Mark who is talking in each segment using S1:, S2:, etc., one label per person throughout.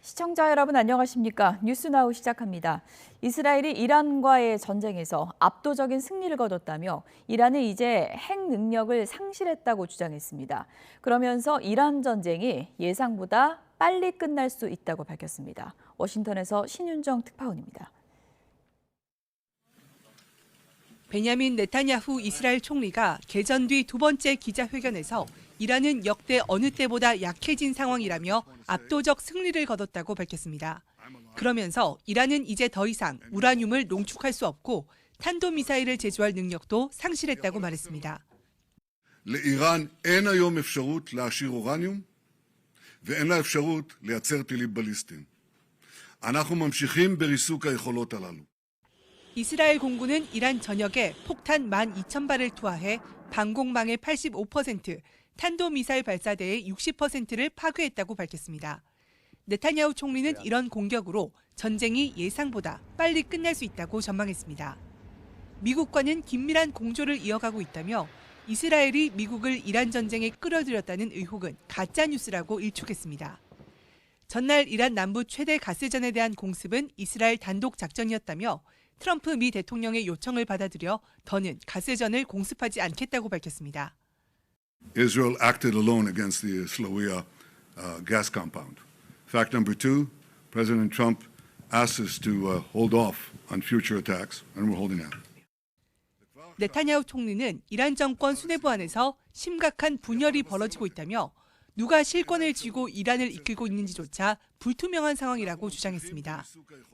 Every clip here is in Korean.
S1: 시청자 여러분 안녕하십니까? 뉴스나우 시작합니다. 이스라엘이 이란과의 전쟁에서 압도적인 승리를 거뒀다며 이란은 이제 핵 능력을 상실했다고 주장했습니다. 그러면서 이란 전쟁이 예상보다 빨리 끝날 수 있다고 밝혔습니다. 워싱턴에서 신윤정 특파원입니다.
S2: 베냐민 네타냐후 이스라엘 총리가 개전 뒤 두 번째 기자회견에서 이란은 역대 어느 때보다 약해진 상황이라며 압도적 승리를 거뒀다고 밝혔습니다. 그러면서 이란은 이제 더 이상 우라늄을 농축할 수 없고 탄도미사일을 제조할 능력도 상실했다고 말했습니다.
S3: לאיראן אין היום אפשרות להעשיר אורניום ואין לה אפשרות לייצר טילים בליסטיים. אנחנו ממשיכים בריסוק היכולות הללו.
S2: 이스라엘 공군은 이란 전역에 폭탄 12,000발을 투하해 방공망의 85%, 탄도미사일 발사대의 60%를 파괴했다고 밝혔습니다. 네타냐후 총리는 이런 공격으로 전쟁이 예상보다 빨리 끝날 수 있다고 전망했습니다. 미국과는 긴밀한 공조를 이어가고 있다며 이스라엘이 미국을 이란 전쟁에 끌어들였다는 의혹은 가짜뉴스라고 일축했습니다. 전날 이란 남부 최대 가스전에 대한 공습은 이스라엘 단독 작전이었다며 트럼프 미 대통령의 요청을 받아들여 더는 가스전을 공습하지 않겠다고 밝혔습니다.
S3: Israel acted alone against the Slawiya gas compound. Fact number two, President Trump asked us to hold off on future attacks, and we're holding out.
S2: 네타냐후 총리는 이란 정권 수뇌부 안에서 심각한 분열이 벌어지고 있다며 누가 실권을 쥐고 이란을 이끌고 있는지조차 불투명한 상황이라고 주장했습니다.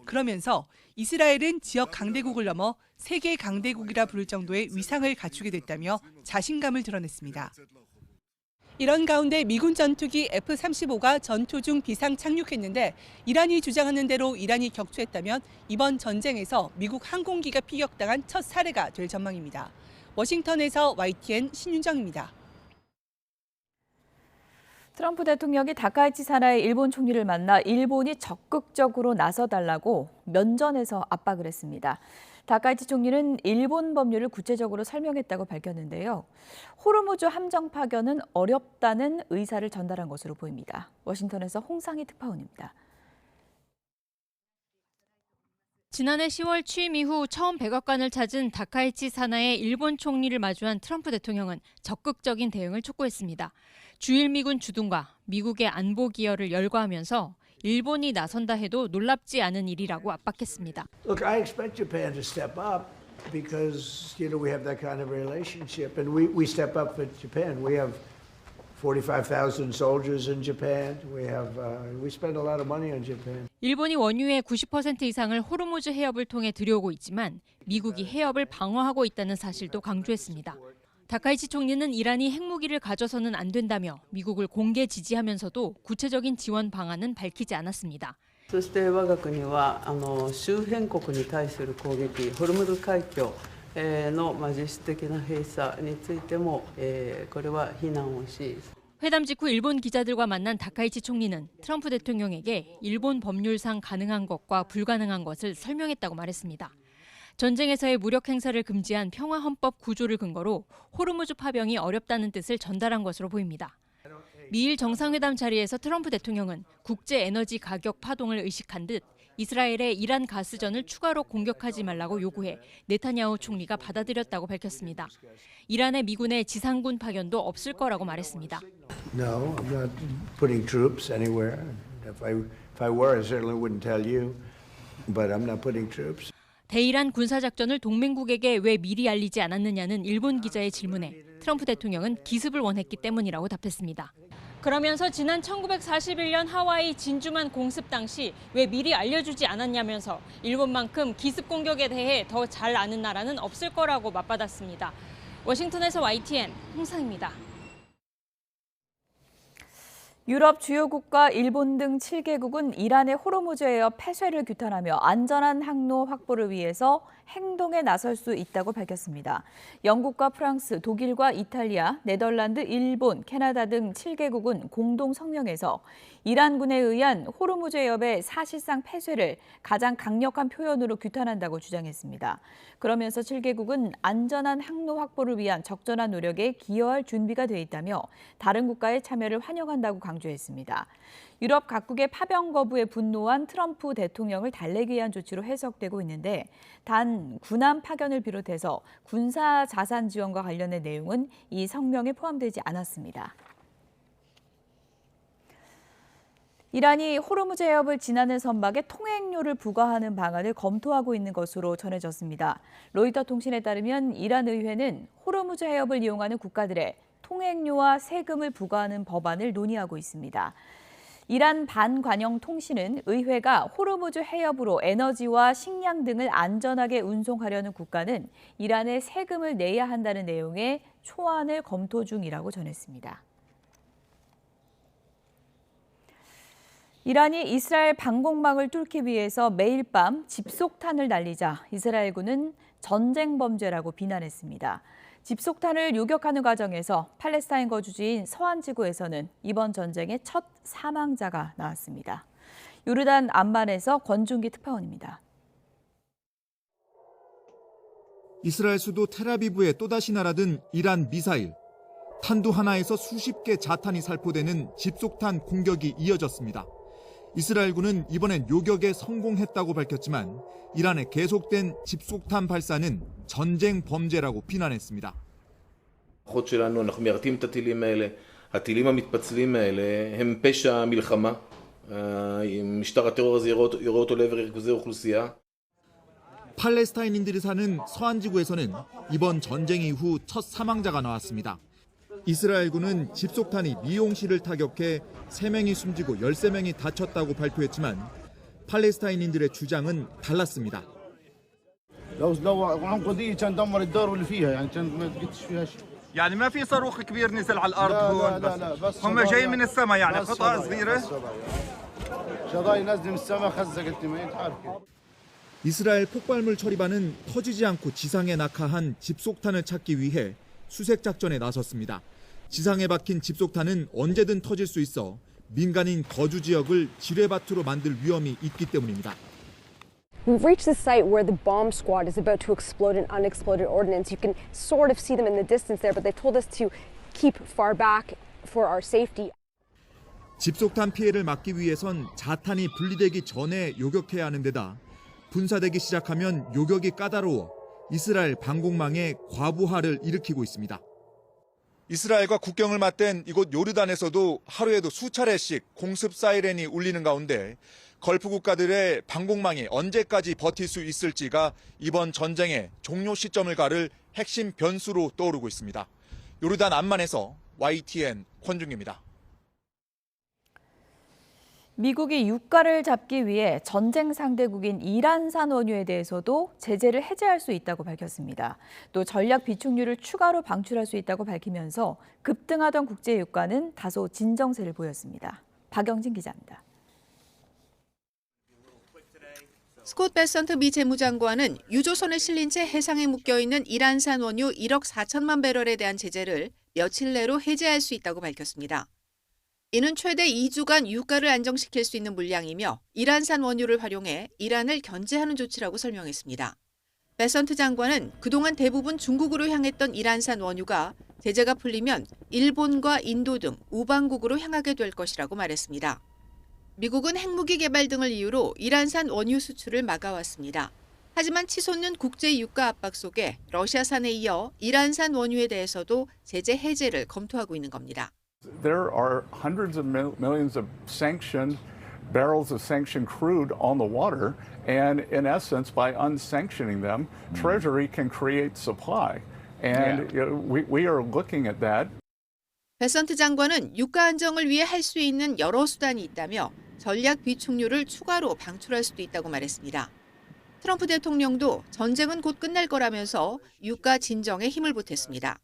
S2: 그러면서 이스라엘은 지역 강대국을 넘어 세계 강대국이라 부를 정도의 위상을 갖추게 됐다며 자신감을 드러냈습니다. 이런 가운데 미군 전투기 F-35가 전투 중 비상 착륙했는데 이란이 주장하는 대로 이란이 격추했다면 이번 전쟁에서 미국 항공기가 피격당한 첫 사례가 될 전망입니다. 워싱턴에서 YTN 신윤정입니다.
S1: 트럼프 대통령이 다카이치 산하의 일본 총리를 만나 일본이 적극적으로 나서달라고 면전에서 압박을 했습니다. 다카이치 총리는 일본 법률을 구체적으로 설명했다고 밝혔는데요. 호르무즈 함정 파견은 어렵다는 의사를 전달한 것으로 보입니다. 워싱턴에서 홍상희 특파원입니다.
S4: 지난해 10월 취임 이후 처음 백악관을 찾은 다카이치 산하의 일본 총리를 마주한 트럼프 대통령은 적극적인 대응을 촉구했습니다. 주일 미군 주둔과 미국의 안보 기여를 열거하면서 일본이 나선다 해도 놀랍지 않은 일이라고 압박했습니다.
S5: Look, I expect Japan to step up because we have that kind of relationship, and we step up for Japan. We have 45,000 soldiers in Japan. We spend a lot of money on Japan.
S4: 일본이 원유의 90% 이상을 호르무즈 해협을 통해 들여오고 있지만 미국이 해협을 방어하고 있다는 사실도 강조했습니다. 다카이치 총리는 이란이 핵무기를 가져서는 안 된다며 미국을 공개 지지하면서도 구체적인 지원 방안은 밝히지 않았습니다.
S6: そして我が国は周辺国に対する攻撃、ホルムズ海峡の実質的な閉鎖についてもこれは非難をし。
S4: 회담 직후 일본 기자들과 만난 다카이치 총리는 트럼프 대통령에게 일본 법률상 가능한 것과 불가능한 것을 설명했다고 말했습니다. 전쟁에서의 무력 행사를 금지한 평화헌법 구조를 근거로 호르무즈 파병이 어렵다는 뜻을 전달한 것으로 보입니다. 미일 정상회담 자리에서 트럼프 대통령은 국제 에너지 가격 파동을 의식한 듯 이스라엘의 이란 가스전을 추가로 공격하지 말라고 요구해 네타냐후 총리가 받아들였다고 밝혔습니다. 이란의 미군의 지상군 파견도 없을 거라고 말했습니다.
S5: No, I'm not putting troops anywhere. If I were, I certainly wouldn't tell you, but I'm not putting troops.
S4: 대이란 군사작전을 동맹국에게 왜 미리 알리지 않았느냐는 일본 기자의 질문에 트럼프 대통령은 기습을 원했기 때문이라고 답했습니다. 그러면서 지난 1941년 하와이 진주만 공습 당시 왜 미리 알려주지 않았냐면서 일본만큼 기습 공격에 대해 더 잘 아는 나라는 없을 거라고 맞받았습니다. 워싱턴에서 YTN 홍상입니다.
S1: 유럽 주요국과 일본 등 7개국은 이란의 호르무즈 해협 폐쇄를 규탄하며 안전한 항로 확보를 위해서 행동에 나설 수 있다고 밝혔습니다. 영국과 프랑스, 독일과 이탈리아, 네덜란드, 일본, 캐나다 등 7개국은 공동 성명에서 이란군에 의한 호르무즈 해협의 사실상 폐쇄를 가장 강력한 표현으로 규탄한다고 주장했습니다. 그러면서 7개국은 안전한 항로 확보를 위한 적절한 노력에 기여할 준비가 돼 있다며 다른 국가의 참여를 환영한다고 강조했습니다. 강조했습니다. 유럽 각국의 파병 거부에 분노한 트럼프 대통령을 달래기 위한 조치로 해석되고 있는데 단 군함 파견을 비롯해서 군사 자산 지원과 관련된 내용은 이 성명에 포함되지 않았습니다. 이란이 호르무즈 해협을 지나는 선박에 통행료를 부과하는 방안을 검토하고 있는 것으로 전해졌습니다. 로이터 통신에 따르면 이란 의회는 호르무즈 해협을 이용하는 국가들의 통행료와 세금을 부과하는 법안을 논의하고 있습니다. 이란 반관영 통신은 의회가 호르무즈 해협으로 에너지와 식량 등을 안전하게 운송하려는 국가는 이란에 세금을 내야 한다는 내용의 초안을 검토 중이라고 전했습니다. 이란이 이스라엘 방공망을 뚫기 위해서 매일 밤 집속탄을 날리자 이스라엘군은 전쟁 범죄라고 비난했습니다. 집속탄을 요격하는 과정에서 팔레스타인 거주지인 서한 지구에서는 이번 전쟁의 첫 사망자가 나왔습니다. 요르단 암만에서 권준기 특파원입니다.
S7: 이스라엘 수도 텔아비브에 또다시 날아든 이란 미사일. 탄두 하나에서 수십 개 자탄이 살포되는 집속탄 공격이 이어졌습니다. 이스라엘군은 이번엔 요격에 성공했다고 밝혔지만 이란의 계속된 집속탄 발사는 전쟁 범죄라고 비난했습니다.
S8: הכוחות שלנו, אנחנו מיירטים את הטילים האלה. הטילים המתפצלים האלה הם פשע מלחמה. משטר הטרור הזה יורה אותו לעבר ריכוזי אוכלוסייה.
S7: 팔레스타인인들이 사는 서한 지구에서는 이번 전쟁 이후 첫 사망자가 나왔습니다. 이스라엘군은 집속탄이 미용실을 타격해 3명이 숨지고 13명이 다쳤다고 발표했지만 팔레스타인인들의 주장은 달랐습니다.
S9: يعني ما في صاروخ كبير نزل على الارض هون بس هم جاي من السماء يعني قطعه صغيره شظايا نازله من السماء خزقت ما تعرف.
S7: 이스라엘 폭발물 처리반은 터지지 않고 지상에 낙하한 집속탄을 찾기 위해 수색 작전에 나섰습니다. 지상에 박힌 집속탄은 언제든 터질 수 있어 민간인 거주 지역을 지뢰밭으로 만들 위험이 있기 때문입니다.
S10: We've reached the site where the bomb squad is about to explode an unexploded ordnance. You can sort of see them in the distance there, but they told us to keep far back for our safety.
S7: 집속탄 피해를 막기 위해선 자탄이 분리되기 전에 요격해야 하는 데다 분사되기 시작하면 요격이 까다로워 이스라엘 방공망에 과부하를 일으키고 있습니다. 이스라엘과 국경을 맞댄 이곳 요르단에서도 하루에도 수차례씩 공습 사이렌이 울리는 가운데 걸프 국가들의 방공망이 언제까지 버틸 수 있을지가 이번 전쟁의 종료 시점을 가를 핵심 변수로 떠오르고 있습니다. 요르단 암만에서 YTN 권중기입니다.
S1: 미국이 유가를 잡기 위해 전쟁 상대국인 이란산 원유에 대해서도 제재를 해제할 수 있다고 밝혔습니다. 또 전략 비축유를 추가로 방출할 수 있다고 밝히면서 급등하던 국제 유가는 다소 진정세를 보였습니다. 박영진 기자입니다.
S11: 스콧 베선트 미 재무장관은 유조선에 실린 채 해상에 묶여있는 이란산 원유 1억 4천만 배럴에 대한 제재를 며칠 내로 해제할 수 있다고 밝혔습니다. 이는 최대 2주간 유가를 안정시킬 수 있는 물량이며 이란산 원유를 활용해 이란을 견제하는 조치라고 설명했습니다. 베선트 장관은 그동안 대부분 중국으로 향했던 이란산 원유가 제재가 풀리면 일본과 인도 등 우방국으로 향하게 될 것이라고 말했습니다. 미국은 핵무기 개발 등을 이유로 이란산 원유 수출을 막아왔습니다. 하지만 치솟는 국제 유가 압박 속에 러시아산에 이어 이란산 원유에 대해서도 제재 해제를 검토하고 있는 겁니다.
S12: There are hundreds of millions of sanctioned barrels of sanctioned crude on the water, and in essence, by unsanctioning them, Treasury can create supply. And we are looking at that.
S11: 베선트 장관은 유가 안정을 위해 할 수 있는 여러 수단이 있다며 전략 비축유를 추가로 방출할 수도 있다고 말했습니다. 트럼프 대통령도 전쟁은 곧 끝날 거라면서 유가 진정에 힘을 보탰습니다.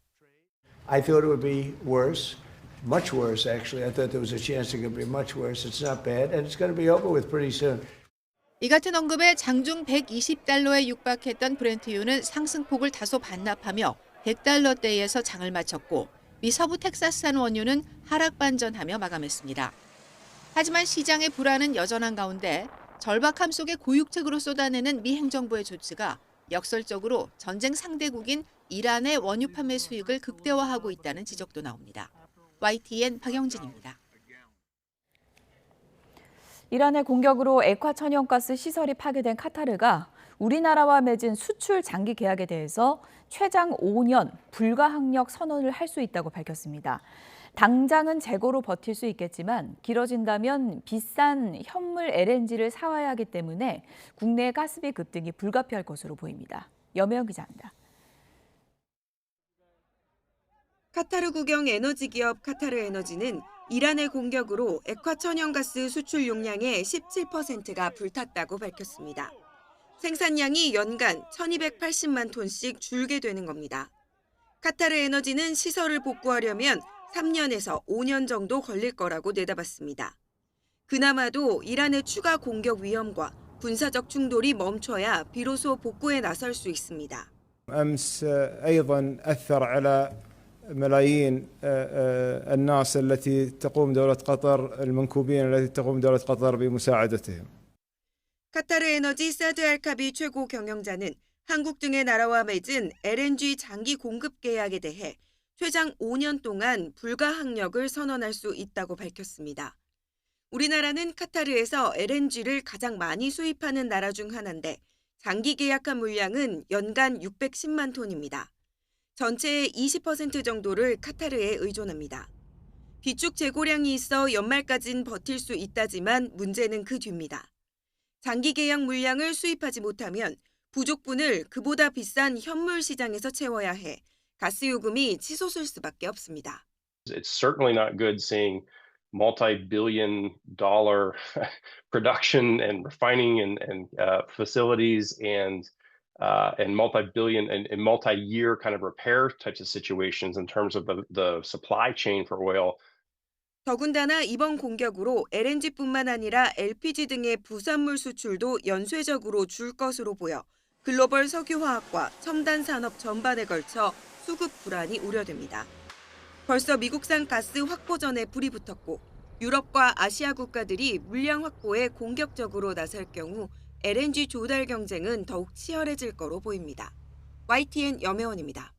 S5: I thought it would be worse. Much worse, actually. I thought there was a chance it could be much worse. It's not bad, and it's going to be over with pretty soon.
S11: 이 같은 언급에 장중 120달러에 육박했던 브렌트유는 상승폭을 다소 반납하며 100달러대에서 장을 마쳤고 미 서부 텍사스산 원유는 하락 반전하며 마감했습니다. 하지만 시장의 불안은 여전한 가운데 절박함 속에 고육책으로 쏟아내는 미 행정부의 조치가 역설적으로 전쟁 상대국인 이란의 원유 판매 수익을 극대화하고 있다는 지적도 나옵니다. YTN 박영진입니다.
S1: 이란의 공격으로 액화 천연가스 시설이 파괴된 카타르가 우리나라와 맺은 수출 장기 계약에 대해서 최장 5년 불가항력 선언을 할 수 있다고 밝혔습니다. 당장은 재고로 버틸 수 있겠지만 길어진다면 비싼 현물 LNG를 사와야 하기 때문에 국내 가스비 급등이 불가피할 것으로 보입니다. 염혜영 기자입니다.
S13: 카타르 국영 에너지 기업 카타르 에너지는 이란의 공격으로 액화 천연가스 수출 용량의 17%가 불탔다고 밝혔습니다. 생산량이 연간 1,280만 톤씩 줄게 되는 겁니다. 카타르 에너지는 시설을 복구하려면 3년에서 5년 정도 걸릴 거라고 내다봤습니다. 그나마도 이란의 추가 공격 위험과 군사적 충돌이 멈춰야 비로소 복구에 나설 수 있습니다.
S14: أمس أيضا أثر على ملايين الناس التي تقوم دولة قطر المنكوبين التي تقوم دولة قطر بمساعدتهم.
S13: 카타르 에너지 사드 알카비 최고 경영자는 한국 등의 나라와 맺은 LNG 장기 공급 계약에 대해 최장 5년 동안 불가항력을 선언할 수 있다고 밝혔습니다. 우리나라는 카타르에서 LNG를 가장 많이 수입하는 나라 중 하나인데 장기 계약한 물량은 연간 610만 톤입니다. 전체의 20% 정도를 카타르에 의존합니다. 비축 재고량이 있어 연말까진 버틸 수 있다지만 문제는 그 뒤입니다. 장기 계약 물량을 수입하지 못하면 부족분을 그보다 비싼 현물 시장에서 채워야 해 가스 요금이 치솟을 수밖에 없습니다.
S15: It's certainly not good seeing multi-billion-dollar production and refining and facilities and multi-billion and multi-year kind of repair types of situations in terms of the supply chain for oil.
S13: 더군다나 이번 공격으로 LNG뿐만 아니라 LPG 등의 부산물 수출도 연쇄적으로 줄 것으로 보여 글로벌 석유화학과 첨단 산업 전반에 걸쳐 수급 불안이 우려됩니다. 벌써 미국산 가스 확보전에 불이 붙었고 유럽과 아시아 국가들이 물량 확보에 공격적으로 나설 경우 LNG 조달 경쟁은 더욱 치열해질 거로 보입니다. YTN 염혜원입니다.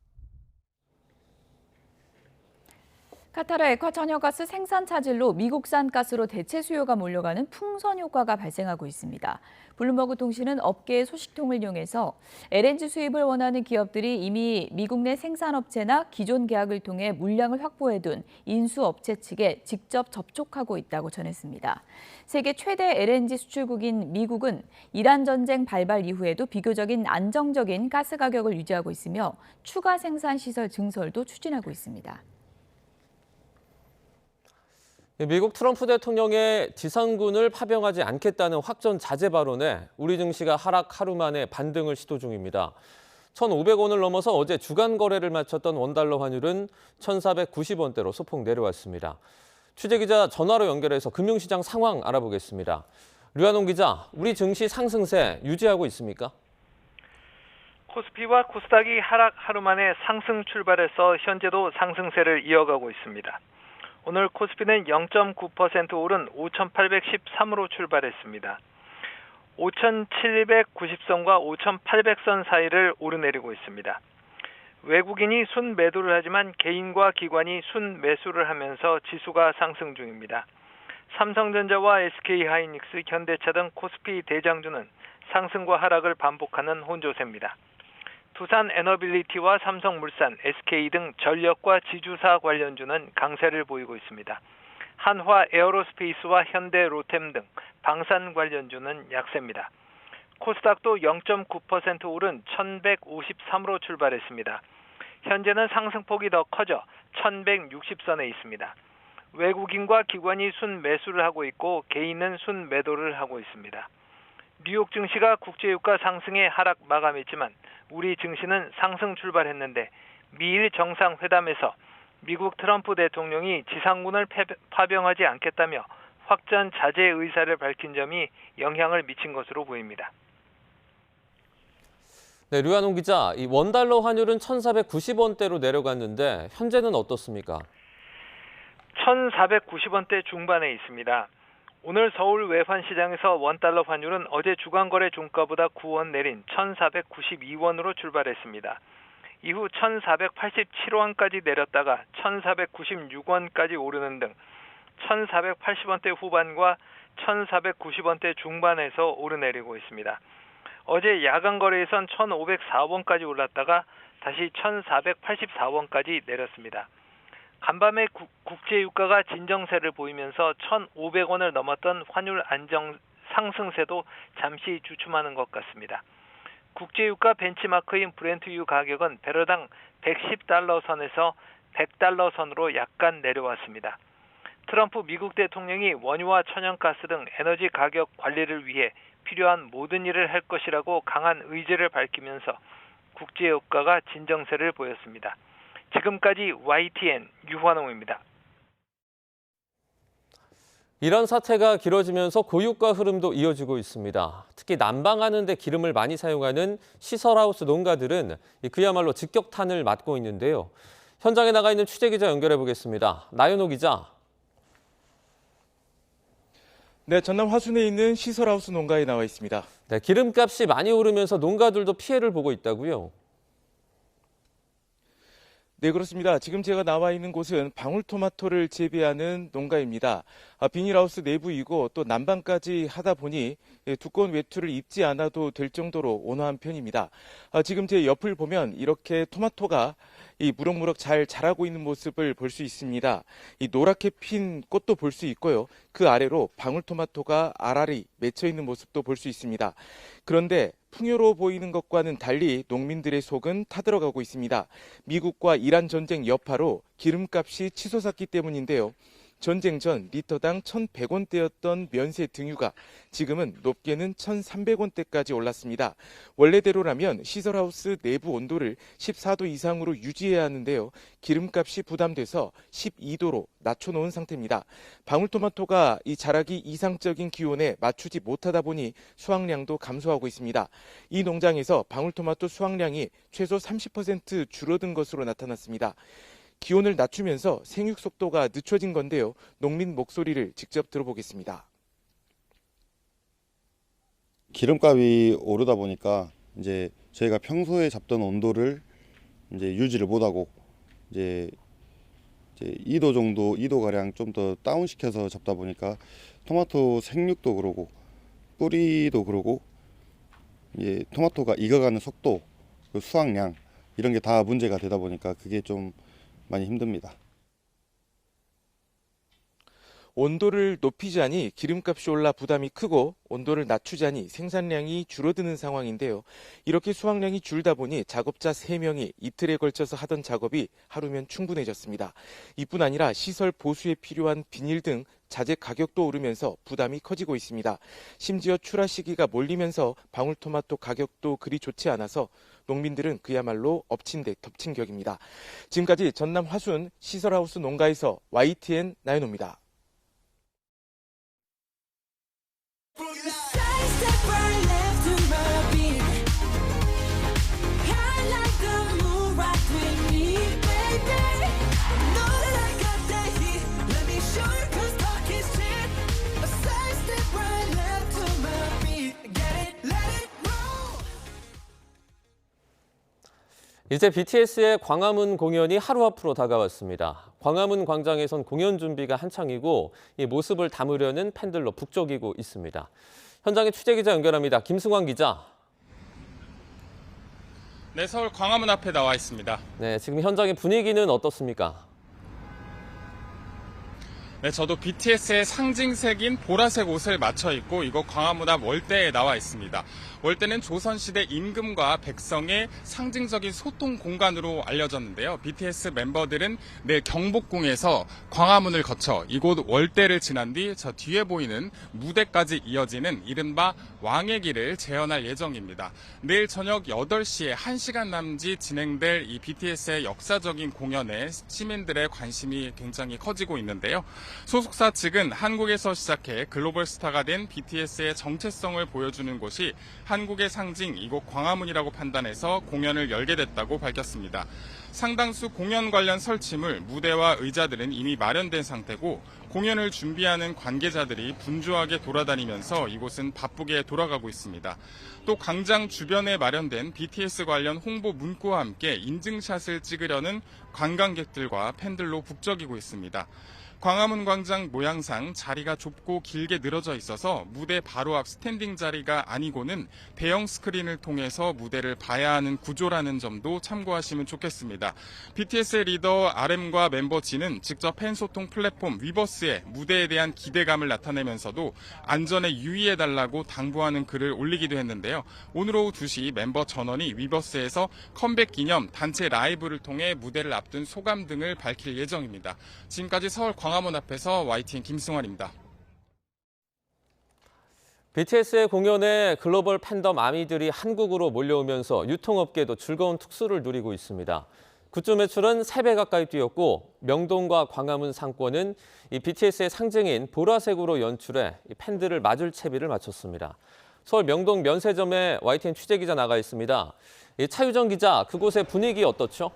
S1: 카타르 액화 천연가스 생산 차질로 미국산 가스로 대체 수요가 몰려가는 풍선 효과가 발생하고 있습니다. 블룸버그 통신은 업계의 소식통을 이용해서 LNG 수입을 원하는 기업들이 이미 미국 내 생산업체나 기존 계약을 통해 물량을 확보해둔 인수업체 측에 직접 접촉하고 있다고 전했습니다. 세계 최대 LNG 수출국인 미국은 이란 전쟁 발발 이후에도 비교적인 안정적인 가스 가격을 유지하고 있으며 추가 생산 시설 증설도 추진하고 있습니다.
S16: 미국 트럼프 대통령의 지상군을 파병하지 않겠다는 확전 자제 발언에 우리 증시가 하락 하루 만에 반등을 시도 중입니다. 1,500원을 넘어서 어제 주간 거래를 마쳤던 원달러 환율은 1,490원대로 소폭 내려왔습니다. 취재기자 전화로 연결해서 금융시장 상황 알아보겠습니다. 류한홍 기자, 우리 증시 상승세 유지하고 있습니까?
S17: 코스피와 코스닥이 하락 하루 만에 상승 출발해서 현재도 상승세를 이어가고 있습니다. 오늘 코스피는 0.9% 오른 5,813으로 출발했습니다. 5,790선과 5,800선 사이를 오르내리고 있습니다. 외국인이 순매도를 하지만 개인과 기관이 순매수를 하면서 지수가 상승 중입니다. 삼성전자와 SK하이닉스, 현대차 등 코스피 대장주는 상승과 하락을 반복하는 혼조세입니다. 두산 에너빌리티와 삼성물산, SK 등 전력과 지주사 관련주는 강세를 보이고 있습니다. 한화 에어로스페이스와 현대 로템 등 방산 관련주는 약세입니다. 코스닥도 0.9% 오른 1,153으로 출발했습니다. 현재는 상승폭이 더 커져 1,160선에 있습니다. 외국인과 기관이 순매수를 하고 있고 개인은 순매도를 하고 있습니다. 뉴욕 증시가 국제유가 상승에 하락 마감했지만 우리 증시는 상승 출발했는데 미일 정상회담에서 미국 트럼프 대통령이 지상군을 파병하지 않겠다며 확전 자제 의사를 밝힌 점이 영향을 미친 것으로 보입니다.
S16: 네, 류한홍 기자, 이 원달러 환율은 1,490원대로 내려갔는데 현재는 어떻습니까?
S17: 1,490원대 중반에 있습니다. 오늘 서울 외환시장에서 원달러 환율은 어제 주간거래 종가보다 9원 내린 1,492원으로 출발했습니다. 이후 1,487원까지 내렸다가 1,496원까지 오르는 등 1,480원대 후반과 1,490원대 중반에서 오르내리고 있습니다. 어제 야간 거래에선 1,504원까지 올랐다가 다시 1,484원까지 내렸습니다. 간밤에 국제유가가 진정세를 보이면서 1,500원을 넘었던 환율 안정 상승세도 잠시 주춤하는 것 같습니다. 국제유가 벤치마크인 브렌트유 가격은 배럴당 110달러 선에서 100달러 선으로 약간 내려왔습니다. 트럼프 미국 대통령이 원유와 천연가스 등 에너지 가격 관리를 위해 필요한 모든 일을 할 것이라고 강한 의지를 밝히면서 국제유가가 진정세를 보였습니다. 지금까지 YTN 유환홍입니다.
S16: 이란 사태가 길어지면서 고유가 흐름도 이어지고 있습니다. 특히 난방하는 데 기름을 많이 사용하는 시설하우스 농가들은 그야말로 직격탄을 맞고 있는데요. 현장에 나가 있는 취재기자 연결해 보겠습니다. 나연호 기자.
S18: 네, 전남 화순에 있는 시설하우스 농가에 나와 있습니다.
S16: 네, 기름값이 많이 오르면서 농가들도 피해를 보고 있다고요?
S18: 네, 그렇습니다. 지금 제가 나와 있는 곳은 방울토마토를 재배하는 농가입니다. 비닐하우스 내부이고 또 난방까지 하다 보니 두꺼운 외투를 입지 않아도 될 정도로 온화한 편입니다. 지금 제 옆을 보면 이렇게 토마토가 무럭무럭 잘 자라고 있는 모습을 볼 수 있습니다. 이 노랗게 핀 꽃도 볼 수 있고요. 그 아래로 방울토마토가 알알이 맺혀 있는 모습도 볼 수 있습니다. 그런데 풍요로워 보이는 것과는 달리 농민들의 속은 타들어가고 있습니다. 미국과 이란 전쟁 여파로 기름값이 치솟았기 때문인데요. 전쟁 전 리터당 1,100원대였던 면세 등유가 지금은 높게는 1,300원대까지 올랐습니다. 원래대로라면 시설하우스 내부 온도를 14도 이상으로 유지해야 하는데요. 기름값이 부담돼서 12도로 낮춰놓은 상태입니다. 방울토마토가 이 자라기 이상적인 기온에 맞추지 못하다 보니 수확량도 감소하고 있습니다. 이 농장에서 방울토마토 수확량이 최소 30% 줄어든 것으로 나타났습니다. 기온을 낮추면서 생육 속도가 늦춰진 건데요. 농민 목소리를 직접 들어보겠습니다.
S19: 기름값이 오르다 보니까 이제 저희가 평소에 잡던 온도를 이제 유지를 못하고 이제 2도 정도, 2도 가량 좀 더 다운시켜서 잡다 보니까 토마토 생육도 그러고 뿌리도 그러고 이제 토마토가 익어가는 속도, 그 수확량 이런 게 다 문제가 되다 보니까 그게 좀 많이 힘듭니다.
S18: 온도를 높이자니 기름값이 올라 부담이 크고 온도를 낮추자니 생산량이 줄어드는 상황인데요. 이렇게 수확량이 줄다 보니 작업자 3명이 이틀에 걸쳐서 하던 작업이 하루면 충분해졌습니다. 이뿐 아니라 시설 보수에 필요한 비닐 등 자재 가격도 오르면서 부담이 커지고 있습니다. 심지어 출하 시기가 몰리면서 방울토마토 가격도 그리 좋지 않아서 농민들은 그야말로 엎친 데 덮친 격입니다. 지금까지 전남 화순 시설하우스 농가에서 YTN 나연호입니다.
S16: 이제 BTS의 광화문 공연이 하루 앞으로 다가왔습니다. 광화문 광장에선 공연 준비가 한창이고 이 모습을 담으려는 팬들로 북적이고 있습니다. 현장에 취재기자 연결합니다. 김승환 기자.
S20: 네, 서울 광화문 앞에 나와 있습니다.
S16: 네, 지금 현장의 분위기는 어떻습니까?
S20: 네, 저도 BTS의 상징색인 보라색 옷을 맞춰 입고 이곳 광화문 앞 월대에 나와 있습니다. 월대는 조선시대 임금과 백성의 상징적인 소통 공간으로 알려졌는데요. BTS 멤버들은 내일 경복궁에서 광화문을 거쳐 이곳 월대를 지난 뒤 저 뒤에 보이는 무대까지 이어지는 이른바 왕의 길을 재현할 예정입니다. 내일 저녁 8시에 1시간 남짓 진행될 이 BTS의 역사적인 공연에 시민들의 관심이 굉장히 커지고 있는데요. 소속사 측은 한국에서 시작해 글로벌 스타가 된 BTS의 정체성을 보여주는 곳이 한국의 상징 이곳 광화문이라고 판단해서 공연을 열게 됐다고 밝혔습니다. 상당수 공연 관련 설치물, 무대와 의자들은 이미 마련된 상태고 공연을 준비하는 관계자들이 분주하게 돌아다니면서 이곳은 바쁘게 돌아가고 있습니다. 또 광장 주변에 마련된 BTS 관련 홍보 문구와 함께 인증샷을 찍으려는 관광객들과 팬들로 북적이고 있습니다. 광화문 광장 모양상 자리가 좁고 길게 늘어져 있어서 무대 바로 앞 스탠딩 자리가 아니고는 대형 스크린을 통해서 무대를 봐야 하는 구조라는 점도 참고하시면 좋겠습니다. BTS의 리더 RM과 멤버 G는 직접 팬 소통 플랫폼 위버스에 무대에 대한 기대감을 나타내면서도 안전에 유의해달라고 당부하는 글을 올리기도 했는데요. 오늘 오후 2시 멤버 전원이 위버스에서 컴백 기념 단체 라이브를 통해 무대를 앞둔 소감 등을 밝힐 예정입니다. 지금까지 서울 광화문 앞에서 YTN 김승환입니다.
S16: BTS의 공연에 글로벌 팬덤 아미들이 한국으로 몰려오면서 유통업계도 즐거운 특수를 누리고 있습니다. 굿즈 매출은 3배 가까이 뛰었고 명동과 광화문 상권은 이 BTS의 상징인 보라색으로 연출해 팬들을 맞을 채비를 마쳤습니다. 서울 명동 면세점에 YTN 취재기자 나가 있습니다. 차유정 기자, 그곳의 분위기 어떻죠?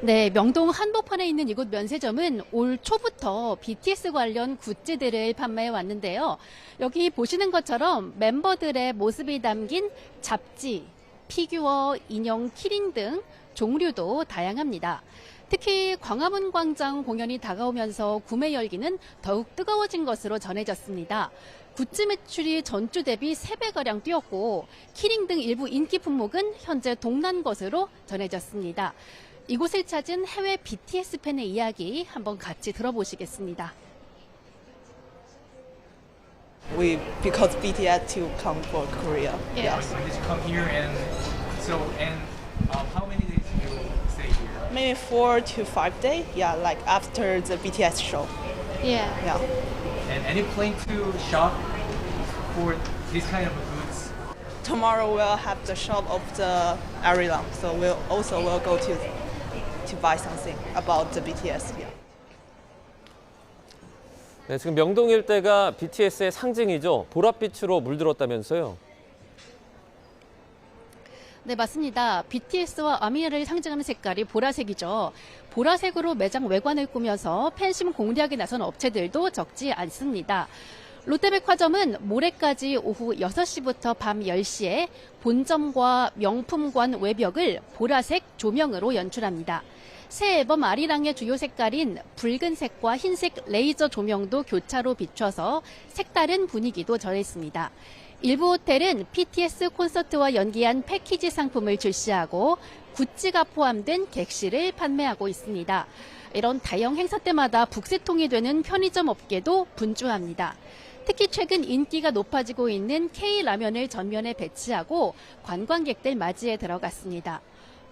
S21: 네, 명동 한복판에 있는 이곳 면세점은 올 초부터 BTS 관련 굿즈들을 판매해 왔는데요. 여기 보시는 것처럼 멤버들의 모습이 담긴 잡지, 피규어, 인형, 키링 등 종류도 다양합니다. 특히 광화문 광장 공연이 다가오면서 구매 열기는 더욱 뜨거워진 것으로 전해졌습니다. 굿즈 매출이 전주 대비 3배가량 뛰었고 키링 등 일부 인기 품목은 현재 동난 것으로 전해졌습니다. 이곳을 찾은 해외 BTS 팬의 이야기 한번 같이 들어보시겠습니다.
S22: Because BTS to come for Korea.
S21: Yeah.
S22: So did you come here and how many days do you stay here? Maybe 4 to 5 days. Yeah, like after the BTS show.
S21: Yeah.
S22: Yeah.
S23: And any plan to shop for this kind of goods?
S22: Tomorrow we'll have the shop of the Arirang, so we'll go to buy something about the BTS. Yeah.
S16: 네, 지금 명동 일대가 BTS의 상징이죠. 보랏빛으로 물들었다면서요.
S21: 네, 맞습니다. BTS와 아미를 상징하는 색깔이 보라색이죠. 보라색으로 매장 외관을 꾸며서 팬심 공략에 나선 업체들도 적지 않습니다. 롯데백화점은 모레까지 오후 6시부터 밤 10시에 본점과 명품관 외벽을 보라색 조명으로 연출합니다. 새 앨범 아리랑의 주요 색깔인 붉은색과 흰색 레이저 조명도 교차로 비춰서 색다른 분위기도 전했습니다. 일부 호텔은 BTS 콘서트와 연계한 패키지 상품을 출시하고 굿즈가 포함된 객실을 판매하고 있습니다. 이런 대형 행사 때마다 북새통이 되는 편의점 업계도 분주합니다. 특히 최근 인기가 높아지고 있는 K라면을 전면에 배치하고 관광객들 맞이해 들어갔습니다.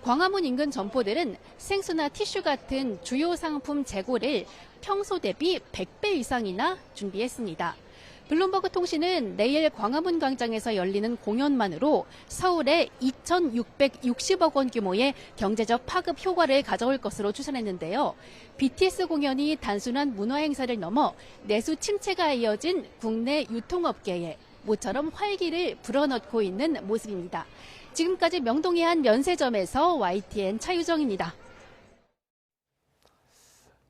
S21: 광화문 인근 점포들은 생수나 티슈 같은 주요 상품 재고를 평소 대비 100배 이상이나 준비했습니다. 블룸버그 통신은 내일 광화문 광장에서 열리는 공연만으로 서울에 2,660억 원 규모의 경제적 파급 효과를 가져올 것으로 추산했는데요. BTS 공연이 단순한 문화 행사를 넘어 내수 침체가 이어진 국내 유통업계에 모처럼 활기를 불어넣고 있는 모습입니다. 지금까지 명동의 한 면세점에서 YTN 차유정입니다.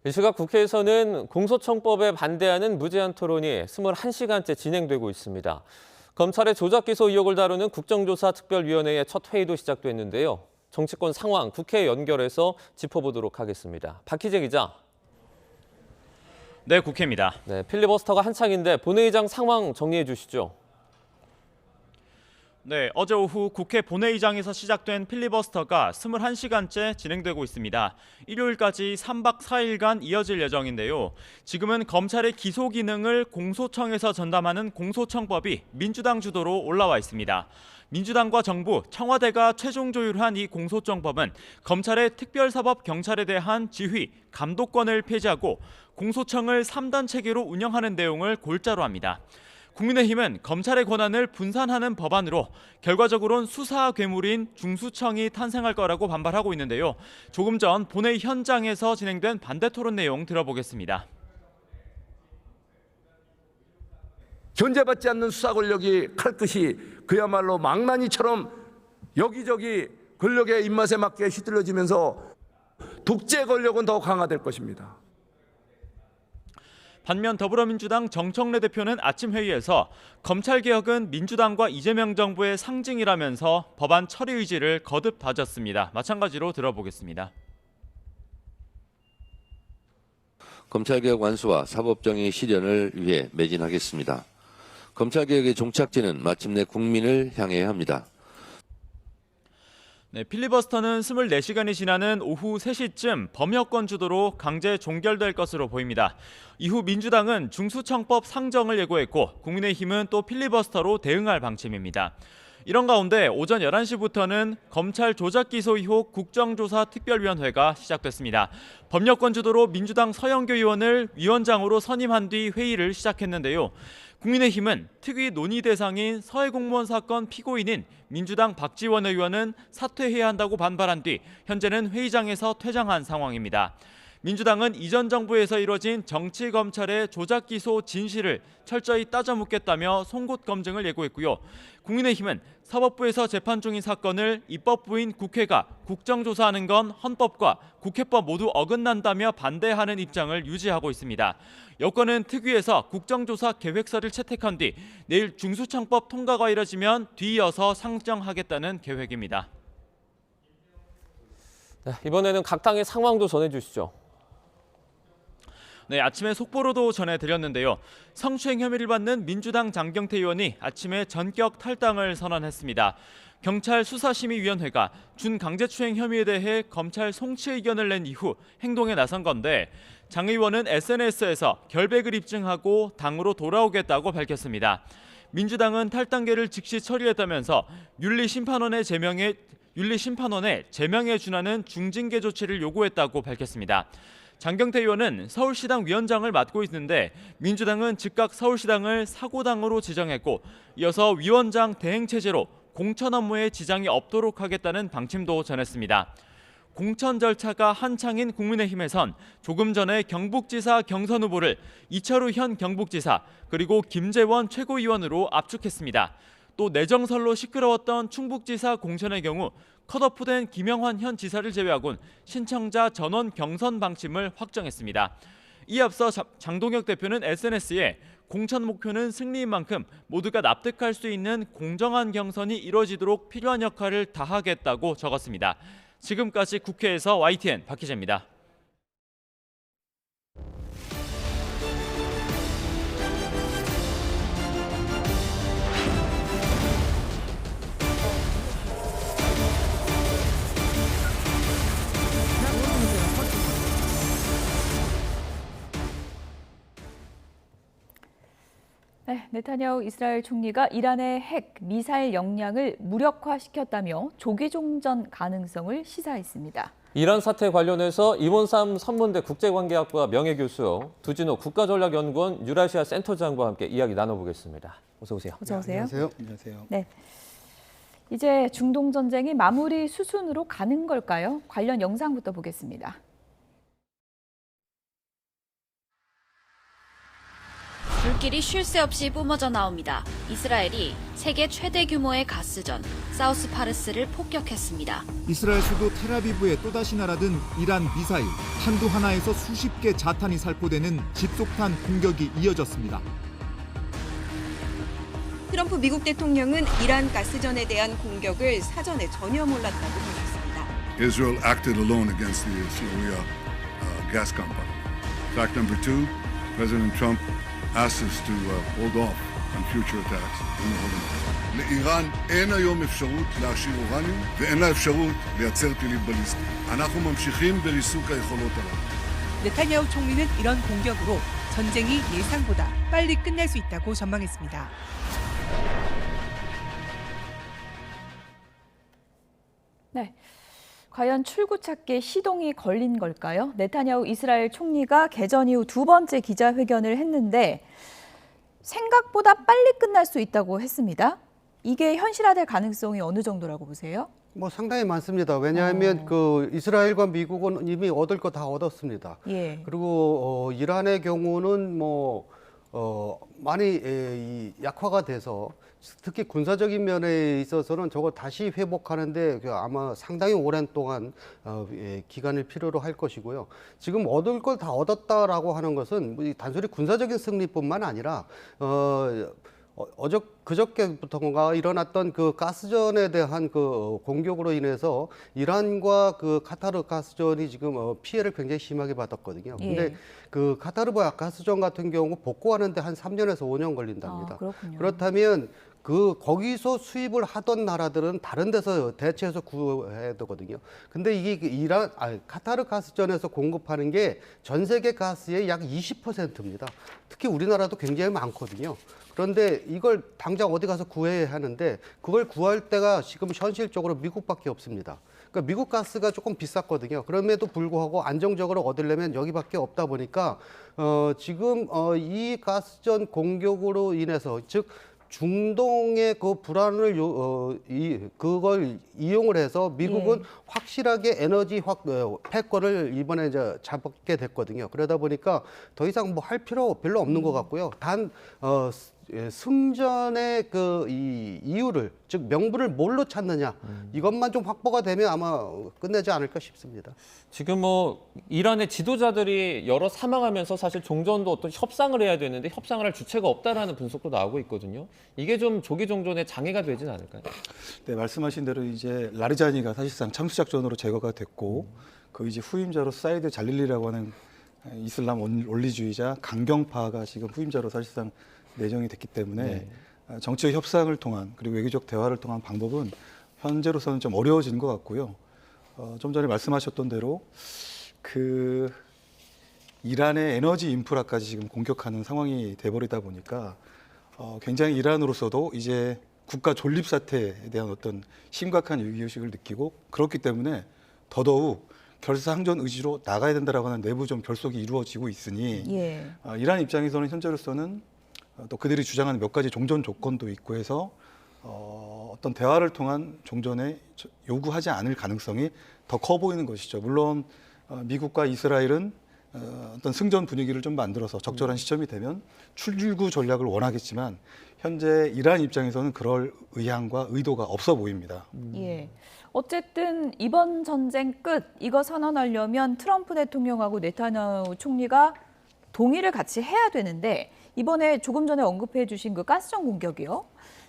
S16: 이 시각 국회에서는 공소청법에 반대하는 무제한 토론이 21시간째 진행되고 있습니다. 검찰의 조작 기소 의혹을 다루는 국정조사 특별위원회의 첫 회의도 시작됐는데요. 정치권 상황 국회에 연결해서 짚어보도록 하겠습니다. 박희재 기자.
S24: 네, 국회입니다.
S16: 네, 필리버스터가 한창인데 본회의장 상황 정리해 주시죠.
S24: 네, 어제 오후 국회 본회의장에서 시작된 필리버스터가 21시간째 진행되고 있습니다. 일요일까지 3박 4일간 이어질 예정인데요. 지금은 검찰의 기소 기능을 공소청에서 전담하는 공소청법이 민주당 주도로 올라와 있습니다. 민주당과 정부, 청와대가 최종 조율한 이 공소청법은 검찰의 특별사법경찰에 대한 지휘, 감독권을 폐지하고 공소청을 3단 체계로 운영하는 내용을 골자로 합니다. 국민의힘은 검찰의 권한을 분산하는 법안으로 결과적으로는 수사 괴물인 중수청이 탄생할 거라고 반발하고 있는데요. 조금 전 본회의 현장에서 진행된 반대 토론 내용 들어보겠습니다.
S25: 견제받지 않는 수사 권력이 칼끝이 그야말로 망나니처럼 여기저기 권력의 입맛에 맞게 휘둘러지면서 독재 권력은 더 강화될 것입니다.
S24: 반면 더불어민주당 정청래 대표는 아침 회의에서 검찰개혁은 민주당과 이재명 정부의 상징이라면서 법안 처리 의지를 거듭 다졌습니다. 마찬가지로 들어보겠습니다.
S2: 검찰개혁 완수와 사법정의 실현을 위해 매진하겠습니다. 검찰개혁의 종착지는 마침내 국민을 향해야 합니다.
S24: 네, 필리버스터는 24시간이 지나는 오후 3시쯤 범여권 주도로 강제 종결될 것으로 보입니다. 이후 민주당은 중수청법 상정을 예고했고 국민의힘은 또 필리버스터로 대응할 방침입니다. 이런 가운데 오전 11시부터는 검찰 조작기소 의혹 국정조사 특별위원회가 시작됐습니다. 범여권 주도로 민주당 서영교 의원을 위원장으로 선임한 뒤 회의를 시작했는데요. 국민의힘은 특위 논의 대상인 서해공무원 사건 피고인인 민주당 박지원 의원은 사퇴해야 한다고 반발한 뒤 현재는 회의장에서 퇴장한 상황입니다. 민주당은 이전 정부에서 이뤄진 정치검찰의 조작기소 진실을 철저히 따져 묻겠다며 송곳 검증을 예고했고요. 국민의힘은 사법부에서 재판 중인 사건을 입법부인 국회가 국정조사하는 건 헌법과 국회법 모두 어긋난다며 반대하는 입장을 유지하고 있습니다. 여권은 특위에서 국정조사 계획서를 채택한 뒤 내일 중수청법 통과가 이뤄지면 뒤이어서 상정하겠다는 계획입니다.
S16: 네, 이번에는 각 당의 상황도 전해주시죠.
S24: 네, 아침에 속보로도 전해드렸는데요. 성추행 혐의를 받는 민주당 장경태 의원이 아침에 전격 탈당을 선언했습니다. 경찰 수사심의위원회가 준강제추행 혐의에 대해 검찰 송치 의견을 낸 이후 행동에 나선 건데 장 의원은 SNS에서 결백을 입증하고 당으로 돌아오겠다고 밝혔습니다. 민주당은 탈당계를 즉시 처리했다면서 윤리심판원의 제명에 준하는 중징계 조치를 요구했다고 밝혔습니다. 장경태 의원은 서울시당 위원장을 맡고 있는데 민주당은 즉각 서울시당을 사고당으로 지정했고 이어서 위원장 대행체제로 공천 업무에 지장이 없도록 하겠다는 방침도 전했습니다. 공천 절차가 한창인 국민의힘에선 조금 전에 경북지사 경선 후보를 이철우 현 경북지사 그리고 김재원 최고위원으로 압축했습니다. 또 내정설로 시끄러웠던 충북지사 공천의 경우 컷오프된 김영환 현 지사를 제외하곤 신청자 전원 경선 방침을 확정했습니다. 이에 앞서 장동혁 대표는 SNS에 공천 목표는 승리인 만큼 모두가 납득할 수 있는 공정한 경선이 이뤄지도록 필요한 역할을 다하겠다고 적었습니다. 지금까지 국회에서 YTN 박 기자입니다.
S1: 네, 네타냐후 이스라엘 총리가 이란의 핵, 미사일 역량을 무력화시켰다며 조기 종전 가능성을 시사했습니다.
S16: 이란 사태 관련해서 이원삼 선문대 국제관계학과 명예교수, 두진호 국가전략연구원 유라시아 센터장과 함께 이야기 나눠보겠습니다. 어서 오세요.
S1: 어서 오세요.
S3: 안녕하세요.
S1: 네. 이제 중동 전쟁이 마무리 수순으로 가는 걸까요? 관련 영상부터 보겠습니다.
S4: 불길이 쉴 새 없이 뿜어져 나옵니다. 이스라엘이 세계 최대 규모의 가스전 사우스 파르스를 폭격했습니다.
S7: 이스라엘 수도 텔아비브에 또다시 날아든 이란 미사일, 탄두 하나에서 수십 개 자탄이 살포되는 집속탄 공격이 이어졌습니다.
S13: 트럼프 미국 대통령은 이란 가스전에 대한 공격을 사전에 전혀 몰랐다고 밝혔습니다.
S6: Israel acted alone against the Syria gas company. Fact number two, President Trump asked us to hold off on future attacks in the Holy Land. לאיראן אין היום אפשרות להשאיר אורניום ואין לה אפשרות לייצר טילים בליסטיים. אנחנו ממשיכים בריסוק היכולות הללו.
S8: 네타냐후 총리는 이런 공격으로 전쟁이 예상보다 빨리 끝날 수 있다고 전망했습니다.
S1: 네. 과연 출구찾기에 시동이 걸린 걸까요? 네타냐후 이스라엘 총리가 개전 이후 두 번째 기자회견을 했는데 생각보다 빨리 끝날 수 있다고 했습니다. 이게 현실화될 가능성이 어느 정도라고 보세요?
S3: 뭐 상당히 많습니다. 왜냐하면 그 이스라엘과 미국은 이미 얻을 거 다 얻었습니다.
S1: 예.
S3: 그리고 이란의 경우는 뭐 많이 약화가 돼서 특히 군사적인 면에 있어서는 저거 다시 회복하는데 아마 상당히 오랜 동안 기간을 필요로 할 것이고요. 지금 얻을 걸 다 얻었다라고 하는 것은 단순히 군사적인 승리뿐만 아니라 그저께부터가 일어났던 그 가스전에 대한 그 공격으로 인해서 이란과 그 카타르 가스전이 지금 피해를 굉장히 심하게 받았거든요. 근데 그 카타르 가스전 같은 경우 복구하는데 한 3년에서 5년 걸린답니다. 그렇다면 거기서 수입을 하던 나라들은 다른 데서 대체해서 구해야 되거든요. 근데 이게 카타르 가스전에서 공급하는 게 전 세계 가스의 약 20%입니다. 특히 우리나라도 굉장히 많거든요. 그런데 이걸 당장 어디 가서 구해야 하는데 그걸 구할 때가 지금 현실적으로 미국밖에 없습니다. 그러니까 미국 가스가 조금 비쌌거든요. 그럼에도 불구하고 안정적으로 얻으려면 여기밖에 없다 보니까 지금 이 가스전 공격으로 인해서 즉 중동의 그 불안을 그걸 이용을 해서 미국은 확실하게 에너지 패권을 이번에 이제 잡게 됐거든요. 그러다 보니까 더 이상 뭐 할 필요 별로 없는 것 같고요. 단 승전의 이 이유를 즉 명분을 뭘로 찾느냐 이것만 좀 확보가 되면 아마 끝내지 않을까 싶습니다.
S16: 지금 뭐 이란의 지도자들이 여러 사망하면서 사실 종전도 어떤 협상을 해야 되는데 협상을 할 주체가 없다라는 분석도 나오고 있거든요. 이게 좀 조기 종전에 장애가 되진 않을까요?
S5: 네, 말씀하신 대로 이제 라르자니가 사실상 참수작전으로 제거가 됐고 그 이제 후임자로 사이드 잘릴리라고 하는 이슬람 원리주의자 강경파가 지금 후임자로 사실상 내정이 됐기 때문에 정치적 협상을 통한 그리고 외교적 대화를 통한 방법은 현재로서는 좀 어려워지는 것 같고요. 좀 전에 말씀하셨던 대로 그 이란의 에너지 인프라까지 지금 공격하는 상황이 돼버리다 보니까 굉장히 이란으로서도 이제 국가 존립 사태에 대한 어떤 심각한 위기의식을 느끼고 그렇기 때문에 더더욱 결사항전 의지로 나가야 된다라고 하는 내부 좀 결속이 이루어지고 있으니 이란 입장에서는 현재로서는 또 그들이 주장하는 몇 가지 종전 조건도 있고 해서 어떤 대화를 통한 종전에 요구하지 않을 가능성이 더 커 보이는 것이죠. 물론 미국과 이스라엘은 어떤 승전 분위기를 좀 만들어서 적절한 시점이 되면 출구 전략을 원하겠지만 현재 이란 입장에서는 그럴 의향과 의도가 없어 보입니다.
S1: 어쨌든 이번 전쟁 끝 이거 선언하려면 트럼프 대통령하고 네타냐후 총리가 동의를 같이 해야 되는데 이번에 조금 전에 언급해 주신 그 가스전 공격이요.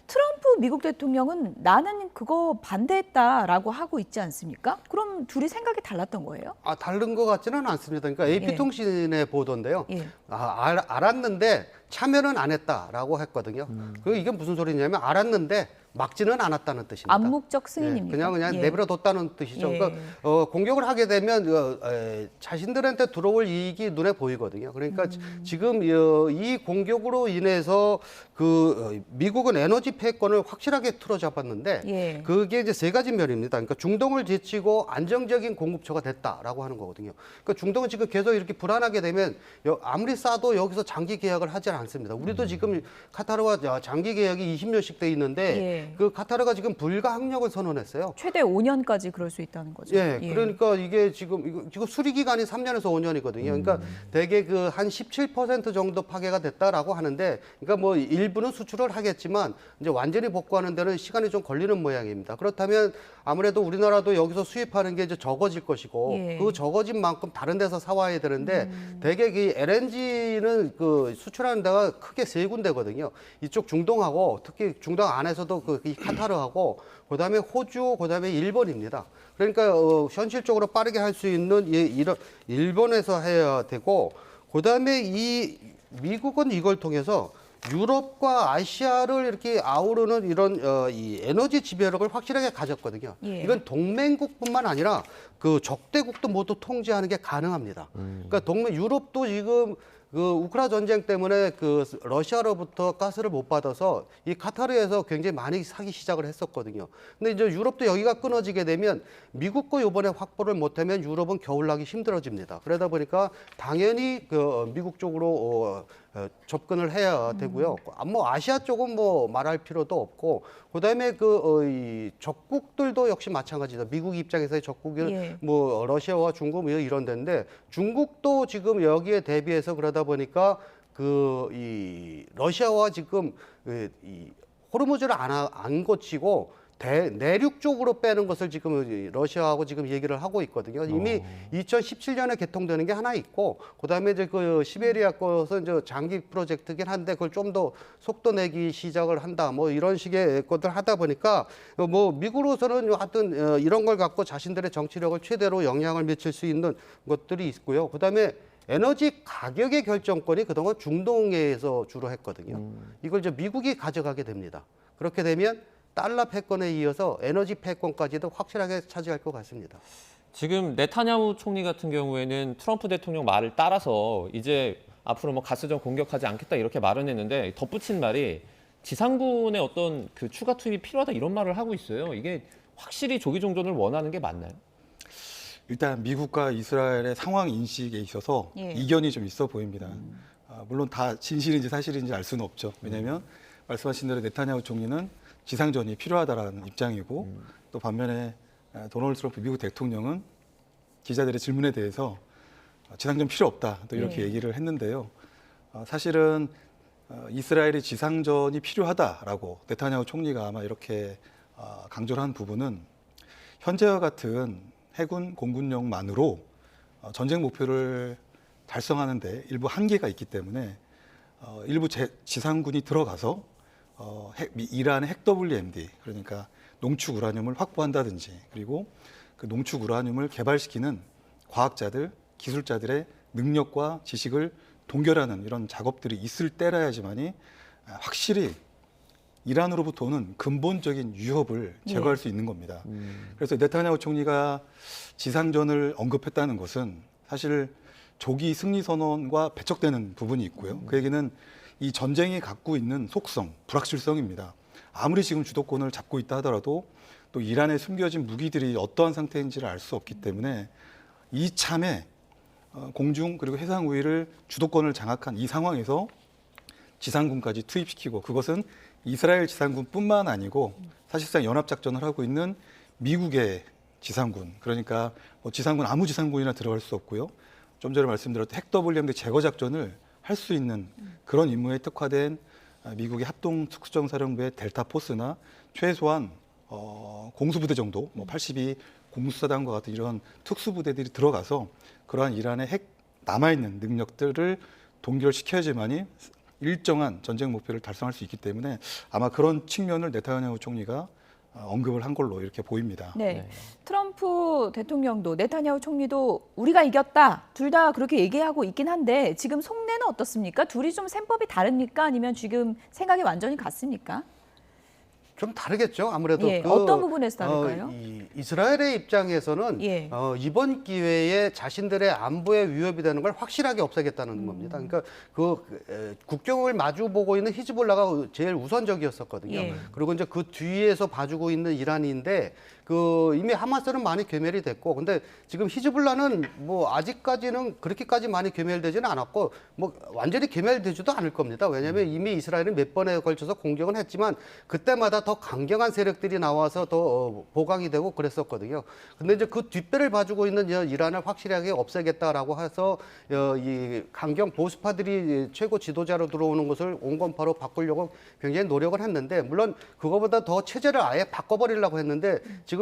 S1: 트럼프 미국 대통령은 나는 그거 반대했다라고 하고 있지 않습니까? 그럼 둘이 생각이 달랐던 거예요?
S3: 다른 것 같지는 않습니다. 그러니까 AP통신의 보도인데요. 알았는데 참여는 안 했다라고 했거든요. 그리고 이게 무슨 소리냐면 알았는데 막지는 않았다는 뜻입니다.
S1: 암묵적 승인입니다.
S3: 그냥 내버려 뒀다는 뜻이죠. 그러니까 공격을 하게 되면 자신들한테 들어올 이익이 눈에 보이거든요. 그러니까 지금 이 공격으로 인해서 그 미국은 에너지 패권을 확실하게 틀어잡았는데 그게 이제 세 가지 면입니다. 그러니까 중동을 제치고 안정적인 공급처가 됐다라고 하는 거거든요. 그러니까 중동은 지금 계속 이렇게 불안하게 되면 아무리 싸도 여기서 장기 계약을 하지 않습니다. 우리도 지금 카타르와 장기 계약이 20년씩 돼 있는데 그 카타르가 지금 불가항력을 선언했어요.
S1: 최대 5년까지 그럴 수 있다는 거죠.
S3: 그러니까 이게 지금 수리 기간이 3년에서 5년이거든요. 그러니까 대개 그 한 17% 정도 파괴가 됐다라고 하는데, 그러니까 뭐 일부는 수출을 하겠지만 이제 완전히 복구하는 데는 시간이 좀 걸리는 모양입니다. 그렇다면 아무래도 우리나라도 여기서 수입하는 게 이제 적어질 것이고 그 적어진 만큼 다른 데서 사와야 되는데 대개 그 LNG는 그 수출하는 데가 크게 세 군데거든요. 이쪽 중동하고 특히 중동 안에서도 이 카타르하고 그다음에 호주, 그다음에 일본입니다. 그러니까 현실적으로 빠르게 할 수 있는 이런 일본에서 해야 되고, 그다음에 이 미국은 이걸 통해서 유럽과 아시아를 이렇게 아우르는 이런 이 에너지 지배력을 확실하게 가졌거든요. 이건 동맹국뿐만 아니라 그 적대국도 모두 통제하는 게 가능합니다. 그러니까 유럽도 지금 그 우크라 전쟁 때문에 그 러시아로부터 가스를 못 받아서 이 카타르에서 굉장히 많이 사기 시작을 했었거든요. 근데 이제 유럽도 여기가 끊어지게 되면 미국과 이번에 확보를 못하면 유럽은 겨울나기 힘들어집니다. 그러다 보니까 당연히 그 미국 쪽으로 접근을 해야 되고요. 뭐 아시아 쪽은 뭐 말할 필요도 없고, 그다음에 이 적국들도 역시 마찬가지다. 미국 입장에서의 적국이 뭐 러시아와 중국 이런 데인데, 중국도 지금 여기에 대비해서 그러다 보니까 이 러시아와 지금 이 호르무즈를 안 고치고 내륙 쪽으로 빼는 것을 지금 러시아하고 지금 얘기를 하고 있거든요. 이미 2017년에 개통되는 게 하나 있고, 그다음에 이제 그 시베리아 것은 이제 장기 프로젝트긴 한데 그걸 좀 더 속도 내기 시작을 한다. 뭐 이런 식의 것들 하다 보니까 뭐 미국으로서는 하여튼 이런 걸 갖고 자신들의 정치력을 최대로 영향을 미칠 수 있는 것들이 있고요. 그다음에 에너지 가격의 결정권이 그동안 중동에서 주로 했거든요. 이걸 이제 미국이 가져가게 됩니다. 그렇게 되면 달러 패권에 이어서 에너지 패권까지도 확실하게 차지할 것 같습니다.
S16: 지금 네타냐후 총리 같은 경우에는 트럼프 대통령 말을 따라서 이제 앞으로 뭐 가스전 공격하지 않겠다 이렇게 말은 했는데 덧붙인 말이 지상군의 어떤 그 추가 투입이 필요하다 이런 말을 하고 있어요. 이게 확실히 조기 종전을 원하는 게 맞나요?
S5: 일단 미국과 이스라엘의 상황 인식에 있어서 이견이 좀 있어 보입니다. 물론 다 진실인지 사실인지 알 수는 없죠. 왜냐하면 말씀하신 대로 네타냐후 총리는 지상전이 필요하다라는 입장이고 또 반면에 도널드 트럼프 미국 대통령은 기자들의 질문에 대해서 지상전 필요 없다 또 이렇게 얘기를 했는데요. 사실은 이스라엘이 지상전이 필요하다라고 네타냐후 총리가 아마 이렇게 강조를 한 부분은 현재와 같은 해군 공군력만으로 전쟁 목표를 달성하는데 일부 한계가 있기 때문에 일부 지상군이 들어가서 이란의 핵 WMD, 그러니까 농축 우라늄을 확보한다든지, 그리고 그 농축 우라늄을 개발시키는 과학자들, 기술자들의 능력과 지식을 동결하는 이런 작업들이 있을 때라야지만이 확실히 이란으로부터 오는 근본적인 위협을 제거할 수 있는 겁니다. 그래서 네타냐후 총리가 지상전을 언급했다는 것은 사실 조기 승리 선언과 배척되는 부분이 있고요. 그 얘기는 이 전쟁이 갖고 있는 속성, 불확실성입니다. 아무리 지금 주도권을 잡고 있다 하더라도 또 이란에 숨겨진 무기들이 어떠한 상태인지를 알 수 없기 때문에 이참에 공중 그리고 해상 우위를 주도권을 장악한 이 상황에서 지상군까지 투입시키고, 그것은 이스라엘 지상군뿐만 아니고 사실상 연합작전을 하고 있는 미국의 지상군, 그러니까 뭐 지상군 아무 지상군이나 들어갈 수 없고요. 좀 전에 말씀드렸던 핵 WMD 제거 작전을 할 수 있는 그런 임무에 특화된 미국의 합동특수정사령부의 델타 포스나 최소한 공수부대 정도, 뭐 82 공수사단과 같은 이런 특수부대들이 들어가서 그러한 이란의 핵 남아있는 능력들을 동결시켜야지만이 일정한 전쟁 목표를 달성할 수 있기 때문에 아마 그런 측면을 네타냐후 총리가 언급을 한 걸로 이렇게 보입니다.
S1: 네. 트럼프 대통령도 네타냐후 총리도 우리가 이겼다. 둘 다 그렇게 얘기하고 있긴 한데 지금 속내는 어떻습니까? 둘이 좀 셈법이 다릅니까? 아니면 지금 생각이 완전히 같습니까?
S3: 좀 다르겠죠. 아무래도
S1: 어떤 부분에서 다를까요?
S3: 이스라엘의 입장에서는 이번 기회에 자신들의 안보에 위협이 되는 걸 확실하게 없애겠다는 겁니다. 그러니까 국경을 마주보고 있는 히즈볼라가 제일 우선적이었었거든요. 그리고 이제 그 뒤에서 봐주고 있는 이란인데 이미 하마스는 많이 괴멸이 됐고, 근데 지금 히즈볼라는 뭐 아직까지는 그렇게까지 많이 괴멸되지는 않았고, 뭐 완전히 괴멸되지도 않을 겁니다. 왜냐하면 이미 이스라엘은 몇 번에 걸쳐서 공격은 했지만 그때마다 더 강경한 세력들이 나와서 더 보강이 되고 그랬었거든요. 근데 이제 그 뒷배를 봐주고 있는 이란을 확실하게 없애겠다라고 해서 이 강경 보수파들이 최고 지도자로 들어오는 것을 온건파로 바꾸려고 굉장히 노력을 했는데, 물론 그거보다 더 체제를 아예 바꿔버리려고 했는데 지금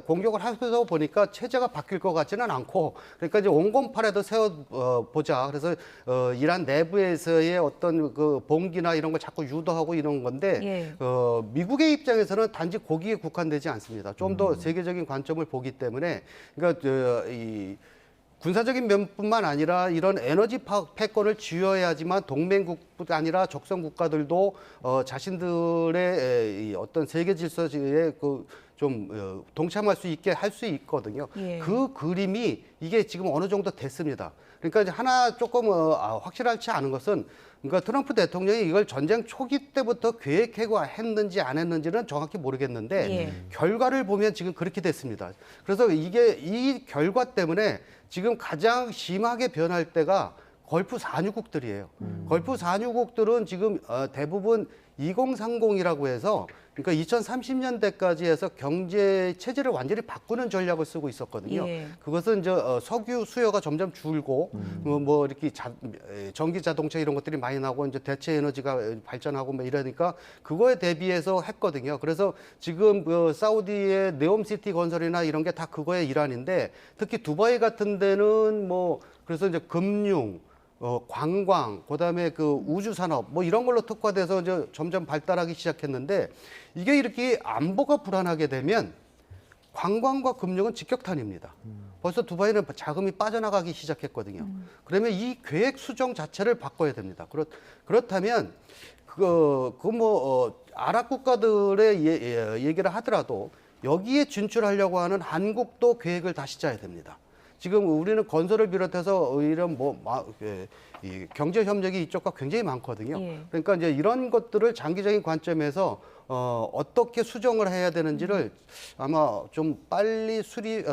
S3: 공격을 하면서 보니까 체제가 바뀔 것 같지는 않고, 그러니까 이제 온건파라도 세워보자. 그래서 이란 내부에서의 어떤 그 봉기나 이런 걸 자꾸 유도하고 이런 건데 미국의 입장에서는 단지 거기에 국한되지 않습니다. 좀 더 세계적인 관점을 보기 때문에, 그러니까 이 군사적인 면뿐만 아니라 이런 에너지 패권을 쥐어야지만 동맹국뿐 아니라 적성 국가들도 자신들의 어떤 세계 질서에 좀 동참할 수 있게 할 수 있거든요. 그 그림이 이게 지금 어느 정도 됐습니다. 그러니까 이제 하나 조금 확실하지 않은 것은, 그러니까 트럼프 대통령이 이걸 전쟁 초기 때부터 계획하고 했는지 안 했는지는 정확히 모르겠는데 결과를 보면 지금 그렇게 됐습니다. 그래서 이 결과 때문에 지금 가장 심하게 변할 때가 걸프 산유국들이에요. 걸프 산유국들은 지금 대부분 2030이라고 해서 그러니까 2030년대까지 해서 경제 체제를 완전히 바꾸는 전략을 쓰고 있었거든요.
S1: 예.
S3: 그것은 이제 석유 수요가 점점 줄고 뭐 이렇게 전기 자동차 이런 것들이 많이 나고 이제 대체 에너지가 발전하고 뭐 이러니까 그거에 대비해서 했거든요. 그래서 지금 그 사우디의 네옴시티 건설이나 이런 게 다 그거의 일환인데 특히 두바이 같은 데는 뭐 그래서 이제 금융 관광, 그다음에 그 우주 산업 뭐 이런 걸로 특화돼서 이제 점점 발달하기 시작했는데 이게 이렇게 안보가 불안하게 되면 관광과 금융은 직격탄입니다. 벌써 두바이는 자금이 빠져나가기 시작했거든요. 그러면 이 계획 수정 자체를 바꿔야 됩니다. 그렇다면 아랍 국가들의 얘기를 하더라도 여기에 진출하려고 하는 한국도 계획을 다시 짜야 됩니다. 지금 우리는 건설을 비롯해서 이런 이 경제 협력이 이쪽과 굉장히 많거든요.
S1: 예.
S3: 그러니까 이제 이런 것들을 장기적인 관점에서 어떻게 수정을 해야 되는지를 아마 좀 빨리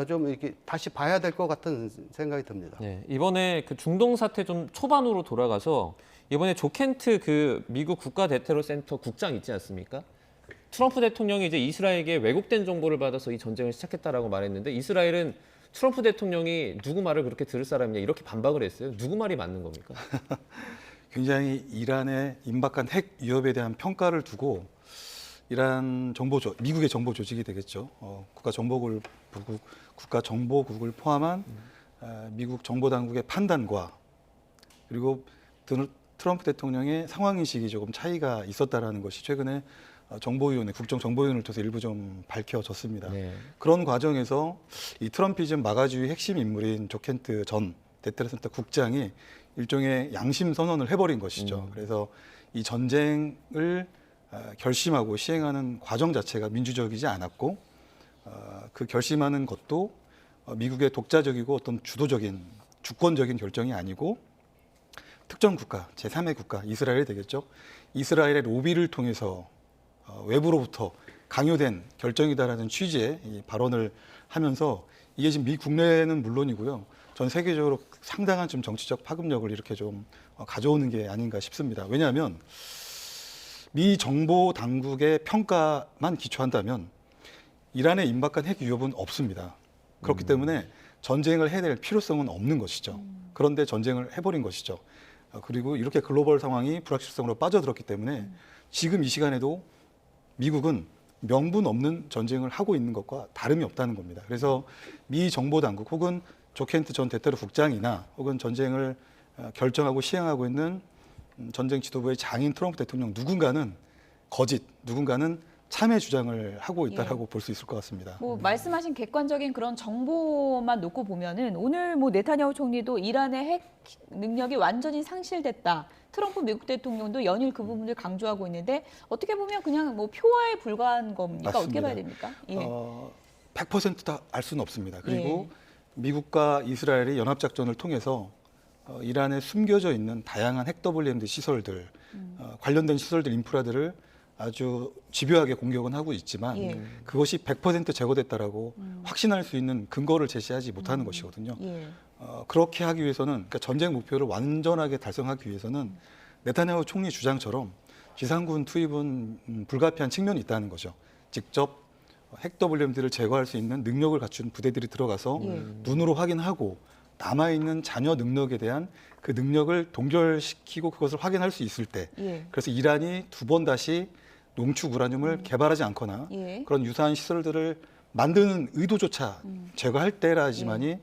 S3: 좀 이렇게 다시 봐야 될 것 같은 생각이 듭니다.
S16: 네, 이번에 그 중동 사태 좀 초반으로 돌아가서 이번에 조켄트 그 미국 국가대테러센터 국장 있지 않습니까? 트럼프 대통령이 이제 이스라엘에게 왜곡된 정보를 받아서 이 전쟁을 시작했다라고 말했는데 이스라엘은 트럼프 대통령이 누구 말을 그렇게 들을 사람이냐 이렇게 반박을 했어요. 누구 말이 맞는 겁니까?
S5: 굉장히 이란의 임박한 핵 위협에 대한 평가를 두고 미국의 정보 조직이 되겠죠. 국가정보국을 포함한 미국 정보당국의 판단과 그리고 트럼프 대통령의 상황인식이 조금 차이가 있었다라는 것이 최근에 국정정보위원회를 통해서 일부 좀 밝혀졌습니다. 네. 그런 과정에서 이 트럼피즘 마가주의 핵심 인물인 조켄트 전 대테러센터 국장이 일종의 양심 선언을 해버린 것이죠. 그래서 이 전쟁을 결심하고 시행하는 과정 자체가 민주적이지 않았고 그 결심하는 것도 미국의 독자적이고 어떤 주권적인 결정이 아니고 특정 국가, 제3의 국가, 이스라엘이 되겠죠. 이스라엘의 로비를 통해서 외부로부터 강요된 결정이다라는 취지의 이 발언을 하면서 이게 지금 미 국내는 물론이고요. 전 세계적으로 상당한 좀 정치적 파급력을 이렇게 좀 가져오는 게 아닌가 싶습니다. 왜냐하면 미 정보 당국의 평가만 기초한다면 이란에 임박한 핵 위협은 없습니다. 그렇기 때문에 전쟁을 해야 될 필요성은 없는 것이죠. 그런데 전쟁을 해버린 것이죠. 그리고 이렇게 글로벌 상황이 불확실성으로 빠져들었기 때문에 지금 이 시간에도 미국은 명분 없는 전쟁을 하고 있는 것과 다름이 없다는 겁니다. 그래서 미 정보당국 혹은 조켄트 전 대테러 국장이나 혹은 전쟁을 결정하고 시행하고 있는 전쟁 지도부의 장인 트럼프 대통령 누군가는 누군가는 참여 주장을 하고 있다라고 볼 수 있을 것 같습니다.
S1: 말씀하신 객관적인 그런 정보만 놓고 보면은 오늘 네타냐후 총리도 이란의 핵 능력이 완전히 상실됐다. 트럼프 미국 대통령도 연일 그 부분을 강조하고 있는데 어떻게 보면 그냥 표화에 불과한 겁니까?
S5: 맞습니다.
S1: 어떻게 봐야 됩니까?
S5: 100% 다 알 수는 없습니다. 그리고 미국과 이스라엘이 연합작전을 통해서 이란에 숨겨져 있는 다양한 핵 WMD 시설들, 관련된 시설들, 인프라들을 아주 집요하게 공격은 하고 있지만 그것이 100% 제거됐다라고 확신할 수 있는 근거를 제시하지 못하는 것이거든요. 그렇게 하기 위해서는 그러니까 전쟁 목표를 완전하게 달성하기 위해서는 네타냐후 총리 주장처럼 지상군 투입은 불가피한 측면이 있다는 거죠. 직접 핵 WMD를 제거할 수 있는 능력을 갖춘 부대들이 들어가서 눈으로 확인하고 남아있는 잔여 능력에 대한 그 능력을 동결시키고 그것을 확인할 수 있을 때 그래서 이란이 두 번 다시 농축 우라늄을 개발하지 않거나 그런 유사한 시설들을 만드는 의도조차 제거할 때라지만이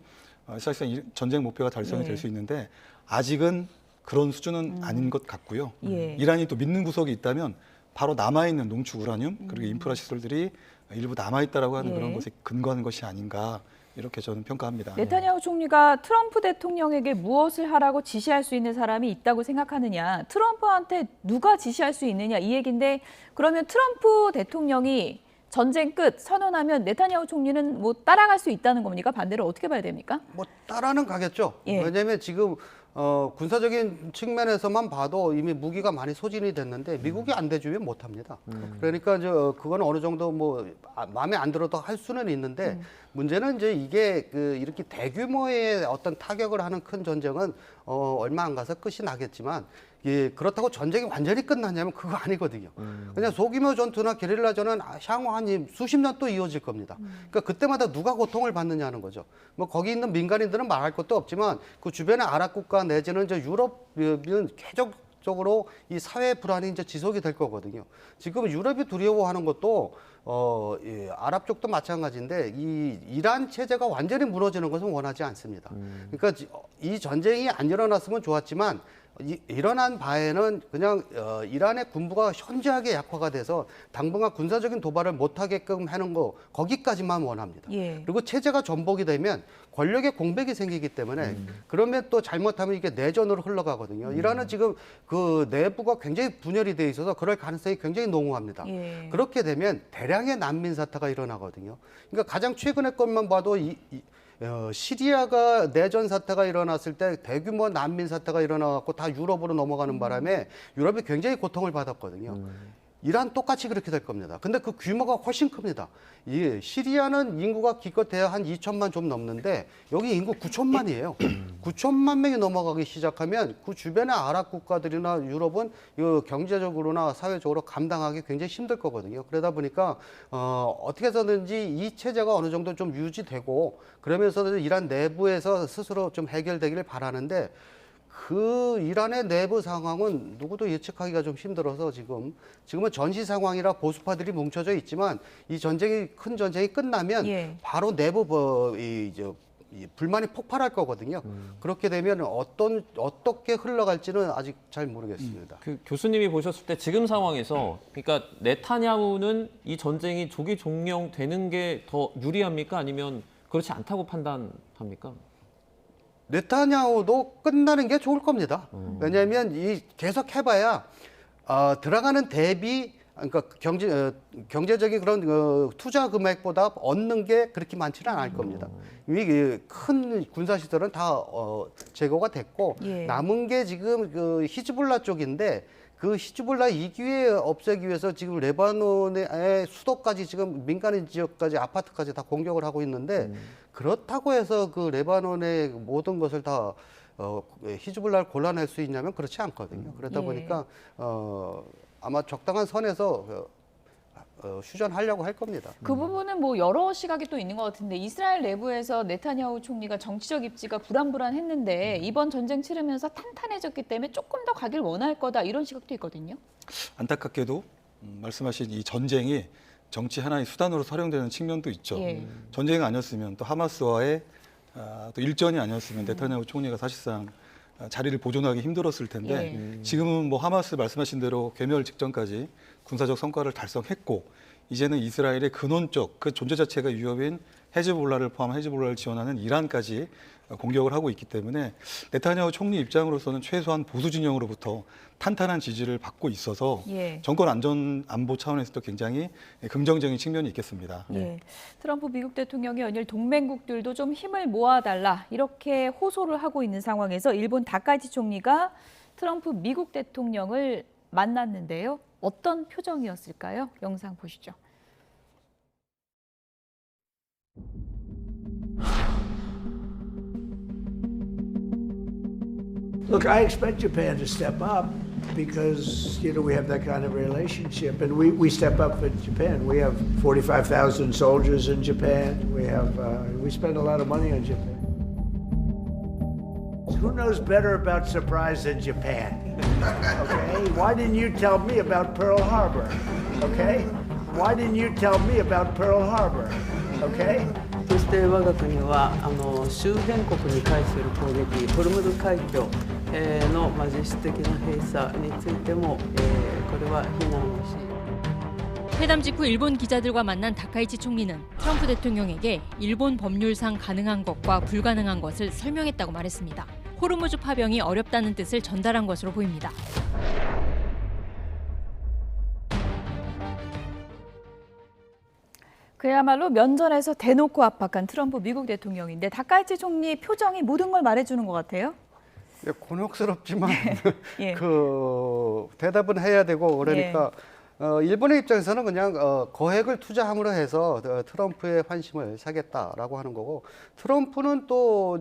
S5: 사실상 전쟁 목표가 달성이 될 수 있는데 아직은 그런 수준은 아닌 것 같고요. 이란이 또 믿는 구석이 있다면 바로 남아있는 농축 우라늄 그리고 인프라 시설들이 일부 남아있다라고 하는 그런 것에 근거하는 것이 아닌가 이렇게 저는 평가합니다.
S1: 네타냐후 총리가 트럼프 대통령에게 무엇을 하라고 지시할 수 있는 사람이 있다고 생각하느냐, 트럼프한테 누가 지시할 수 있느냐 이 얘기인데 그러면 트럼프 대통령이 전쟁 끝 선언하면 네타냐후 총리는 따라갈 수 있다는 겁니까? 반대로 어떻게 봐야 됩니까?
S3: 따라는 가겠죠. 왜냐하면 지금 군사적인 측면에서만 봐도 이미 무기가 많이 소진이 됐는데 미국이 안 대주면 못합니다. 그러니까 그건 어느 정도 마음에 안 들어도 할 수는 있는데 문제는 이제 이게 이렇게 대규모의 어떤 타격을 하는 큰 전쟁은 얼마 안 가서 끝이 나겠지만 예, 그렇다고 전쟁이 완전히 끝났냐면 그거 아니거든요. 그냥 소규모 전투나 게릴라전은 향후 한 수십 년 또 이어질 겁니다. 그러니까 그때마다 누가 고통을 받느냐는 거죠. 뭐 거기 있는 민간인들은 말할 것도 없지만 그 주변의 아랍 국가 내지는 이제 유럽은 계속적으로 이 사회 불안이 이제 지속이 될 거거든요. 지금 유럽이 두려워하는 것도 예, 아랍 쪽도 마찬가지인데 이 이란 체제가 완전히 무너지는 것은 원하지 않습니다. 그러니까 이 전쟁이 안 일어났으면 좋았지만 일어난 바에는 그냥 이란의 군부가 현저하게 약화가 돼서 당분간 군사적인 도발을 못하게끔 하는 거 거기까지만 원합니다.
S1: 예.
S3: 그리고 체제가 전복이 되면 권력의 공백이 생기기 때문에 그러면 또 잘못하면 이게 내전으로 흘러가거든요. 이란은 지금 그 내부가 굉장히 분열이 돼 있어서 그럴 가능성이 굉장히 농후합니다.
S1: 예.
S3: 그렇게 되면 대량의 난민 사태가 일어나거든요. 그러니까 가장 최근의 것만 봐도 시리아가 내전 사태가 일어났을 때 대규모 난민 사태가 일어나갖고 다 유럽으로 넘어가는 바람에 유럽이 굉장히 고통을 받았거든요. 이란 똑같이 그렇게 될 겁니다. 근데 그 규모가 훨씬 큽니다. 이 시리아는 인구가 기껏해야 한 2천만 좀 넘는데 여기 인구 9천만이에요. 9천만 명이 넘어가기 시작하면 그 주변의 아랍 국가들이나 유럽은 경제적으로나 사회적으로 감당하기 굉장히 힘들 거거든요. 그러다 보니까 어떻게 해서든지 이 체제가 어느 정도 좀 유지되고 그러면서 이란 내부에서 스스로 좀 해결되기를 바라는데 그 이란의 내부 상황은 누구도 예측하기가 좀 힘들어서 지금은 전시 상황이라 보수파들이 뭉쳐져 있지만 이 큰 전쟁이 끝나면
S1: 예.
S3: 바로 내부 불만이 폭발할 거거든요. 그렇게 되면 어떻게 흘러갈지는 아직 잘 모르겠습니다.
S16: 그 교수님이 보셨을 때 지금 상황에서 그러니까 네타냐후는 이 전쟁이 조기 종료되는 게 더 유리합니까? 아니면 그렇지 않다고 판단합니까?
S3: 네타냐후도 끝나는 게 좋을 겁니다. 왜냐하면 계속 해봐야 들어가는 대비 그러니까 경제적인 그런 투자 금액보다 얻는 게 그렇게 많지는 않을 겁니다. 이미 큰 군사 시설은 다 제거가 됐고
S1: 예.
S3: 남은 게 지금 그 히즈볼라 쪽인데 그 히즈볼라 2기에 없애기 위해서 지금 레바논의 수도까지 지금 민간인 지역까지 아파트까지 다 공격을 하고 있는데 그렇다고 해서 그 레바논의 모든 것을 다 히즈볼라를 골라낼 수 있냐면 그렇지 않거든요. 그러다
S1: 예.
S3: 보니까 아마 적당한 선에서 휴전하려고 할 겁니다.
S1: 그 부분은 뭐 여러 시각이 또 있는 것 같은데 이스라엘 내부에서 네타냐후 총리가 정치적 입지가 불안불안했는데 이번 전쟁 치르면서 탄탄해졌기 때문에 조금 더 가길 원할 거다 이런 시각도 있거든요.
S5: 안타깝게도 말씀하신 이 전쟁이 정치 하나의 수단으로 활용되는 측면도 있죠.
S1: 예.
S5: 전쟁이 아니었으면 또 하마스와의 또 일전이 아니었으면 네타냐후 총리가 사실상 자리를 보존하기 힘들었을 텐데 지금은 뭐 하마스 말씀하신 대로 괴멸 직전까지 군사적 성과를 달성했고 이제는 이스라엘의 근원적 그 존재 자체가 위협인 헤즈볼라를 포함한 헤즈볼라를 지원하는 이란까지 공격을 하고 있기 때문에 네타냐후 총리 입장으로서는 최소한 보수 진영으로부터 탄탄한 지지를 받고 있어서
S1: 예.
S5: 정권 안보 차원에서도 굉장히 긍정적인 측면이 있겠습니다.
S1: 예. 트럼프 미국 대통령이 연일 동맹국들도 좀 힘을 모아달라 이렇게 호소를 하고 있는 상황에서 일본 다카이치 총리가 트럼프 미국 대통령을 만났는데요. 어떤 표정이었을까요? 영상 보시죠.
S9: Look, I expect Japan to step up because, we have that kind of relationship. And we step up for Japan. We have 45,000 soldiers in Japan. We spend a lot of money on Japan. Who knows better about surprise than Japan? Okay? Why didn't you tell me about Pearl Harbor? Okay? Why didn't you tell me about Pearl Harbor? Okay?
S10: そして我が国は周辺国に対する攻撃、ホルムズ海峡の実質的な閉鎖についても、これは非難をし。
S11: 회담 직후 일본 기자들과 만난 다카이치 총리는 트럼프 대통령에게 일본 법률상 가능한 것과 불가능한 것을 설명했다고 말했습니다. 호르무즈 파병이 어렵다는 뜻을 전달한 것으로 보입니다.
S1: 그야말로 면전에서 대놓고 압박한 트럼프 미국 대통령인데 다카이치 총리 표정이 모든 걸 말해주는 것 같아요.
S3: 곤혹스럽지만
S1: 예.
S3: 대답은 해야 되고 그러니까 일본의 입장에서는 그냥 거액을 투자함으로 해서 트럼프의 환심을 사겠다라고 하는 거고, 트럼프는 또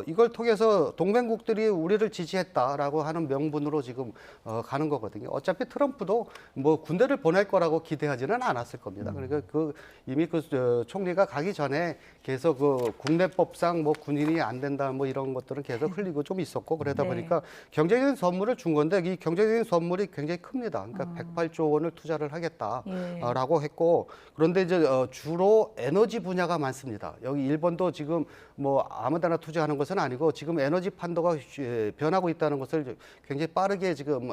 S3: 이걸 통해서 동맹국들이 우리를 지지했다라고 하는 명분으로 지금 가는 거거든요. 어차피 트럼프도 뭐 군대를 보낼 거라고 기대하지는 않았을 겁니다. 그러니까 이미 총리가 가기 전에 계속 국내법상 뭐 군인이 안 된다 뭐 이런 것들은 계속 흘리고 좀 있었고, 그러다 보니까 경제적인 선물을 준 건데 이 경제적인 선물이 굉장히 큽니다. 그러니까 108조 원을 투자를 하겠다라고 했고, 그런데 이제 주로 에너지 분야가 많습니다. 여기 일본도 지금 뭐 아무데나 투자하는 것은 아니고 지금 에너지 판도가 변하고 있다는 것을 굉장히 빠르게 지금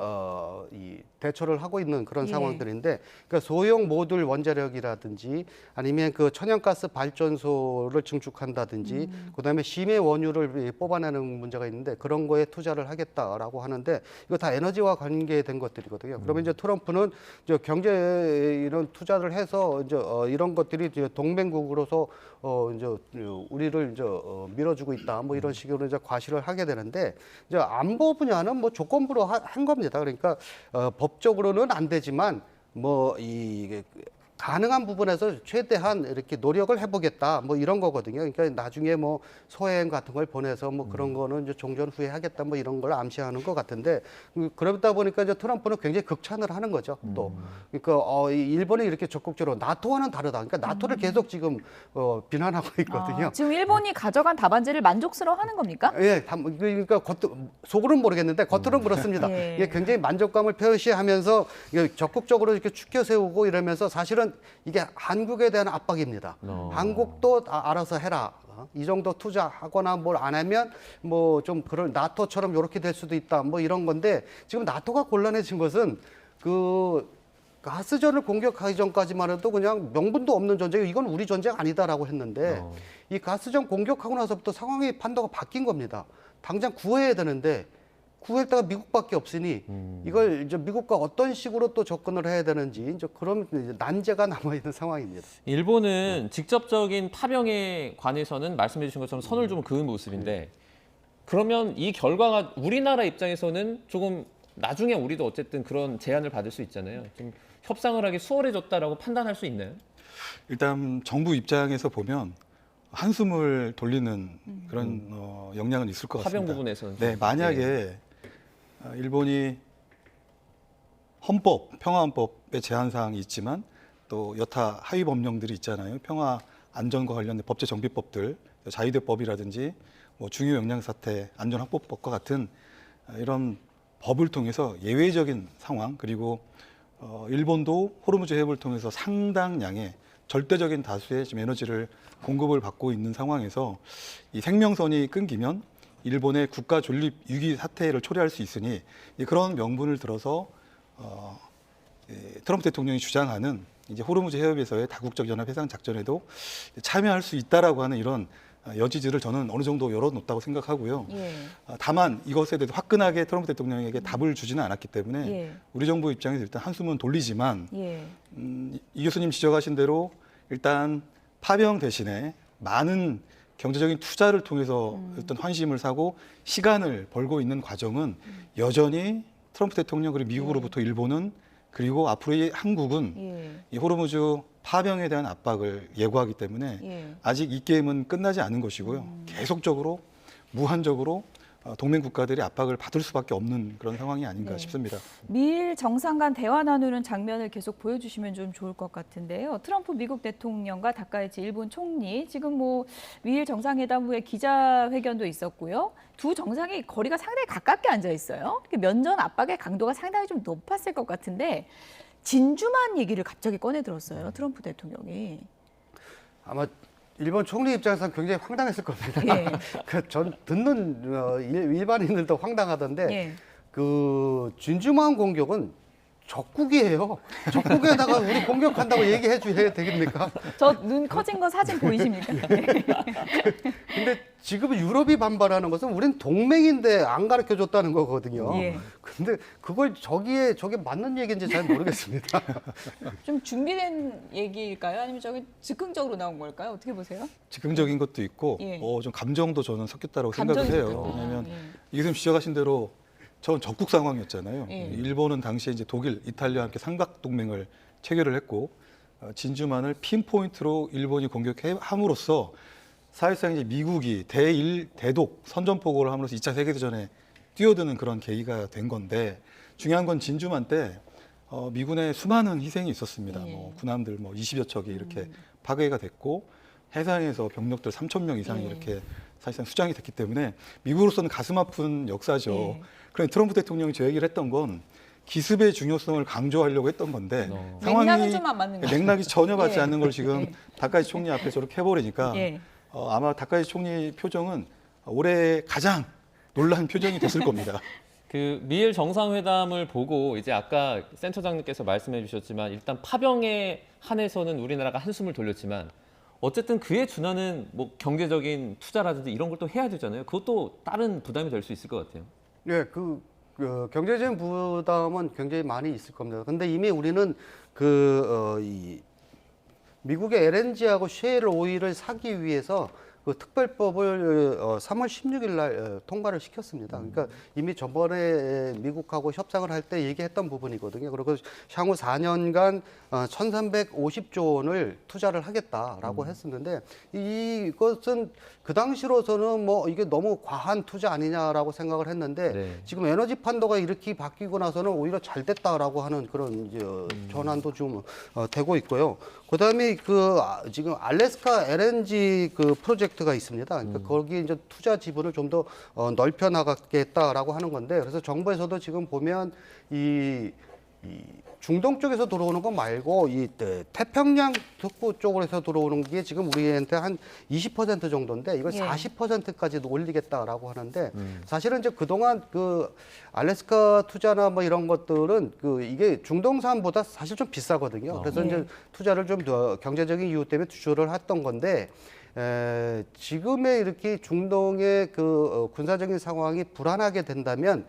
S3: 이 대처를 하고 있는 그런 상황들인데, 그러니까 소형 모듈 원자력이라든지 아니면 그 천연가스 발전소를 증축한다든지 그다음에 심해 원유를 뽑아내는 문제가 있는데 그런 거에 투자를 하겠다라고 하는데, 이거 다 에너지와 관계된 것들이거든요. 그러면 이제 트럼프는 이제 경제 이런 투자를 해서 이제 이런 것들이 이제 동맹국으로서 이제 우리를 이제 밀어주고 있다 뭐 이런 식으로 이제 과시를 하게 되는데, 이제 안보 분야는 뭐 조건부로 한 겁니다. 그러니까 법적으로는 안 되지만 뭐 이 가능한 부분에서 최대한 이렇게 노력을 해보겠다 뭐 이런 거거든요. 그러니까 나중에 뭐 소행 같은 걸 보내서 뭐 그런 거는 이제 종전 후에 하겠다 뭐 이런 걸 암시하는 것 같은데, 그러다 보니까 이제 트럼프는 굉장히 극찬을 하는 거죠. 또 그러니까 이 일본이 이렇게 적극적으로 나토와는 다르다. 그러니까 나토를 계속 지금 비난하고 있거든요.
S1: 지금 일본이 가져간 답안지를 만족스러워하는 겁니까?
S3: 예, 그러니까 속으로는 모르겠는데 겉으로는 그렇습니다. 이게 굉장히 만족감을 표시하면서 적극적으로 이렇게 추켜 세우고 이러면서 사실은 이게 한국에 대한 압박입니다. 한국도 알아서 해라. 이 정도 투자하거나 뭘 안 하면 뭐 좀 그런 나토처럼 이렇게 될 수도 있다. 뭐 이런 건데, 지금 나토가 곤란해진 것은 가스전을 공격하기 전까지만 해도 그냥 명분도 없는 전쟁, 이건 우리 전쟁 아니다라고 했는데 이 가스전 공격하고 나서부터 상황의 판도가 바뀐 겁니다. 당장 구해야 되는데 구할 데가 미국밖에 없으니 이걸 이제 미국과 어떤 식으로 또 접근을 해야 되는지 이제 그런 난제가 남아 있는 상황입니다.
S16: 일본은 직접적인 파병에 관해서는 말씀해 주신 것처럼 선을 좀 그은 모습인데, 그러면 이 결과가 우리나라 입장에서는 조금 나중에 우리도 어쨌든 그런 제안을 받을 수 있잖아요. 좀 협상을 하기 수월해졌다라고 판단할 수 있나요?
S5: 일단 정부 입장에서 보면 한숨을 돌리는 그런 역량은 있을 것 같습니다.
S16: 파병 부분에서는.
S5: 네, 만약에 일본이 평화헌법의 제한사항이 있지만 또 여타 하위 법령들이 있잖아요. 평화 안전과 관련된 법제 정비법들, 자위대법이라든지 뭐 중요 영양사태 안전확보법과 같은 이런 법을 통해서 예외적인 상황, 그리고 일본도 호르무즈 해협을 통해서 상당량의 절대적인 다수의 지금 에너지를 공급을 받고 있는 상황에서 이 생명선이 끊기면 일본의 국가 존립 위기 사태를 초래할 수 있으니 그런 명분을 들어서 트럼프 대통령이 주장하는 이제 호르무즈 해협에서의 다국적 연합 해상 작전에도 참여할 수 있다라고 하는 이런 여지들을 저는 어느 정도 열어놓았다고 생각하고요. 다만 이것에 대해서 화끈하게 트럼프 대통령에게 답을 주지는 않았기 때문에 우리 정부 입장에서 일단 한숨은 돌리지만 이 교수님 지적하신 대로 일단 파병 대신에 많은 경제적인 투자를 통해서 어떤 환심을 사고 시간을 벌고 있는 과정은 여전히 트럼프 대통령 그리고 미국으로부터 일본은 그리고 앞으로 한국은 이 호르무즈 파병에 대한 압박을 예고하기 때문에 아직 이 게임은 끝나지 않은 것이고요. 계속적으로 무한적으로 동맹 국가들이 압박을 받을 수밖에 없는 그런 상황이 아닌가 싶습니다.
S1: 미일 정상 간 대화 나누는 장면을 계속 보여주시면 좀 좋을 것 같은데요. 트럼프 미국 대통령과 다카이치 일본 총리, 지금 뭐 미일 정상회담 후에 기자회견도 있었고요. 두 정상이 거리가 상당히 가깝게 앉아 있어요. 면전 압박의 강도가 상당히 좀 높았을 것 같은데 진주만 얘기를 갑자기 꺼내 들었어요. 트럼프 대통령이.
S3: 아마 일본 총리 입장에서는 굉장히 황당했을 겁니다. 전 듣는 일반인들도 황당하던데 그 진주만 공격은 적국이에요. 적국에다가 우리 공격한다고 얘기해 줘야 되겠습니까?
S1: 저 눈 커진 거 사진 보이십니까?
S3: 근데 지금 유럽이 반발하는 것은 우린 동맹인데 안 가르쳐 줬다는 거거든요. 근데 그걸 저게 맞는 얘기인지 잘 모르겠습니다.
S1: 좀 준비된 얘기일까요? 아니면 저게 즉흥적으로 나온 걸까요? 어떻게 보세요?
S5: 즉흥적인 것도 있고 좀 감정도 저는 섞였다고 생각을 해요. 왜냐하면 이 교수님 지적하신 대로 전 적국 상황이었잖아요.
S1: 예.
S5: 일본은 당시에 이제 독일, 이탈리아와 함께 삼각 동맹을 체결을 했고 진주만을 핀포인트로 일본이 공격함으로써 사실상 이제 미국이 대독 선전포고를 함으로써 2차 세계대전에 뛰어드는 그런 계기가 된 건데 중요한 건 진주만 때 미군의 수많은 희생이 있었습니다. 뭐 군함들 뭐 20여 척이 이렇게 파괴가 됐고 해상에서 병력들 3,000명 이상이 이렇게 사실상 수장이 됐기 때문에 미국으로서는 가슴 아픈 역사죠. 그런데 트럼프 대통령이 저 얘기를 했던 건 기습의 중요성을 강조하려고 했던 건데
S1: 맥락은 좀 안 맞는 것 같아요.
S5: 맥락이 전혀 맞지
S1: 예.
S5: 않는 걸 지금 다카이치 총리 앞에 저렇게 해버리니까
S1: 예.
S5: 아마 다카이치 총리 표정은 올해 가장 놀란 표정이 됐을 겁니다.
S16: 그 미일 정상회담을 보고 이제 아까 센터장님께서 말씀해 주셨지만 일단 파병에 한해서는 우리나라가 한숨을 돌렸지만 어쨌든 그에 준하는 뭐 경제적인 투자라든지 이런 걸 또 해야 되잖아요. 그것도 다른 부담이 될 수 있을 것 같아요.
S3: 예, 경제적인 부담은 굉장히 많이 있을 겁니다. 근데 이미 우리는 미국의 LNG하고 셰일 오일을 사기 위해서 그 특별법을 3월 16일 날 통과를 시켰습니다. 그러니까 이미 저번에 미국하고 협상을 할 때 얘기했던 부분이거든요. 그리고 향후 4년간 1,350조 원을 투자를 하겠다라고 했었는데 이것은 그 당시로서는 뭐 이게 너무 과한 투자 아니냐라고 생각을 했는데 지금 에너지 판도가 이렇게 바뀌고 나서는 오히려 잘 됐다라고 하는 그런 전환도 좀 되고 있고요. 그다음에 지금 알래스카 LNG 프로젝트가 있습니다. 그러니까 거기에 이제 투자 지분을 좀 더 넓혀 나가겠다라고 하는 건데 그래서 정부에서도 지금 보면 이 중동 쪽에서 들어오는 거 말고 태평양 특구 쪽으로서 들어오는 게 지금 우리한테 한 20% 정도인데 이걸 40%까지도 올리겠다라고 하는데 사실은 이제 그동안 알래스카 투자나 뭐 이런 것들은 이게 중동산보다 사실 좀 비싸거든요. 그래서 이제 투자를 좀 더 경제적인 이유 때문에 투자를 했던 건데 지금의 이렇게 중동의 군사적인 상황이 불안하게 된다면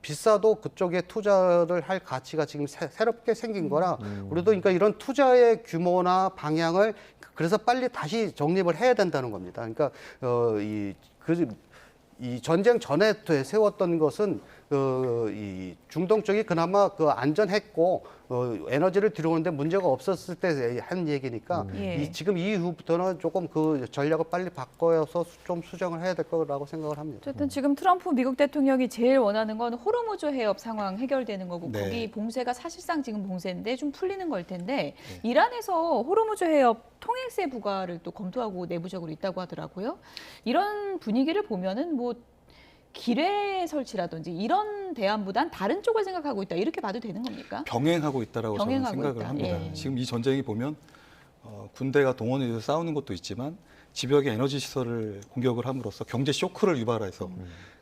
S3: 비싸도 그쪽에 투자를 할 가치가 지금 새롭게 생긴 거라 우리도 그러니까 이런 투자의 규모나 방향을 그래서 빨리 다시 정립을 해야 된다는 겁니다. 그러니까 이 전쟁 전에 세웠던 것은 이 중동 쪽이 그나마 안전했고 에너지를 들여오는데 문제가 없었을 때 한 얘기니까 지금 이후부터는 조금 전략을 빨리 바꿔서 좀 수정을 해야 될 거라고 생각을 합니다.
S1: 어쨌든 지금 트럼프 미국 대통령이 제일 원하는 건 호르무즈 해협 상황 해결되는 거고 거기 봉쇄가 사실상 지금 봉쇄인데 좀 풀리는 걸 텐데 이란에서 호르무즈 해협 통행세 부과를 또 검토하고 내부적으로 있다고 하더라고요. 이런 분위기를 보면은 뭐 기뢰 설치라든지 이런 대안보단 다른 쪽을 생각하고 있다 이렇게 봐도 되는 겁니까?
S5: 병행하고 있다라고 저는 생각을 합니다. 지금 이 전쟁이 보면 군대가 동원이 돼서 싸우는 것도 있지만 지역의 에너지 시설을 공격을 함으로써 경제 쇼크를 유발해서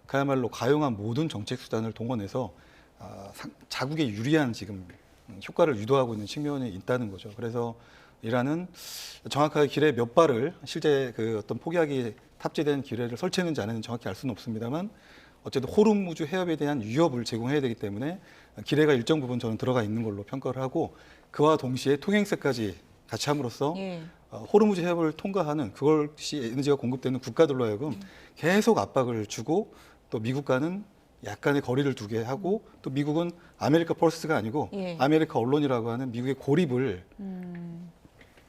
S5: 그야말로 가용한 모든 정책 수단을 동원해서 자국에 유리한 지금 효과를 유도하고 있는 측면이 있다는 거죠. 그래서 이란은 정확하게 기뢰 몇 발을 실제 어떤 폭약이 탑재된 기뢰를 설치했는지 안 했는지 정확히 알 수는 없습니다만 어쨌든 호르무즈 해협에 대한 위협을 제공해야 되기 때문에 기뢰가 일정 부분 저는 들어가 있는 걸로 평가를 하고 그와 동시에 통행세까지 같이 함으로써 호르무즈 해협을 통과하는 그것이 에너지가 공급되는 국가들로 하여금 계속 압박을 주고 또 미국과는 약간의 거리를 두게 하고 또 미국은 아메리카 펄스가 아니고 아메리카 언론이라고 하는 미국의 고립을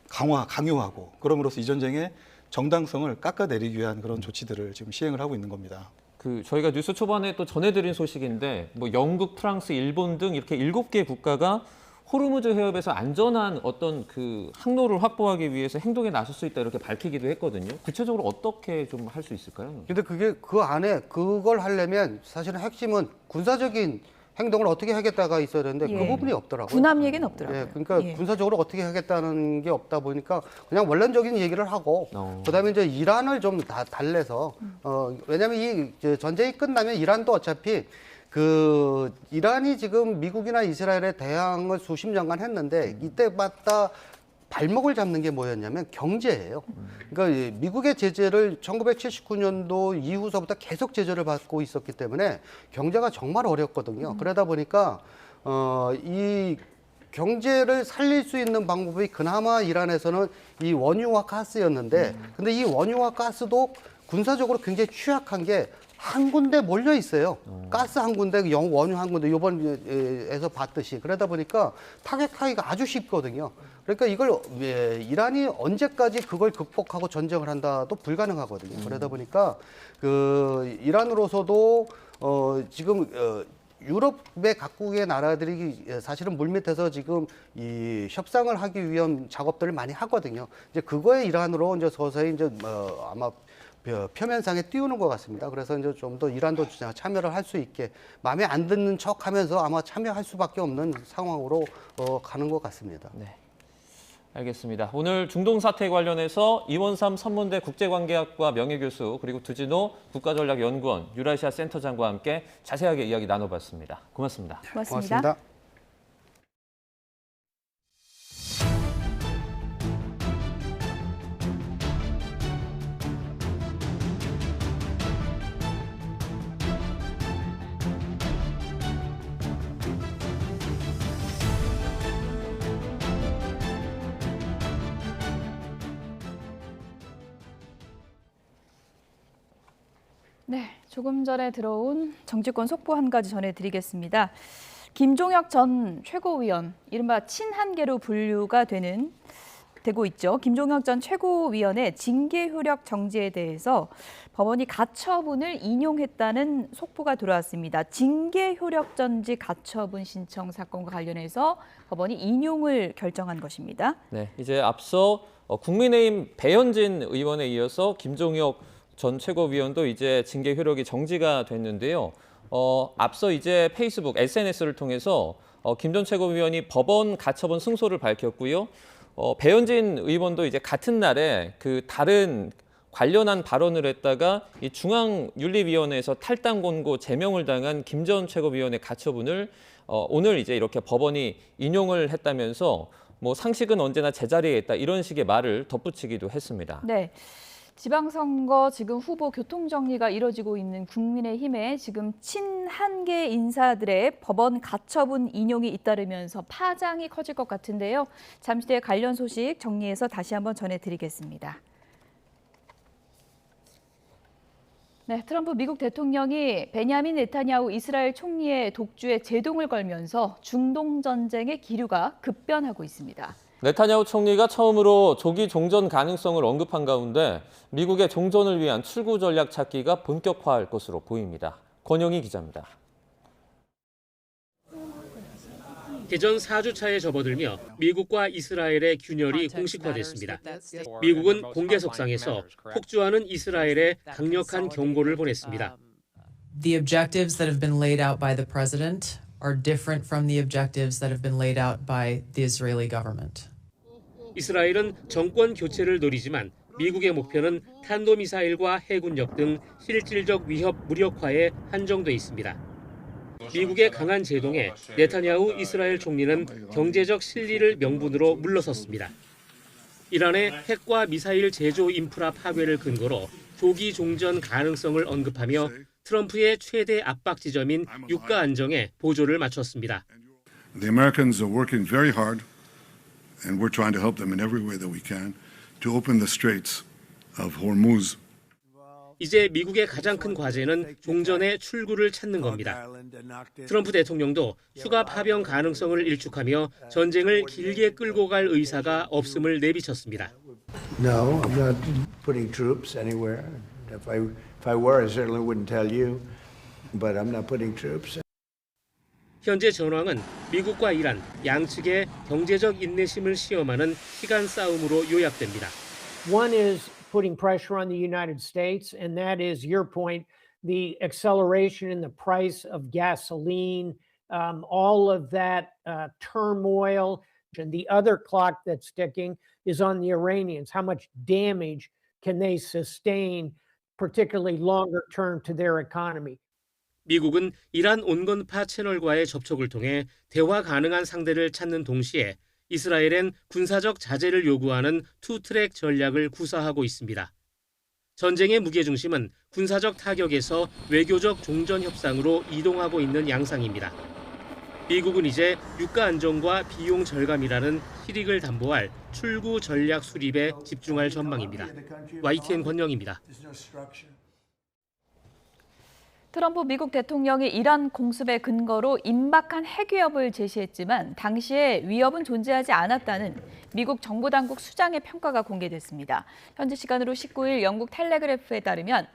S5: 강요하고 그럼으로써 이 전쟁의 정당성을 깎아내리기 위한 그런 조치들을 지금 시행을 하고 있는 겁니다.
S16: 저희가 뉴스 초반에 또 전해드린 소식인데 뭐 영국, 프랑스, 일본 등 이렇게 7개 국가가 호르무즈 해협에서 안전한 어떤 항로를 확보하기 위해서 행동에 나설 수 있다 이렇게 밝히기도 했거든요. 구체적으로 어떻게 좀 할 수 있을까요?
S3: 근데 그게 그 안에 그걸 하려면 사실은 핵심은 군사적인 행동을 어떻게 하겠다가 있어야 되는데 그 부분이 없더라고요.
S1: 군함 얘기는 없더라고요.
S3: 그러니까 군사적으로 어떻게 하겠다는 게 없다 보니까 그냥 원론적인 얘기를 하고 그다음에 이제 이란을 좀 달래서 왜냐하면 이 전쟁이 끝나면 이란도 어차피 이란이 지금 미국이나 이스라엘에 대항을 수십 년간 했는데 이때마다 발목을 잡는 게 뭐였냐면 경제예요. 그러니까 미국의 제재를 1979년도 이후서부터 계속 제재를 받고 있었기 때문에 경제가 정말 어렵거든요. 그러다 보니까 이 경제를 살릴 수 있는 방법이 그나마 이란에서는 이 원유와 가스였는데 근데 이 원유와 가스도 군사적으로 굉장히 취약한 게 한 군데 몰려 있어요. 가스 한 군데, 원유 한 군데, 요번에서 봤듯이. 그러다 보니까 타격하기가 아주 쉽거든요. 그러니까 이걸 이란이 언제까지 그걸 극복하고 전쟁을 한다도 불가능하거든요. 그러다 보니까 그 이란으로서도 지금 유럽의 각국의 나라들이 사실은 물밑에서 지금 이 협상을 하기 위한 작업들을 많이 하거든요. 이제 그거에 일환으로 이제 서서히 이제 아마 표면상에 띄우는 것 같습니다. 그래서 이제 좀 더 이란도 참여를 할 수 있게 마음에 안 드는 척하면서 아마 참여할 수밖에 없는 상황으로 가는 것 같습니다.
S16: 네. 알겠습니다. 오늘 중동 사태 관련해서 이원삼 선문대 국제관계학과 명예교수 그리고 두진호 국가전략연구원 유라시아 센터장과 함께 자세하게 이야기 나눠봤습니다. 고맙습니다.
S1: 고맙습니다. 네, 조금 전에 들어온 정치권 속보 한 가지 전해드리겠습니다. 김종혁 전 최고위원, 이른바 친한계로 분류가 되고 있죠. 김종혁 전 최고위원의 징계 효력 정지에 대해서 법원이 가처분을 인용했다는 속보가 들어왔습니다. 징계 효력 정지 가처분 신청 사건과 관련해서 법원이 인용을 결정한 것입니다.
S16: 네, 이제 앞서 국민의힘 배현진 의원에 이어서 김종혁 전 최고위원도 이제 징계 효력이 정지가 됐는데요. 앞서 이제 페이스북, SNS를 통해서 김 전 최고위원이 법원 가처분 승소를 밝혔고요. 배현진 의원도 이제 같은 날에 그 다른 관련한 발언을 했다가 이 중앙윤리위원회에서 탈당 권고 제명을 당한 김 전 최고위원의 가처분을 오늘 이제 이렇게 법원이 인용을 했다면서 뭐 상식은 언제나 제자리에 있다 이런 식의 말을 덧붙이기도 했습니다.
S1: 네. 지방선거 지금 후보 교통정리가 이뤄지고 있는 국민의힘에 지금 친한계 인사들의 법원 가처분 인용이 잇따르면서 파장이 커질 것 같은데요. 잠시 뒤에 관련 소식 정리해서 다시 한번 전해드리겠습니다. 네, 트럼프 미국 대통령이 베냐민 네타냐후 이스라엘 총리의 독주에 제동을 걸면서 중동 전쟁의 기류가 급변하고 있습니다.
S16: 네타냐후 총리가 처음으로 조기 종전 가능성을 언급한 가운데 미국의 종전을 위한 출구 전략 찾기가 본격화할 것으로 보입니다. 권영희 기자입니다.
S12: 대전 4주차에 접어들며 미국과 이스라엘의 균열이 공식화됐습니다. 미국은 공개석상에서 폭주하는 이스라엘에 강력한 경고를 보냈습니다.
S14: The objectives that have been laid out by the president are different from the objectives that have been laid out by the Israeli government.
S12: 이스라엘은 정권 교체를 노리지만 미국의 목표는 탄도미사일과 해군력 등 실질적 위협 무력화에 한정돼 있습니다. 미국의 강한 제동에 네타냐후 이스라엘 총리는 경제적 실리를 명분으로 물러섰습니다. 이란의 핵과 미사일 제조 인프라 파괴를 근거로 조기 종전 가능성을 언급하며 트럼프의 최대 압박 지점인 유가 안정에 보조를 맞췄습니다.
S6: The Americans are working very hard, and we're trying to help them in every way that we can to open the straits of Hormuz.
S12: 이제 미국의 가장 큰 과제는 종전의 출구를 찾는 겁니다. 트럼프 대통령도 추가 파병 가능성을 일축하며 전쟁을 길게 끌고 갈 의사가 없음을 내비쳤습니다.
S9: No, I'm not putting troops anywhere. If I were, I certainly wouldn't tell you, but I'm not putting troops.
S12: 현재 전황은 미국과 이란 양측의 경제적 인내심을 시험하는 시간 싸움으로 요약됩니다.
S15: One is putting pressure on the United States, and that is your point, the acceleration in the price of gasoline, all of that turmoil. And the other clock that's ticking is on the Iranians. How much damage can they sustain, particularly longer term, to their economy?
S12: 미국은 이란 온건파 채널과의 접촉을 통해 대화 가능한 상대를 찾는 동시에 이스라엘엔 군사적 자제를 요구하는 투트랙 전략을 구사하고 있습니다. 전쟁의 무게중심은 군사적 타격에서 외교적 종전 협상으로 이동하고 있는 양상입니다. 미국은 이제 유가 안정과 비용 절감이라는 실익을 담보할 출구 전략 수립에 집중할 전망입니다. YTN 권영입니다.
S1: 트럼프 미국 대통령이 이란 공습의 근거로 임박한 핵 위협을 제시했지만 당시에 위협은 존재하지 않았다는 미국 정보당국 수장의 평가가 공개됐습니다. 현지 시간으로 19일 영국 텔레그래프에 따르면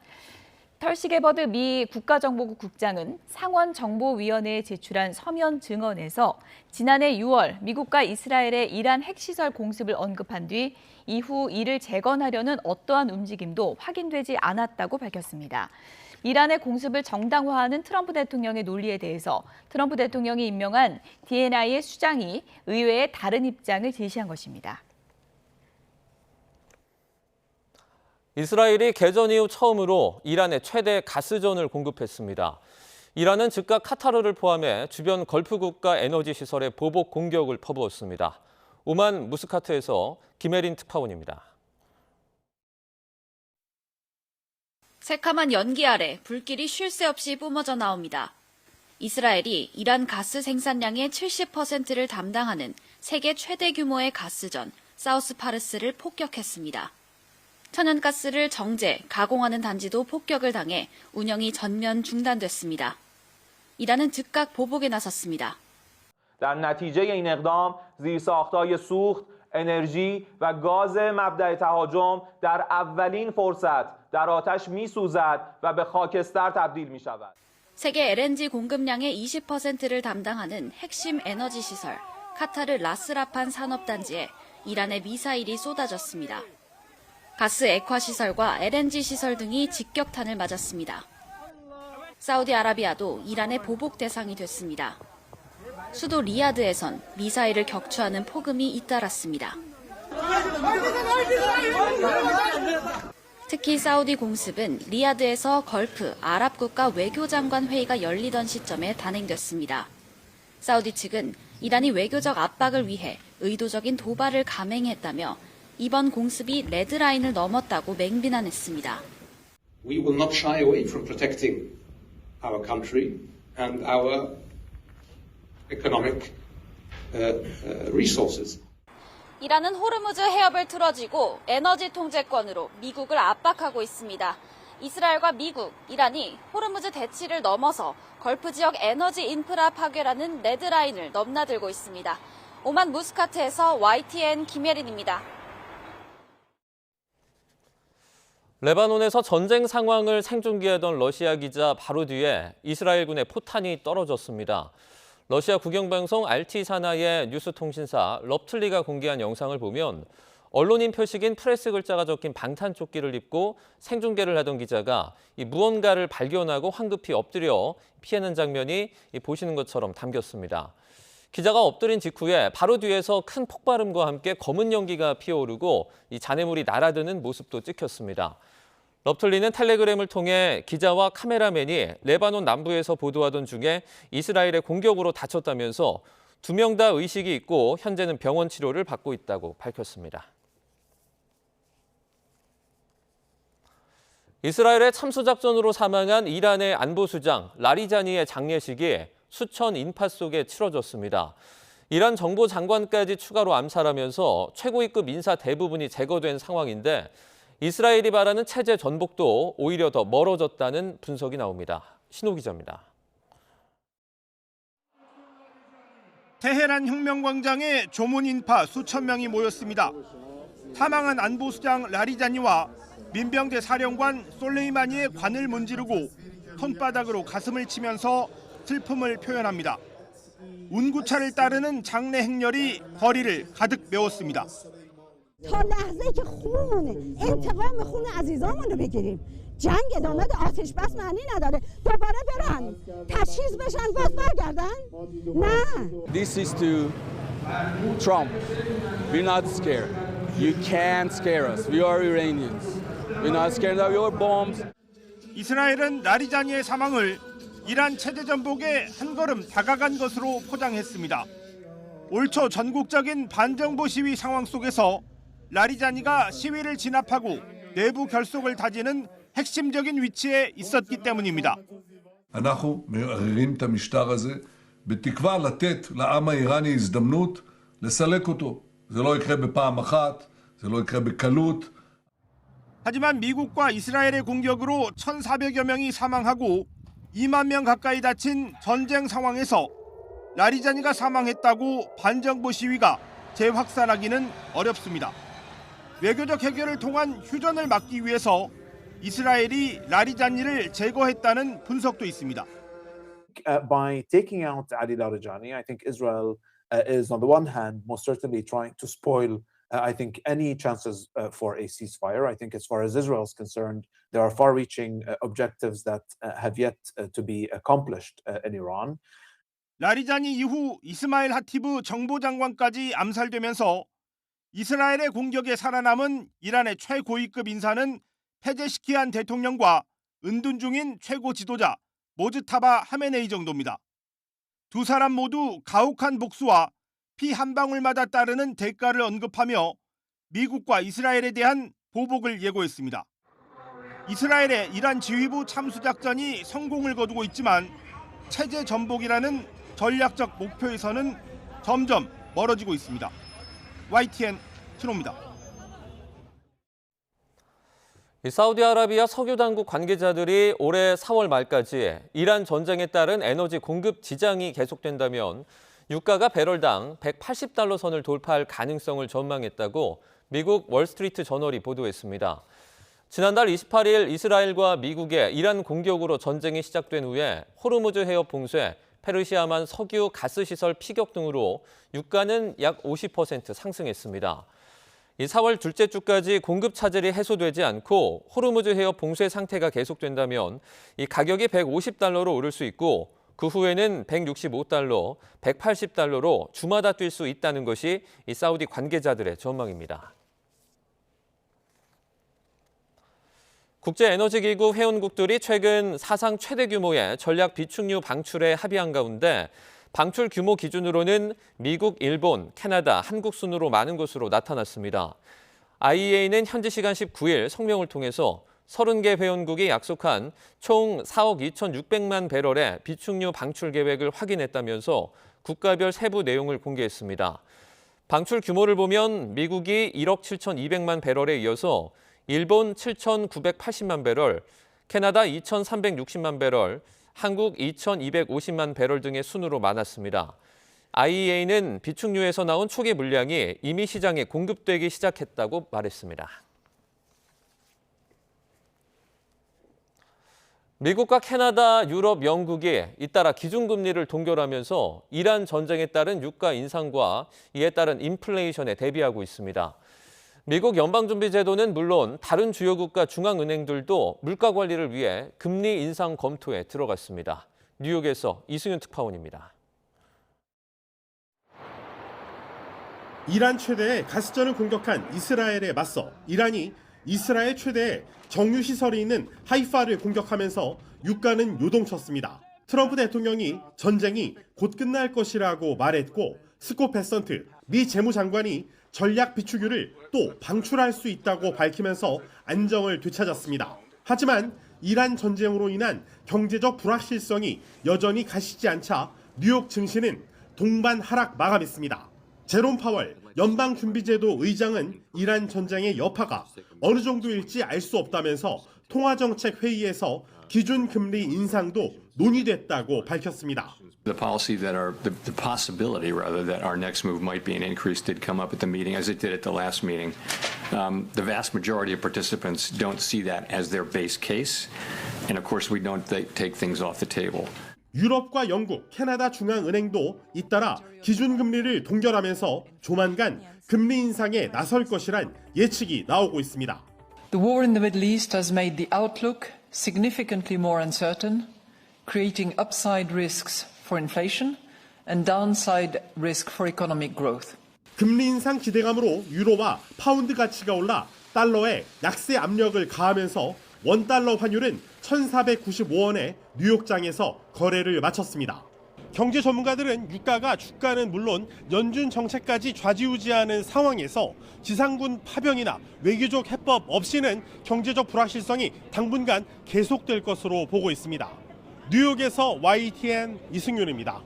S1: 털시 게버드 미 국가정보국 국장은 상원정보위원회에 제출한 서면 증언에서 지난해 6월 미국과 이스라엘의 이란 핵시설 공습을 언급한 뒤 이후 이를 재건하려는 어떠한 움직임도 확인되지 않았다고 밝혔습니다. 이란의 공습을 정당화하는 트럼프 대통령의 논리에 대해서 트럼프 대통령이 임명한 DNI의 수장이 의회에 다른 입장을 제시한 것입니다.
S16: 이스라엘이 개전 이후 처음으로 이란에 최대 가스전을 공급했습니다. 이란은 즉각 카타르를 포함해 주변 걸프 국가 에너지 시설에 보복 공격을 퍼부었습니다. 오만 무스카트에서 김혜린 특파원입니다.
S4: 새카만 연기 아래 불길이 쉴 새 없이 뿜어져 나옵니다. 이스라엘이 이란 가스 생산량의 70%를 담당하는 세계 최대 규모의 가스전 사우스 파르스를 폭격했습니다. 천연가스를 정제, 가공하는 단지도 폭격을 당해 운영이 전면 중단됐습니다. 이란은 즉각 보복에 나섰습니다.
S17: در نتیجه این اقدام زیرساخت‌های سوخت، انرژی و گاز مبدأ تهاجم در اولین فرصت در آتش می‌سوزد و به خاکستر تبدیل می‌شود.
S4: 세계 LNG 공급량의 20%를 담당하는 핵심 에너지 시설 카타르 라스라판 산업단지에 이란의 미사일이 쏟아졌습니다. 가스 액화 시설과 LNG 시설 등이 직격탄을 맞았습니다. 사우디아라비아도 이란의 보복 대상이 됐습니다. 수도 리야드에선 미사일을 격추하는 폭음이 잇따랐습니다. 특히 사우디 공습은 리야드에서 걸프 아랍 국가 외교장관 회의가 열리던 시점에 단행됐습니다. 사우디 측은 이란이 외교적 압박을 위해 의도적인 도발을 감행했다며 이번 공습이 레드라인을 넘었다고 맹비난했습니다.
S18: We will not shy away from protecting our country and our economic resources.
S4: 이란은 호르무즈 해협을 틀어쥐고 에너지 통제권으로 미국을 압박하고 있습니다. 이스라엘과 미국, 이란이 호르무즈 대치를 넘어서 걸프 지역 에너지 인프라 파괴라는 레드라인을 넘나들고 있습니다. 오만 무스카트에서 YTN 김예린입니다.
S16: 레바논에서 전쟁 상황을 생중계하던 러시아 기자 바로 뒤에 이스라엘군의 포탄이 떨어졌습니다. 러시아 국영방송 RT 사나의 뉴스통신사 럽틀리가 공개한 영상을 보면 언론인 표식인 프레스 글자가 적힌 방탄조끼를 입고 생중계를 하던 기자가 무언가를 발견하고 황급히 엎드려 피하는 장면이 보시는 것처럼 담겼습니다. 기자가 엎드린 직후에 바로 뒤에서 큰 폭발음과 함께 검은 연기가 피어오르고 잔해물이 날아드는 모습도 찍혔습니다. 럽틀리는 텔레그램을 통해 기자와 카메라맨이 레바논 남부에서 보도하던 중에 이스라엘의 공격으로 다쳤다면서 2명 다 의식이 있고 현재는 병원 치료를 받고 있다고 밝혔습니다. 이스라엘의 참수작전으로 사망한 이란의 안보수장 라리자니의 장례식이 수천 인파 속에 치러졌습니다. 이란 정보장관까지 추가로 암살하면서 최고위급 인사 대부분이 제거된 상황인데 이스라엘이 바라는 체제 전복도 오히려 더 멀어졌다는 분석이 나옵니다. 신호 기자입니다.
S19: 테헤란 혁명광장에 조문 인파 수천 명이 모였습니다. 사망한 안보수장 라리자니와 민병대 사령관 솔레이마니의 관을 문지르고 손바닥으로 가슴을 치면서 슬픔을 표현합니다. 운구차를 따르는 장례 행렬이 거리를 가득 메웠습니다.
S20: تا لحظه‌ای که خون انتقام خون عزیزامون رو بگیریم جنگ ادامه آتش بس معنی نداره دوباره برن تشخیص بشن باز برگردن نه
S23: This is to Trump. We're not scared. You can't scare us. We are Iranians. We're not scared of your bombs.
S19: 이스라엘은 라리자니의 사망을 이란 체제 전복에 한 걸음 다가간 것으로 포장했습니다. 올 초 전국적인 반정부 시위 상황 속에서 라리자니가 시위를 진압하고 내부 결속을 다지는 핵심적인 위치에 있었기 때문입니다.
S6: אנחנו מערערים את המשטר הזה בתקווה לתת לעם האיראני הזדמנות לסלק אותו. זה לא יקרה בפעם אחת, זה לא יקרה בקלות.
S19: 하지만 미국과 이스라엘의 공격으로 1,400여 명이 사망하고 2만 명 가까이 다친 전쟁 상황에서 라리자니가 사망했다고 반정부 시위가 재확산하기는 어렵습니다. 외교적 해결을 통한 휴전을 막기 위해서 이스라엘이 라리자니를 제거했다는 분석도 있습니다.
S2: By taking out Ali Larijani, I think Israel is on the one hand most certainly trying to spoil I think any chances for a ceasefire. I think as far as Israel is concerned, there are far-reaching objectives that have yet to be accomplished in Iran.
S19: 라리자니 이후 이스마일 하티브 정보장관까지 암살되면서 이스라엘의 공격에 살아남은 이란의 최고위급 인사는 페제시키안 대통령과 은둔 중인 최고 지도자 모즈타바 하메네이 정도입니다. 두 사람 모두 가혹한 복수와 피 한 방울마다 따르는 대가를 언급하며 미국과 이스라엘에 대한 보복을 예고했습니다. 이스라엘의 이란 지휘부 참수작전이 성공을 거두고 있지만 체제 전복이라는 전략적 목표에서는 점점 멀어지고 있습니다. YTN 신호입니다.
S16: 사우디아라비아 석유당국 관계자들이 올해 4월 말까지 이란 전쟁에 따른 에너지 공급 지장이 계속된다면 유가가 배럴당 180달러 선을 돌파할 가능성을 전망했다고 미국 월스트리트 저널이 보도했습니다. 지난달 28일 이스라엘과 미국의 이란 공격으로 전쟁이 시작된 후에 호르무즈 해협 봉쇄, 페르시아만 석유 가스 시설 피격 등으로 유가는 약 50% 상승했습니다. 이 4월 둘째 주까지 공급 차질이 해소되지 않고 호르무즈 해협 봉쇄 상태가 계속된다면 이 가격이 150달러로 오를 수 있고 그 후에는 165달러, 180달러로 주마다 뛸 수 있다는 것이 이 사우디 관계자들의 전망입니다. 국제에너지기구 회원국들이 최근 사상 최대 규모의 전략 비축유 방출에 합의한 가운데 방출 규모 기준으로는 미국, 일본, 캐나다, 한국 순으로 많은 것으로 나타났습니다. IEA는 현지 시간 19일 성명을 통해서 30개 회원국이 약속한 총 4억 2,600만 배럴의 비축유 방출 계획을 확인했다면서 국가별 세부 내용을 공개했습니다. 방출 규모를 보면 미국이 1억 7,200만 배럴에 이어서 일본 7,980만 배럴, 캐나다 2,360만 배럴, 한국 2,250만 배럴 등의 순으로 많았습니다. IEA는 비축유에서 나온 초기 물량이 이미 시장에 공급되기 시작했다고 말했습니다. 미국과 캐나다, 유럽, 영국이 잇따라 기준금리를 동결하면서 이란 전쟁에 따른 유가 인상과 이에 따른 인플레이션에 대비하고 있습니다. 미국 연방준비제도는 물론 다른 주요 국가 중앙은행들도 물가 관리를 위해 금리 인상 검토에 들어갔습니다. 뉴욕에서 이승윤 특파원입니다.
S21: 이란 최대의 가스전을 공격한 이스라엘에 맞서 이란이 이스라엘 최대의 정유시설이 있는 하이파를 공격하면서 유가는 요동쳤습니다. 트럼프 대통령이 전쟁이 곧 끝날 것이라고 말했고 스콧 베선트 미 재무장관이 전략 비축유를 또 방출할 수 있다고 밝히면서 안정을 되찾았습니다. 하지만 이란 전쟁으로 인한 경제적 불확실성이 여전히 가시지 않자 뉴욕 증시는 동반 하락 마감했습니다. 제롬 파월 연방준비제도 의장은 이란 전쟁의 여파가 어느 정도일지 알 수 없다면서 통화정책회의에서 기준금리 인상도 논의됐다고 밝혔습니다.
S22: The policy that the possibility rather that our next move might be an increase did come up at the meeting, as it did at the last meeting. The vast majority of participants don't see that as their base case, and of course we don't take things off the table.
S21: 유럽과 영국, 캐나다 중앙은행도 잇따라 기준금리를 동결하면서 조만간 금리 인상에 나설 것이란 예측이 나오고 있습니다.
S14: The war in the Middle East has made the outlook significantly more uncertain, creating upside risks for inflation and downside risk for economic growth.
S21: 금리 인상 기대감으로 유로와 파운드 가치가 올라 달러에 약세 압력을 가하면서 원달러 환율은 1,495원에 뉴욕장에서 거래를 마쳤습니다. 경제 전문가들은 유가가 주가는 물론 연준 정책까지 좌지우지하는 상황에서 지상군 파병이나 외교적 해법 없이는 경제적 불확실성이 당분간 계속될 것으로 보고 있습니다. 뉴욕에서 YTN 이승윤입니다.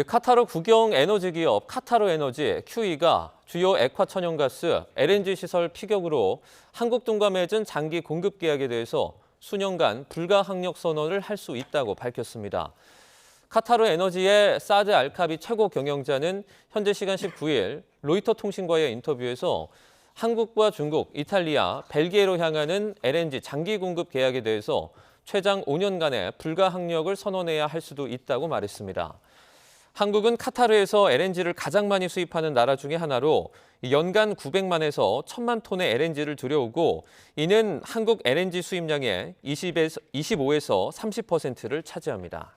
S16: 카타르 국영 에너지 기업 카타르 에너지 QE가 주요 액화 천연가스 LNG 시설 피격으로 한국 등과 맺은 장기 공급 계약에 대해서 수년간 불가항력 선언을 할 수 있다고 밝혔습니다. 카타르 에너지의 사드 알카비 최고 경영자는 현재 시간 19일 로이터 통신과의 인터뷰에서 한국과 중국, 이탈리아, 벨기에로 향하는 LNG 장기 공급 계약에 대해서 최장 5년간의 불가항력을 선언해야 할 수도 있다고 말했습니다. 한국은 카타르에서 LNG를 가장 많이 수입하는 나라 중에 하나로 연간 900만에서 1000만 톤의 LNG를 들여오고 이는 한국 LNG 수입량의 25에서 30%를 차지합니다.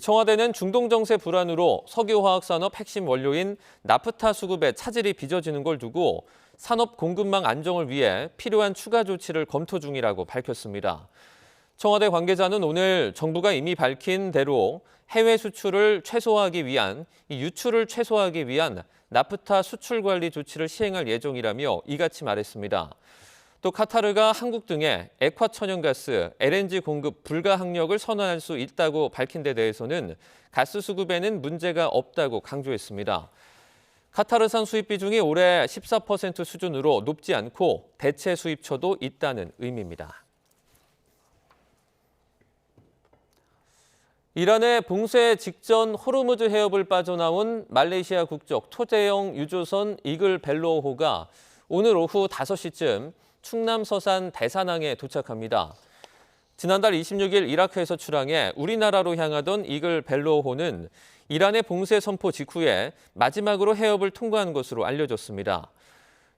S16: 청와대는 중동 정세 불안으로 석유화학산업 핵심 원료인 나프타 수급에 차질이 빚어지는 걸 두고 산업 공급망 안정을 위해 필요한 추가 조치를 검토 중이라고 밝혔습니다. 청와대 관계자는 오늘 정부가 이미 밝힌 대로 해외 수출을 최소화하기 위한 유출을 최소화하기 위한 나프타 수출 관리 조치를 시행할 예정이라며 이같이 말했습니다. 또 카타르가 한국 등의 액화 천연가스, LNG 공급 불가항력을 선언할 수 있다고 밝힌 데 대해서는 가스 수급에는 문제가 없다고 강조했습니다. 카타르산 수입 비중이 올해 14% 수준으로 높지 않고 대체 수입처도 있다는 의미입니다. 이란의 봉쇄 직전 호르무즈 해협을 빠져나온 말레이시아 국적 토제형 유조선 이글 벨로호가 오늘 오후 5시쯤 충남 서산 대산항에 도착합니다. 지난달 26일 이라크에서 출항해 우리나라로 향하던 이글 벨로호는 이란의 봉쇄 선포 직후에 마지막으로 해협을 통과한 것으로 알려졌습니다.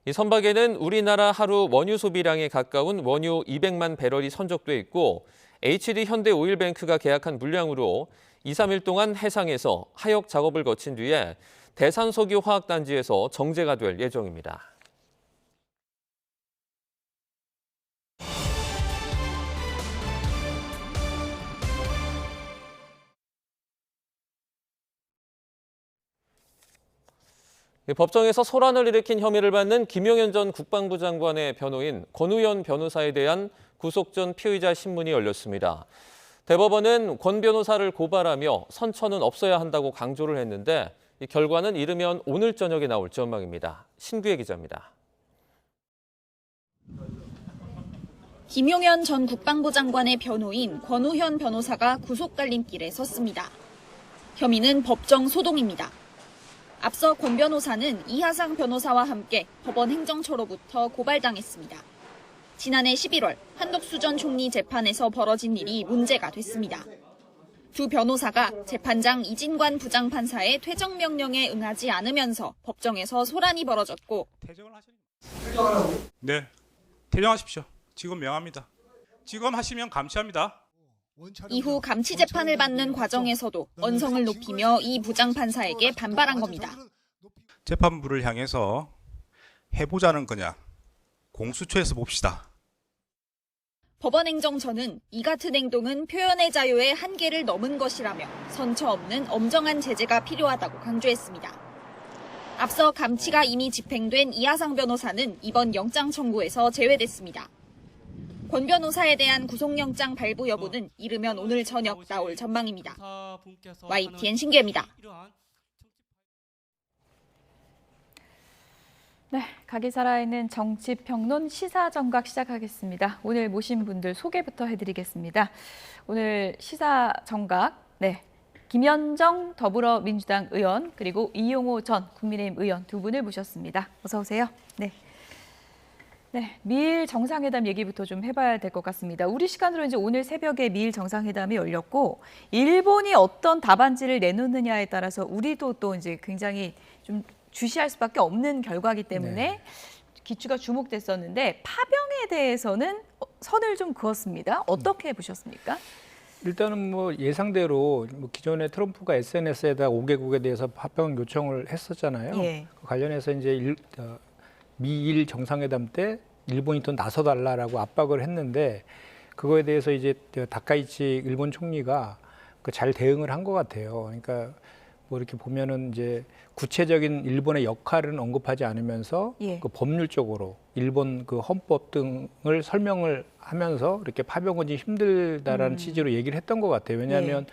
S16: 이 선박에는 우리나라 하루 원유 소비량에 가까운 원유 200만 배럴이 선적돼 있고 HD 현대오일뱅크가 계약한 물량으로 2, 3일 동안 해상에서 하역 작업을 거친 뒤에 대산석유화학단지에서 정제가 될 예정입니다. 법정에서 소란을 일으킨 혐의를 받는 김용현 전 국방부 장관의 변호인 권우현 변호사에 대한 구속 전 피의자 신문이 열렸습니다. 대법원은 권 변호사를 고발하며 선처는 없어야 한다고 강조를 했는데 이 결과는 이르면 오늘 저녁에 나올 전망입니다. 신규혜 기자입니다.
S4: 김용현 전 국방부 장관의 변호인 권우현 변호사가 구속 갈림길에 섰습니다. 혐의는 법정 소동입니다. 앞서 권 변호사는 이하상 변호사와 함께 법원 행정처로부터 고발당했습니다. 지난해 11월 한덕수 전 총리 재판에서 벌어진 일이 문제가 됐습니다. 두 변호사가 재판장 이진관 부장판사의 퇴정 명령에 응하지 않으면서 법정에서 소란이 벌어졌고
S7: 네, 퇴정하십시오. 지금 명합니다. 지금 하시면 감시합니다.
S4: 이후 감치 재판을 받는 과정에서도 언성을 높이며 이 부장판사에게 반발한 겁니다.
S7: 재판부를 향해서 해보자는 거냐, 공수처에서 봅시다.
S4: 법원 행정처는 이 같은 행동은 표현의 자유의 한계를 넘은 것이라며 선처 없는 엄정한 제재가 필요하다고 강조했습니다. 앞서 감치가 이미 집행된 이하상 변호사는 이번 영장 청구에서 제외됐습니다. 권 변호사에 대한 구속영장 발부 여부는 이르면 오늘 저녁 나올 전망입니다. YTN 신기혜입니다.
S1: 네, 각이 살아있는 정치평론 시사정각 시작하겠습니다. 오늘 모신 분들 소개부터 해드리겠습니다. 오늘 시사정각, 김현정 더불어민주당 의원 그리고 이용호 전 국민의힘 의원 두 분을 모셨습니다. 어서 오세요. 미일 정상회담 얘기부터 좀 해봐야 될 것 같습니다. 우리 시간으로 이제 오늘 새벽에 미일 정상회담이 열렸고 일본이 어떤 답안지를 내놓느냐에 따라서 우리도 또 이제 굉장히 좀 주시할 수밖에 없는 결과이기 때문에 기추가 주목됐었는데 파병에 대해서는 선을 좀 그었습니다. 어떻게 보셨습니까?
S8: 일단은 뭐 예상대로 기존에 트럼프가 SNS에다 5개국에 대해서 파병 요청을 했었잖아요. 그 관련해서 이제 미일 정상회담 때 일본이 더 나서달라라고 압박을 했는데 그거에 대해서 이제 다카이치 일본 총리가 잘 대응을 한 것 같아요. 그러니까 뭐 이렇게 보면은 이제 구체적인 일본의 역할은 언급하지 않으면서 그 법률적으로 일본 그 헌법 등을 설명을 하면서 이렇게 파병은 힘들다라는 취지로 얘기를 했던 것 같아요. 왜냐하면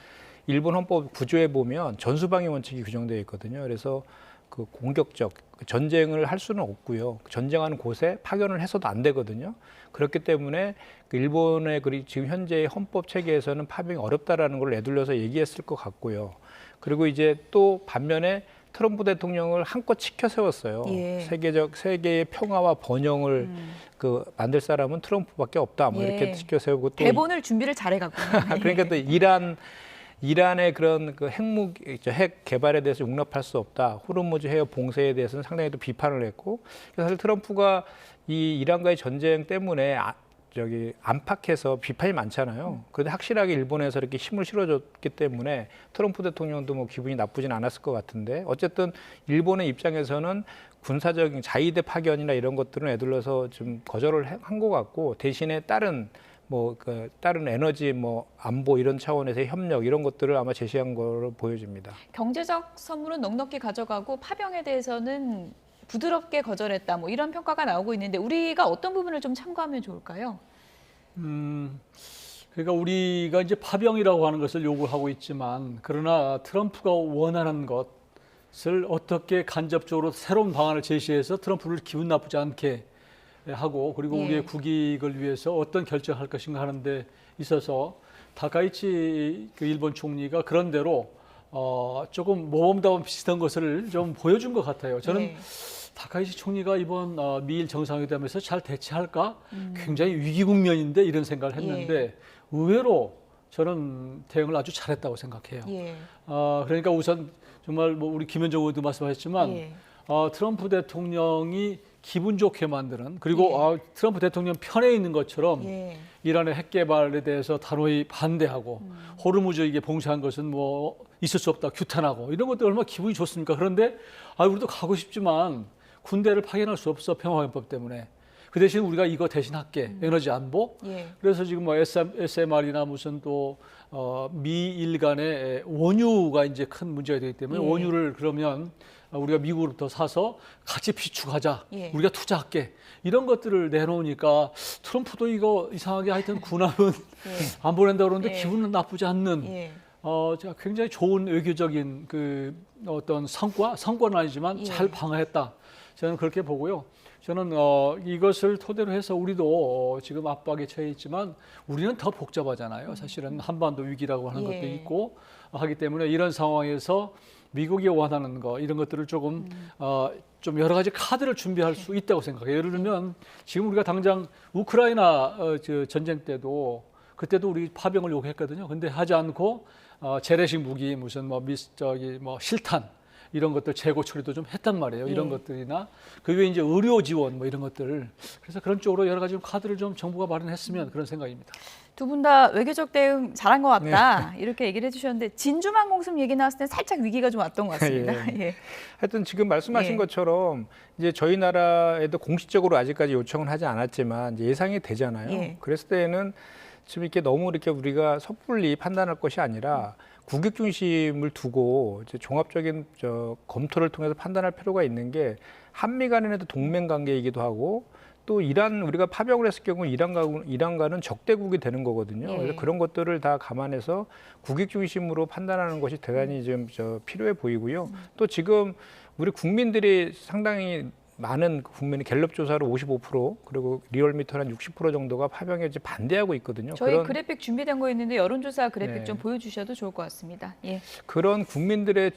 S8: 일본 헌법 구조에 보면 전수방위 원칙이 규정되어 있거든요. 그래서 그 공격적 전쟁을 할 수는 없고요. 전쟁하는 곳에 파견을 해서도 안 되거든요. 그렇기 때문에 그 일본의 지금 현재의 헌법 체계에서는 파병이 어렵다라는 걸 내둘러서 얘기했을 것 같고요. 그리고 이제 또 반면에 트럼프 대통령을 한껏 치켜 세웠어요.
S1: 예.
S8: 세계의 평화와 번영을 그 만들 사람은 트럼프밖에 없다. 뭐 이렇게 치켜 세우고 또
S1: 대본을 준비를 잘해갔군요.
S8: 그러니까 또 이란의 그런 그 핵 개발에 대해서 용납할 수 없다. 호르무즈 해협 봉쇄에 대해서는 상당히 또 비판을 했고, 사실 트럼프가 이 이란과의 전쟁 때문에 안팎에서 비판이 많잖아요. 그런데 확실하게 일본에서 이렇게 힘을 실어줬기 때문에 트럼프 대통령도 뭐 기분이 나쁘진 않았을 것 같은데, 어쨌든 일본의 입장에서는 군사적인 자위대 파견이나 이런 것들은 애둘러서 좀 거절을 한 것 같고, 대신에 다른 에너지 안보 이런 차원에서의 협력 이런 것들을 아마 제시한 거로 보여집니다.
S1: 경제적 선물은 넉넉히 가져가고 파병에 대해서는 부드럽게 거절했다. 뭐 이런 평가가 나오고 있는데 우리가 어떤 부분을 좀 참고하면 좋을까요?
S10: 그러니까 우리가 이제 파병이라고 하는 것을 요구하고 있지만, 그러나 트럼프가 원하는 것을 어떻게 간접적으로 새로운 방안을 제시해서 트럼프를 기분 나쁘지 않게 하고, 그리고 우리의 국익을 위해서 어떤 결정할 것인가 하는 데 있어서 다카이치 그 일본 총리가 그런 대로 조금 모범답안 비슷한 것을 좀 보여준 것 같아요. 저는 다카이치 총리가 이번 미일 정상회담에서 잘 대처할까 굉장히 위기 국면인데 이런 생각을 했는데 의외로 저는 대응을 아주 잘했다고 생각해요. 그러니까 우선 정말 뭐 우리 김현정 의원도 말씀하셨지만 트럼프 대통령이 기분 좋게 만드는, 그리고 트럼프 대통령 편에 있는 것처럼 이란의 핵 개발에 대해서 단호히 반대하고 호르무즈 이게 봉쇄한 것은 뭐 있을 수 없다, 규탄하고 이런 것들 얼마나 기분이 좋습니까? 그런데 우리도 가고 싶지만 군대를 파견할 수 없어, 평화헌법 때문에. 그 대신 우리가 이거 대신 할게, 에너지 안보. 그래서 지금 뭐 SMR이나 무슨 또 미일 간의 원유가 이제 큰 문제가 되기 때문에 원유를 그러면 우리가 미국으로부터 사서 같이 비축하자, 우리가 투자할게, 이런 것들을 내놓으니까 트럼프도 이거 이상하게 하여튼 군함은 안 보낸다 그러는데 기분은 나쁘지 않는 굉장히 좋은 외교적인 그 어떤 성과는 아니지만 잘 방어했다, 저는 그렇게 보고요. 저는 이것을 토대로 해서 우리도 지금 압박에 처해 있지만 우리는 더 복잡하잖아요. 사실은 한반도 위기라고 하는 것도 있고 하기 때문에 이런 상황에서 미국이 원하는 거 이런 것들을 조금 좀 여러 가지 카드를 준비할 수 있다고 생각해요. 예를 들면 지금 우리가 당장 우크라이나 전쟁 때도 그때도 우리 파병을 요구했거든요. 근데 하지 않고 재래식 무기 무슨 뭐 실탄 이런 것들 재고 처리도 좀 했단 말이에요. 이런 것들이나 그 외에 이제 의료 지원 뭐 이런 것들, 그래서 그런 쪽으로 여러 가지 카드를 좀 정부가 마련했으면 그런 생각입니다.
S1: 두 분 다 외교적 대응 잘한 것 같다 이렇게 얘기를 해주셨는데, 진주만 공습 얘기 나왔을 때 살짝 위기가 좀 왔던 것 같습니다.
S8: 하여튼 지금 말씀하신 것처럼 이제 저희 나라에도 공식적으로 아직까지 요청은 하지 않았지만 이제 예상이 되잖아요. 그랬을 때는 지금 이렇게 너무 이렇게 우리가 섣불리 판단할 것이 아니라 국익 중심을 두고 이제 종합적인 검토를 통해서 판단할 필요가 있는 게, 한미 간에도 동맹 관계이기도 하고 또 우리가 파병을 했을 경우 이란과는 적대국이 되는 거거든요. 그래서 그런 것들을 다 감안해서 국익 중심으로 판단하는 것이 대단히 좀 필요해 보이고요. 또 지금 우리 국민들이 상당히 많은 국민이 갤럽 조사로 55% 그리고 리얼미터는 60% 정도가 파병에 이제 반대하고 있거든요.
S1: 저희 그래픽 준비된 거 있는데 여론조사 그래픽 좀 보여주셔도 좋을 것 같습니다.
S8: 그런 국민들의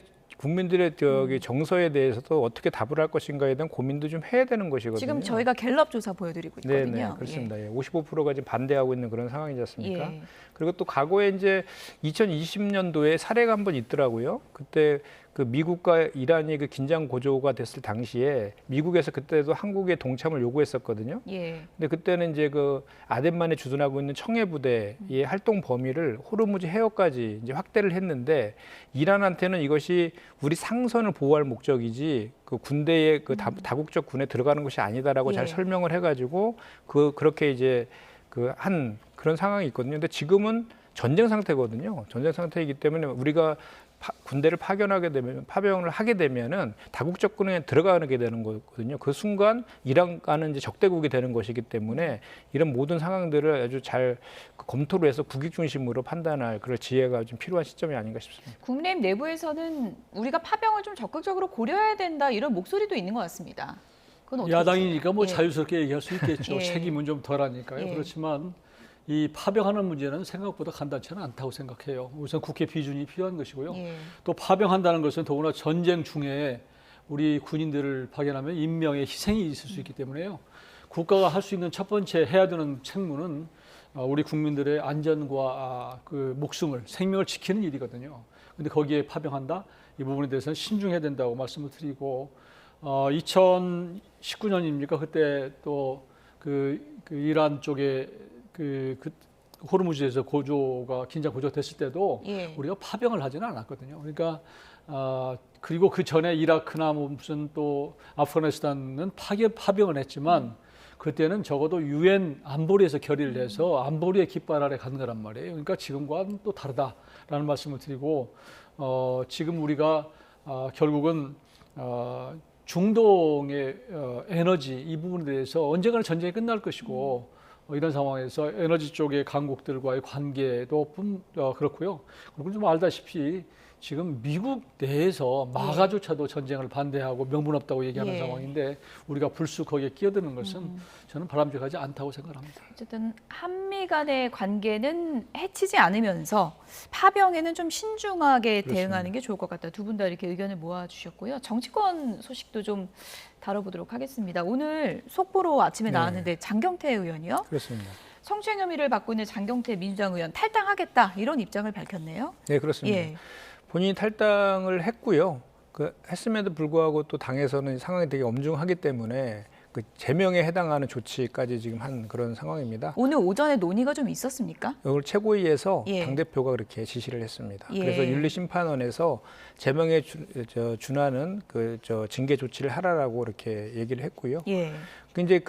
S8: 정서에 대해서도 어떻게 답을 할 것인가에 대한 고민도 좀 해야 되는 것이거든요.
S1: 지금 저희가 갤럽 조사 보여드리고 있거든요.
S8: 네, 그렇습니다. 55%가 지금 반대하고 있는 그런 상황이지 않습니까? 그리고 또 과거에 이제 2020년도에 사례가 한 번 있더라고요. 그때 그 미국과 이란이 그 긴장 고조가 됐을 당시에 미국에서 그때도 한국의 동참을 요구했었거든요. 근데 그때는 이제 그 아덴만에 주둔하고 있는 청해 부대의 활동 범위를 호르무즈 해협까지 이제 확대를 했는데, 이란한테는 이것이 우리 상선을 보호할 목적이지 그 군대의 그 다국적 군에 들어가는 것이 아니다라고 잘 설명을 해가지고 그렇게 이제 그런 상황이 있거든요. 근데 지금은 전쟁 상태거든요. 전쟁 상태이기 때문에 우리가 군대를 파병을 하게 되면은 다국적군에 들어가게 되는 거거든요. 그 순간 이란과는 이제 적대국이 되는 것이기 때문에 이런 모든 상황들을 아주 잘 검토를 해서 국익 중심으로 판단할 그런 지혜가 좀 필요한 시점이 아닌가 싶습니다.
S1: 국민의힘 내부에서는 우리가 파병을 좀 적극적으로 고려해야 된다 이런 목소리도 있는 것 같습니다. 그건 어떻게
S10: 야당이니까 뭐
S1: 보세요?
S10: 자유스럽게 얘기할 수 있겠죠.
S1: 예.
S10: 책임은 좀 덜하니까요.
S1: 예.
S10: 그렇지만 이 파병하는 문제는 생각보다 간단치는 않다고 생각해요. 우선 국회 비준이 필요한 것이고요.
S1: 예.
S10: 또 파병한다는 것은 더구나 전쟁 중에 우리 군인들을 파견하면 인명의 희생이 있을 수 있기 때문에요. 국가가 할 수 있는 첫 번째 해야 되는 책무는 우리 국민들의 안전과 그 목숨을, 생명을 지키는 일이거든요. 근데 거기에 파병한다? 이 부분에 대해서는 신중해야 된다고 말씀을 드리고 2019년입니까? 그때 또 그 이란 쪽에 그 호르무즈에서 긴장 고조가 됐을 때도
S1: 예.
S10: 우리가 파병을 하지는 않았거든요. 그러니까 그리고 그 전에 이라크나 무슨 또 아프가니스탄은 파병을 했지만 그때는 적어도 유엔 안보리에서 결의를 해서 안보리의 깃발 아래 간 거란 말이에요. 그러니까 지금과는 또 다르다라는 말씀을 드리고 지금 우리가 결국은 중동의 에너지 이 부분에 대해서 언젠가는 전쟁이 끝날 것이고 이런 상황에서 에너지 쪽의 강국들과의 관계도 그렇고요. 그리고 좀 알다시피 지금 미국 내에서 마가조차도 전쟁을 반대하고 명분 없다고 얘기하는
S1: 예.
S10: 상황인데 우리가 불쑥 거기에 끼어드는 것은 저는 바람직하지 않다고 생각합니다.
S1: 어쨌든 한미 간의 관계는 해치지 않으면서 파병에는 좀 신중하게 대응하는 게 좋을 것 같다. 두 분 다 이렇게 의견을 모아주셨고요. 정치권 소식도 좀 다뤄보도록 하겠습니다. 오늘 속보로 아침에
S8: 네.
S1: 나왔는데 장경태 의원이요.
S8: 그렇습니다.
S1: 성추행 혐의를 받고 있는 장경태 민주당 의원 탈당하겠다 이런 입장을 밝혔네요.
S8: 네, 그렇습니다.
S1: 예.
S8: 본인이 탈당을 했고요. 했음에도 불구하고 또 당에서는 상황이 되게 엄중하기 때문에 그 제명에 해당하는 조치까지 지금 한 그런 상황입니다.
S1: 오늘 오전에 논의가 좀 있었습니까?
S8: 오늘 최고위에서
S1: 예.
S8: 당대표가 그렇게 지시를 했습니다.
S1: 예.
S8: 그래서 윤리심판원에서 제명에 준하는 징계 조치를 하라라고 이렇게 얘기를 했고요.
S1: 예.
S8: 이제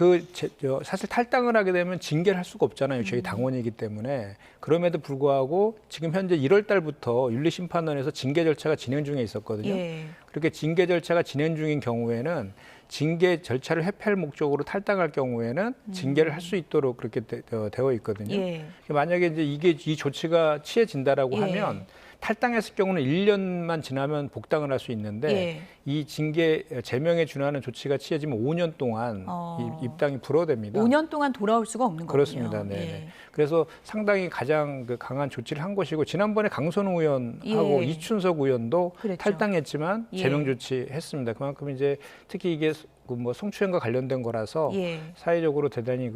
S8: 사실 탈당을 하게 되면 징계를 할 수가 없잖아요. 저희 당원이기 때문에. 그럼에도 불구하고 지금 현재 1월 달부터 윤리심판원에서 징계 절차가 진행 중에 있었거든요.
S1: 예.
S8: 그렇게 징계 절차가 진행 중인 경우에는 징계 절차를 회피할 목적으로 탈당할 경우에는 징계를 할 수 있도록 그렇게 되어 있거든요.
S1: 예.
S8: 만약에 이제 이 조치가 취해진다라고
S1: 예.
S8: 하면 탈당했을 경우는 1년만 지나면 복당을 할 수 있는데
S1: 예.
S8: 이 징계 제명에 준하는 조치가 취해지면 5년 동안 이 입당이 불허됩니다.
S1: 5년 동안 돌아올 수가 없는 거군요.
S8: 그렇습니다. 네.
S1: 예.
S8: 그래서 상당히 가장 강한 조치를 한 것이고 지난번에 강선우 의원하고
S1: 예.
S8: 이춘석 의원도
S1: 그랬죠.
S8: 탈당했지만
S1: 예.
S8: 제명 조치했습니다. 그만큼 이제 특히 이게 뭐 성추행과 관련된 거라서
S1: 예.
S8: 사회적으로 대단히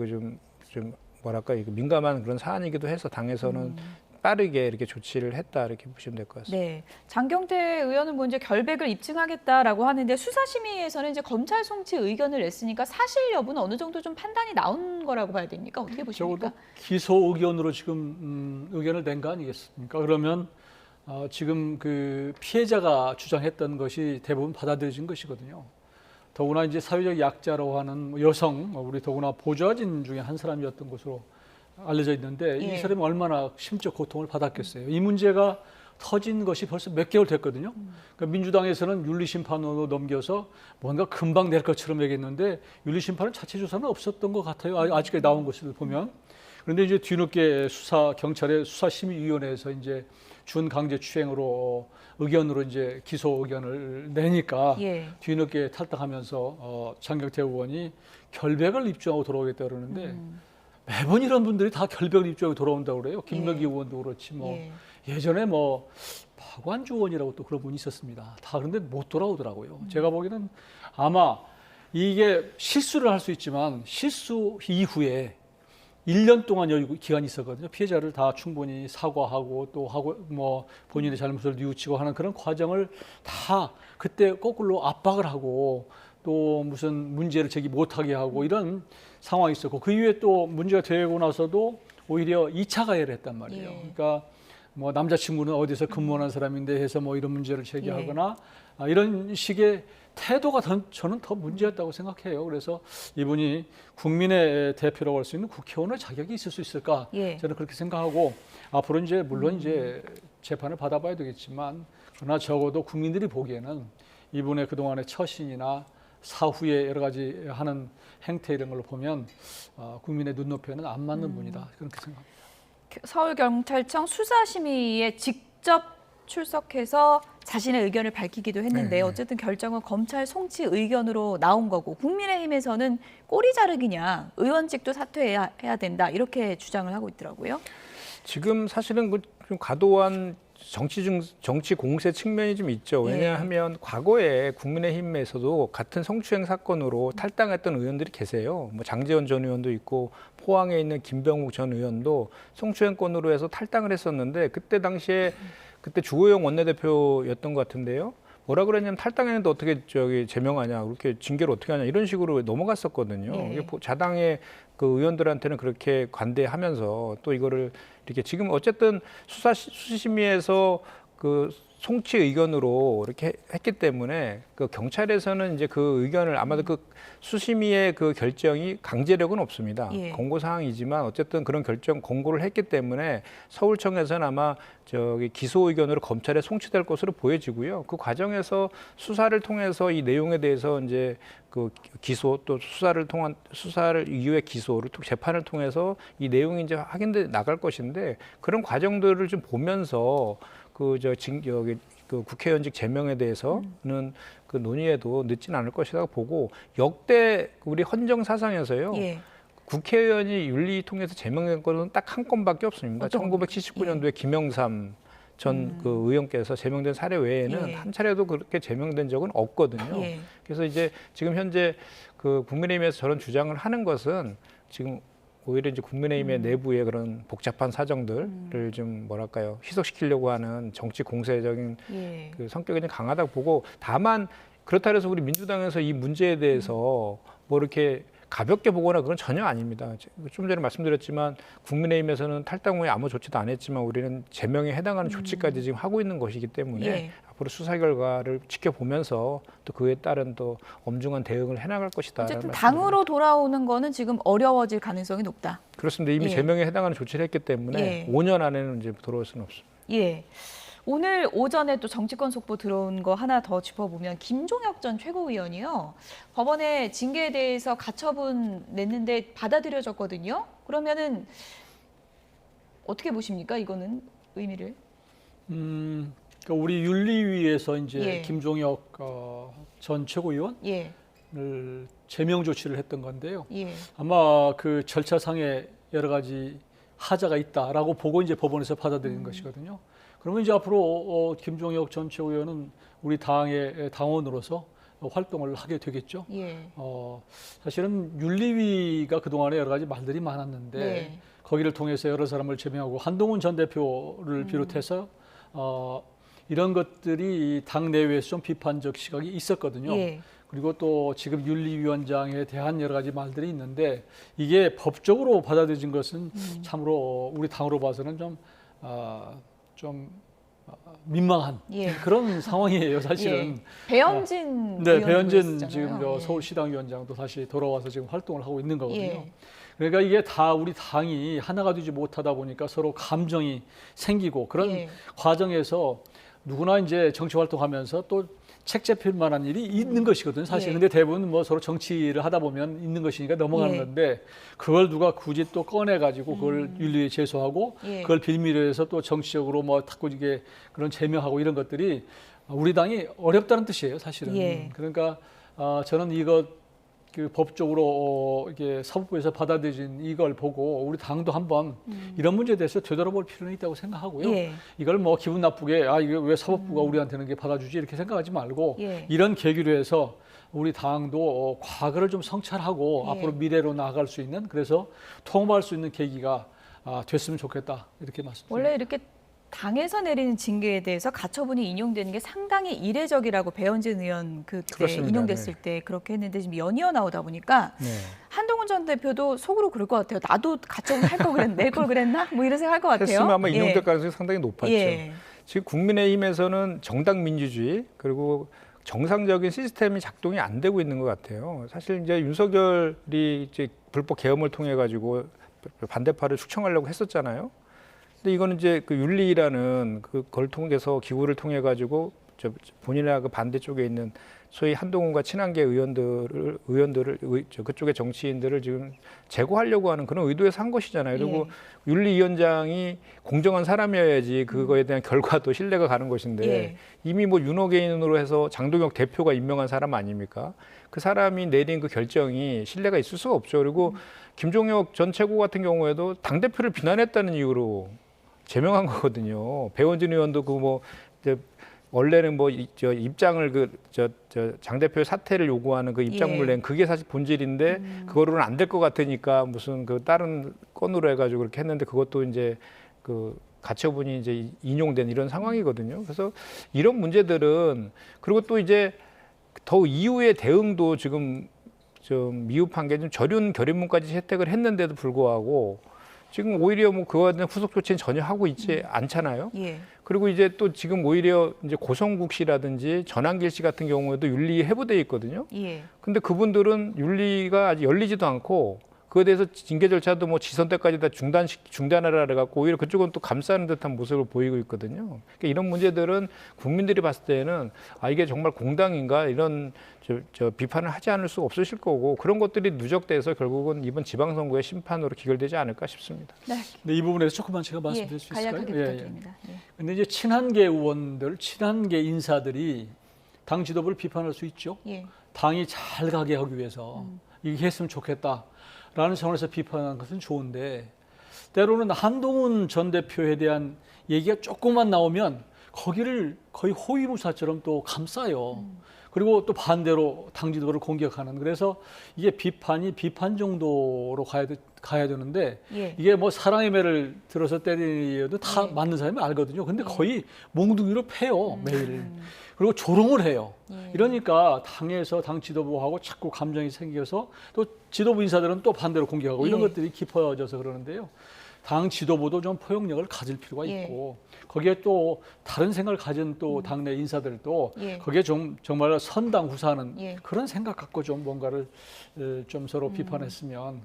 S8: 좀 뭐랄까 민감한 그런 사안이기도 해서 당에서는 빠르게 이렇게 조치를 했다 이렇게 보시면 될 것 같습니다.
S1: 네, 장경태 의원은 뭐 이제 결백을 입증하겠다라고 하는데 수사심의에서는 이제 검찰 송치 의견을 냈으니까 사실 여부는 어느 정도 좀 판단이 나온 거라고 봐야 됩니까? 어떻게 보십니까?
S10: 적어도 기소 의견으로 지금 의견을 낸 거 아니겠습니까? 그러면 지금 그 피해자가 주장했던 것이 대부분 받아들여진 것이거든요. 더구나 이제 사회적 약자라고 하는 여성, 우리 더구나 보좌진 중에 한 사람이었던 것으로 알려져 있는데
S1: 예.
S10: 이 사람이 얼마나 심적 고통을 받았겠어요. 이 문제가 터진 것이 벌써 몇 개월 됐거든요. 그러니까 민주당에서는 윤리심판으로 넘겨서 뭔가 금방 낼 것처럼 얘기했는데 윤리심판은 자체 조사는 없었던 것 같아요. 아직까지 나온 것을 보면. 그런데 이제 뒤늦게 경찰의 수사심의위원회에서 이제 준강제추행으로 의견으로 이제 기소 의견을 내니까
S1: 예.
S10: 뒤늦게 탈당하면서 장경태 의원이 결백을 입증하고 돌아오겠다 그러는데 매번 이런 분들이 다 결백을 입증하고 돌아온다고 그래요. 김명기 의원도 그렇지 예전에 박완주 의원이라고 또 그런 분이 있었습니다. 다 그런데 못 돌아오더라고요. 제가 보기에는 아마 이게 실수를 할 수 있지만 실수 이후에 1년 동안 여유 기간이 있었거든요. 피해자를 다 충분히 사과하고 또 본인의 잘못을 뉘우치고 하는 그런 과정을 다 그때 거꾸로 압박을 하고 또 무슨 문제를 제기 못하게 하고 이런 상황이 있었고 그 이후에 또 문제가 되고 나서도 오히려 2차 가해를 했단 말이에요.
S1: 예.
S10: 그러니까 뭐 남자친구는 어디서 근무하는 사람인데 해서 뭐 이런 문제를 제기하거나 이런 식의 태도가 저는 더 문제였다고 생각해요. 그래서 이분이 국민의 대표라고 할 수 있는 국회의원의 자격이 있을 수 있을까? 저는 그렇게 생각하고 앞으로 이제 물론 이제 재판을 받아봐야 되겠지만 그러나 적어도 국민들이 보기에는 이분의 그동안의 처신이나 사후에 여러 가지 하는 행태 이런 걸로 보면 국민의 눈높이에는 안 맞는 분이다. 그렇게 생각합니다.
S1: 서울경찰청 수사심의에 직접 출석해서 자신의 의견을 밝히기도 했는데 어쨌든 결정은 검찰 송치 의견으로 나온 거고 국민의힘에서는 꼬리 자르기냐 의원직도 사퇴해야 된다 이렇게 주장을 하고 있더라고요.
S8: 지금 사실은 좀 과도한 정치 공세 측면이 좀 있죠. 왜냐하면 과거에 국민의힘에서도 같은 성추행 사건으로 탈당했던 의원들이 계세요. 뭐 장제원 전 의원도 있고 포항에 있는 김병욱 전 의원도 성추행 건으로 해서 탈당을 했었는데 그때 당시에 그때 주호영 원내대표였던 것 같은데요. 뭐라 그랬냐면 탈당했는데 어떻게 제명하냐, 그렇게 징계를 어떻게 하냐 이런 식으로 넘어갔었거든요. 자당의 그 의원들한테는 그렇게 관대하면서 또 이거를 이렇게 지금 어쨌든 수심위에서 그 송치 의견으로 이렇게 했기 때문에 그 경찰에서는 이제 그 의견을 아마도 그 수심위의 그 결정이 강제력은 없습니다. 권고 사항이지만 어쨌든 그런 권고를 했기 때문에 서울청에서는 아마 기소 의견으로 검찰에 송치될 것으로 보여지고요. 그 과정에서 수사를 통해서 이 내용에 대해서 이제 그 기소 또 수사를 이후에 기소를 또 재판을 통해서 이 내용이 이제 확인돼 나갈 것인데 그런 과정들을 좀 보면서 그 국회의원직 제명에 대해서는 그 논의에도 늦지는 않을 것이라고 보고 역대 우리 헌정 사상에서요. 국회의원이 윤리 통해서 제명된 것은 딱 한 건밖에 없습니다. 1979년도에 김영삼 전 그 의원께서 제명된 사례 외에는 한 차례도 그렇게 제명된 적은 없거든요. 그래서 이제 지금 현재 그 국민의힘에서 저런 주장을 하는 것은 지금 오히려 이제 국민의힘의 내부의 그런 복잡한 사정들을 좀 뭐랄까요 희석시키려고 하는 정치 공세적인 그 성격이 좀 강하다고 보고 다만 그렇다 해서 우리 민주당에서 이 문제에 대해서 뭐 이렇게 가볍게 보거나 그건 전혀 아닙니다. 좀 전에 말씀드렸지만 국민의힘에서는 탈당 후에 아무 조치도 안 했지만 우리는 제명에 해당하는 조치까지 지금 하고 있는 것이기 때문에 앞으로 수사 결과를 지켜보면서 또 그에 따른 또 엄중한 대응을 해나갈 것이다.
S1: 어쨌든 당으로 돌아오는 거는 지금 어려워질 가능성이 높다.
S8: 그렇습니다. 이미 제명에 해당하는 조치를 했기 때문에 5년 안에는 이제 돌아올 수는 없습니다.
S1: 오늘 오전에 또 정치권 속보 들어온 거 하나 더 짚어보면 김종혁 전 최고위원이요. 법원에 징계에 대해서 가처분 냈는데 받아들여졌거든요. 그러면은 어떻게 보십니까? 이거는 의미를?
S10: 그러니까 우리 윤리위에서 이제 김종혁 전 최고위원을 제명 조치를 했던 건데요. 아마 그 절차상에 여러 가지 하자가 있다라고 보고 이제 법원에서 받아들인 것이거든요. 그러면 이제 앞으로 김종혁 전 최고위원은 우리 당의 당원으로서 활동을 하게 되겠죠. 사실은 윤리위가 그동안에 여러 가지 말들이 많았는데 거기를 통해서 여러 사람을 제명하고 한동훈 전 대표를 비롯해서 이런 것들이 당 내외에서 좀 비판적 시각이 있었거든요. 그리고 또 지금 윤리위원장에 대한 여러 가지 말들이 있는데 이게 법적으로 받아들여진 것은 참으로 우리 당으로 봐서는 좀 민망한 그런 상황이에요, 사실은.
S1: 배현진
S10: 배현진 지금 서울시당위원장도 다시 돌아와서 지금 활동을 하고 있는 거거든요. 그러니까 이게 다 우리 당이 하나가 되지 못하다 보니까 서로 감정이 생기고 그런 과정에서 누구나 이제 정치 활동하면서 또 책 잡힐 만한 일이 있는 것이거든요, 사실. 근데 대부분 뭐 서로 정치를 하다 보면 있는 것이니까 넘어가는 건데 그걸 누가 굳이 또 꺼내가지고 그걸 윤리에 제소하고 그걸 빌미로 해서 또 정치적으로 뭐 자꾸 이게 그런 제명하고 이런 것들이 우리 당이 어렵다는 뜻이에요, 사실은. 그러니까 저는 이거 그 법적으로 이게 사법부에서 받아들여진 이걸 보고 우리 당도 한번 이런 문제에 대해서 되돌아볼 필요는 있다고 생각하고요. 이걸 뭐 기분 나쁘게 이게 왜 사법부가 우리한테는 게 받아주지 이렇게 생각하지 말고 이런 계기로 해서 우리 당도 과거를 좀 성찰하고 앞으로 미래로 나아갈 수 있는 그래서 통합할 수 있는 계기가 됐으면 좋겠다 이렇게 말씀드립니다.
S1: 원래 이렇게 당에서 내리는 징계에 대해서 가처분이 인용되는 게 상당히 이례적이라고 배현진 의원 그때
S8: 그렇습니다.
S1: 인용됐을 때 그렇게 했는데 지금 연이어 나오다 보니까 한동훈 전 대표도 속으로 그럴 것 같아요. 나도 가처분 할 걸 그랬나? 낼 걸 그랬나? 뭐 이런 생각 할 것 같아요.
S8: 했으면 아마 인용될 가능성이 상당히 높았죠.
S1: 예.
S8: 지금 국민의힘에서는 정당 민주주의 그리고 정상적인 시스템이 작동이 안 되고 있는 것 같아요. 사실 이제 윤석열이 이제 불법 계엄을 통해 가지고 반대파를 숙청하려고 했었잖아요. 근데 이거는 이제 그 윤리라는 그걸 통해서 기구를 통해 가지고 본인과 그 반대쪽에 있는 소위 한동훈과 친한계 의원들을 그쪽의 정치인들을 지금 제거하려고 하는 그런 의도에서 한 것이잖아요. 그리고 윤리위원장이 공정한 사람이어야지 그거에 대한 결과도 신뢰가 가는 것인데 이미 뭐 윤호개인으로 해서 장동혁 대표가 임명한 사람 아닙니까? 그 사람이 내린 그 결정이 신뢰가 있을 수가 없죠. 그리고 김종혁 전 최고 같은 경우에도 당대표를 비난했다는 이유로 제명한 거거든요. 배원진 의원도 원래는 입장을 장 대표의 사퇴를 요구하는 그 입장문을 낸 그게 사실 본질인데 그거로는 안 될 것 같으니까 무슨 그 다른 건으로 해가지고 그렇게 했는데 그것도 이제 그 가처분이 이제 인용된 이런 상황이거든요. 그래서 이런 문제들은 그리고 또 이제 더 이후의 대응도 지금 좀 미흡한 게 좀 저륜 결의문까지 혜택을 했는데도 불구하고 지금 오히려 뭐 그거에 대한 후속 조치는 전혀 하고 있지 않잖아요. 그리고 이제 또 지금 오히려 이제 고성국 씨라든지 전한길 씨 같은 경우에도 윤리 해부돼 있거든요. 근데 그분들은 윤리가 아직 열리지도 않고 그에 대해서 징계 절차도 뭐 지선 때까지 다 중단하라 그래갖고 오히려 그쪽은 또 감싸는 듯한 모습을 보이고 있거든요. 그러니까 이런 문제들은 국민들이 봤을 때는 이게 정말 공당인가 이런 비판을 하지 않을 수 없으실 거고 그런 것들이 누적돼서 결국은 이번 지방선거의 심판으로 기결되지 않을까 싶습니다.
S10: 네, 이 부분에서 조금만 제가 말씀드릴 수 있을까요?
S1: 간략하게 부탁드립니다.
S10: 근데 이제 친한계 의원들, 친한계 인사들이 당 지도부를 비판할 수 있죠. 당이 잘 가게 하기 위해서 이게 했으면 좋겠다. 라는 차원에서 비판하는 것은 좋은데 때로는 한동훈 전 대표에 대한 얘기가 조금만 나오면 거기를 거의 호위무사처럼 또 감싸요. 그리고 또 반대로 당 지도부를 공격하는 그래서 이게 비판이 비판 정도로 가야 되는데 이게 뭐 사랑의 매를 들어서 때리도 다 맞는 사람이 알거든요. 근데 거의 몽둥이로 패요 매일. 그리고 조롱을 해요. 이러니까 당에서 당 지도부하고 자꾸 감정이 생겨서 또 지도부 인사들은 또 반대로 공격하고 이런 것들이 깊어져서 그러는데요. 당 지도부도 좀 포용력을 가질 필요가 있고 거기에 또 다른 생각을 가진 또 당내 인사들도 거기에 좀 정말 선당 후사하는 그런 생각 갖고 좀 뭔가를 좀 서로 비판했으면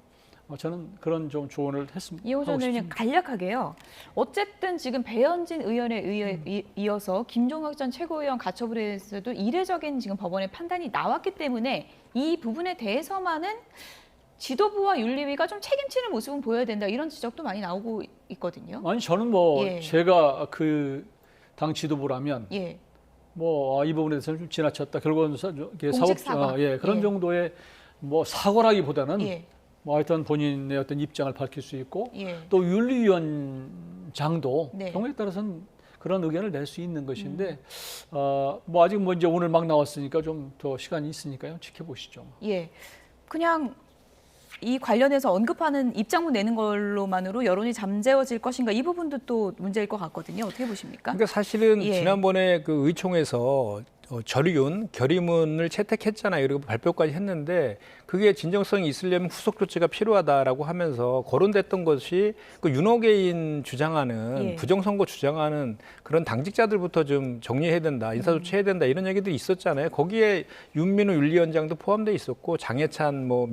S10: 저는 그런 좀 조언을 했습니다.
S1: 이호선 의원님 간략하게요. 어쨌든 지금 배현진 의원에 이어서 김종혁 전 최고위원 가처분에서도 이례적인 지금 법원의 판단이 나왔기 때문에 이 부분에 대해서만은 지도부와 윤리위가 좀 책임지는 모습은 보여야 된다 이런 지적도 많이 나오고 있거든요.
S10: 아니 저는 뭐 제가 그 당 지도부라면 뭐 이 부분에 대해서는 좀 지나쳤다. 결국은 사과 그런 정도의 뭐 사과라기보다는 뭐 하여튼 본인의 어떤 입장을 밝힐 수 있고 또 윤리위원장도 경우에 따라서는 그런 의견을 낼 수 있는 것인데 뭐 아직 뭐 이제 오늘 막 나왔으니까 좀 더 시간이 있으니까요. 지켜보시죠.
S1: 그냥 이 관련해서 언급하는 입장문 내는 걸로만으로 여론이 잠재워질 것인가 이 부분도 또 문제일 것 같거든요. 어떻게 보십니까?
S8: 그러니까 사실은 지난번에 그 의총에서 저륜 결의문을 채택했잖아요. 그리고 발표까지 했는데 그게 진정성이 있으려면 후속 조치가 필요하다라고 하면서 거론됐던 것이 그 윤호개인 주장하는 부정선거 주장하는 그런 당직자들부터 좀 정리해야 된다, 인사조치해야 된다 이런 얘기들이 있었잖아요. 거기에 윤민호 윤리위원장도 포함돼 있었고 장해찬 뭐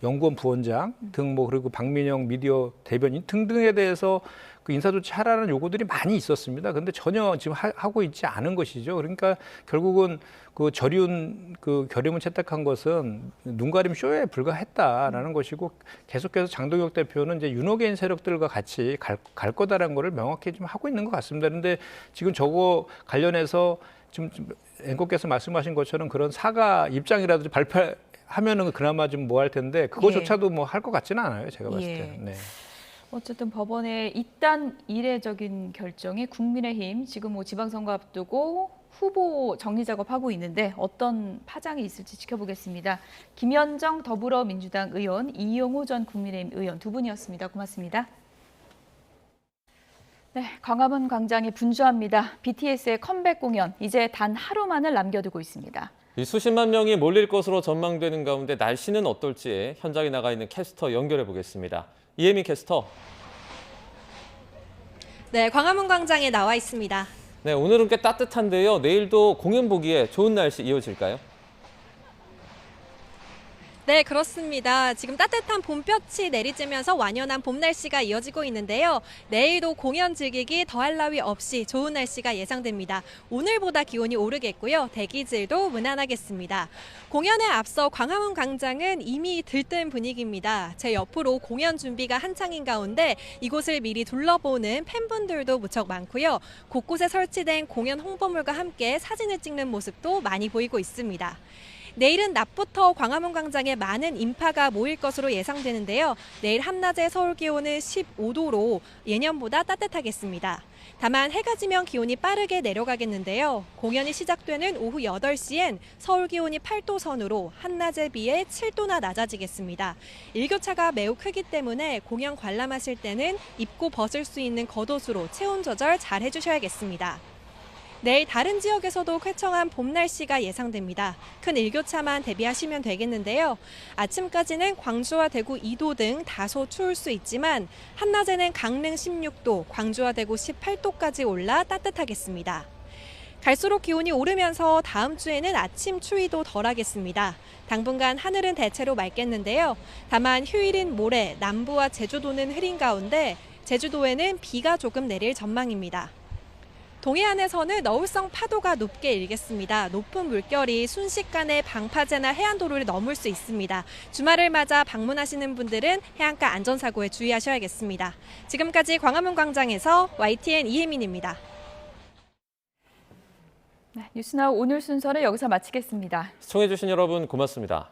S8: 연구원 부원장 등 뭐 그리고 박민영 미디어 대변인 등등에 대해서 그 인사조치 하라는 요구들이 많이 있었습니다. 근데 전혀 지금 하고 있지 않은 것이죠. 그러니까 결국은 그 저륜 그 결의문 채택한 것은 눈가림 쇼에 불과했다라는 것이고 계속해서 장동혁 대표는 이제 윤호개인 세력들과 같이 갈 거다라는 거를 명확히 좀 하고 있는 것 같습니다. 그런데 지금 저거 관련해서 지금 앵커께서 말씀하신 것처럼 그런 사과 입장이라도 발표하면은 그나마 좀 뭐 할 텐데 그거조차도 뭐 할 것 같지는 않아요. 제가 봤을 때는.
S1: 어쨌든 법원의 이딴 이례적인 결정에 국민의힘 지금 뭐 지방선거 앞두고 후보 정리 작업하고 있는데 어떤 파장이 있을지 지켜보겠습니다. 김현정 더불어민주당 의원, 이용호 전 국민의힘 의원 두 분이었습니다. 고맙습니다. 네, 광화문 광장이 분주합니다. BTS의 컴백 공연 이제 단 하루만을 남겨두고 있습니다.
S16: 수십만 명이 몰릴 것으로 전망되는 가운데 날씨는 어떨지 현장에 나가 있는 캐스터 연결해 보겠습니다. 이혜미 캐스터.
S5: 네, 광화문 광장에 나와 있습니다.
S16: 네, 오늘은 꽤 따뜻한데요. 내일도 공연 보기에 좋은 날씨 이어질까요?
S5: 네, 그렇습니다. 지금 따뜻한 봄볕이 내리쬐면서 완연한 봄 날씨가 이어지고 있는데요. 내일도 공연 즐기기 더할 나위 없이 좋은 날씨가 예상됩니다. 오늘보다 기온이 오르겠고요. 대기질도 무난하겠습니다. 공연에 앞서 광화문 광장은 이미 들뜬 분위기입니다. 제 옆으로 공연 준비가 한창인 가운데 이곳을 미리 둘러보는 팬분들도 무척 많고요. 곳곳에 설치된 공연 홍보물과 함께 사진을 찍는 모습도 많이 보이고 있습니다. 내일은 낮부터 광화문 광장에 많은 인파가 모일 것으로 예상되는데요. 내일 한낮의 서울 기온은 15도로 예년보다 따뜻하겠습니다. 다만 해가 지면 기온이 빠르게 내려가겠는데요. 공연이 시작되는 오후 8시엔 서울 기온이 8도 선으로 한낮에 비해 7도나 낮아지겠습니다. 일교차가 매우 크기 때문에 공연 관람하실 때는 입고 벗을 수 있는 겉옷으로 체온 조절 잘 해주셔야겠습니다. 내일 다른 지역에서도 쾌청한 봄 날씨가 예상됩니다. 큰 일교차만 대비하시면 되겠는데요. 아침까지는 광주와 대구 2도 등 다소 추울 수 있지만 한낮에는 강릉 16도, 광주와 대구 18도까지 올라 따뜻하겠습니다. 갈수록 기온이 오르면서 다음 주에는 아침 추위도 덜하겠습니다. 당분간 하늘은 대체로 맑겠는데요. 다만 휴일인 모레 남부와 제주도는 흐린 가운데 제주도에는 비가 조금 내릴 전망입니다. 동해안에서는 너울성 파도가 높게 일겠습니다. 높은 물결이 순식간에 방파제나 해안도로를 넘을 수 있습니다. 주말을 맞아 방문하시는 분들은 해안가 안전사고에 주의하셔야겠습니다. 지금까지 광화문 광장에서 YTN 이혜민입니다.
S1: 네, 뉴스나우 오늘 순서는 여기서 마치겠습니다.
S16: 시청해주신 여러분 고맙습니다.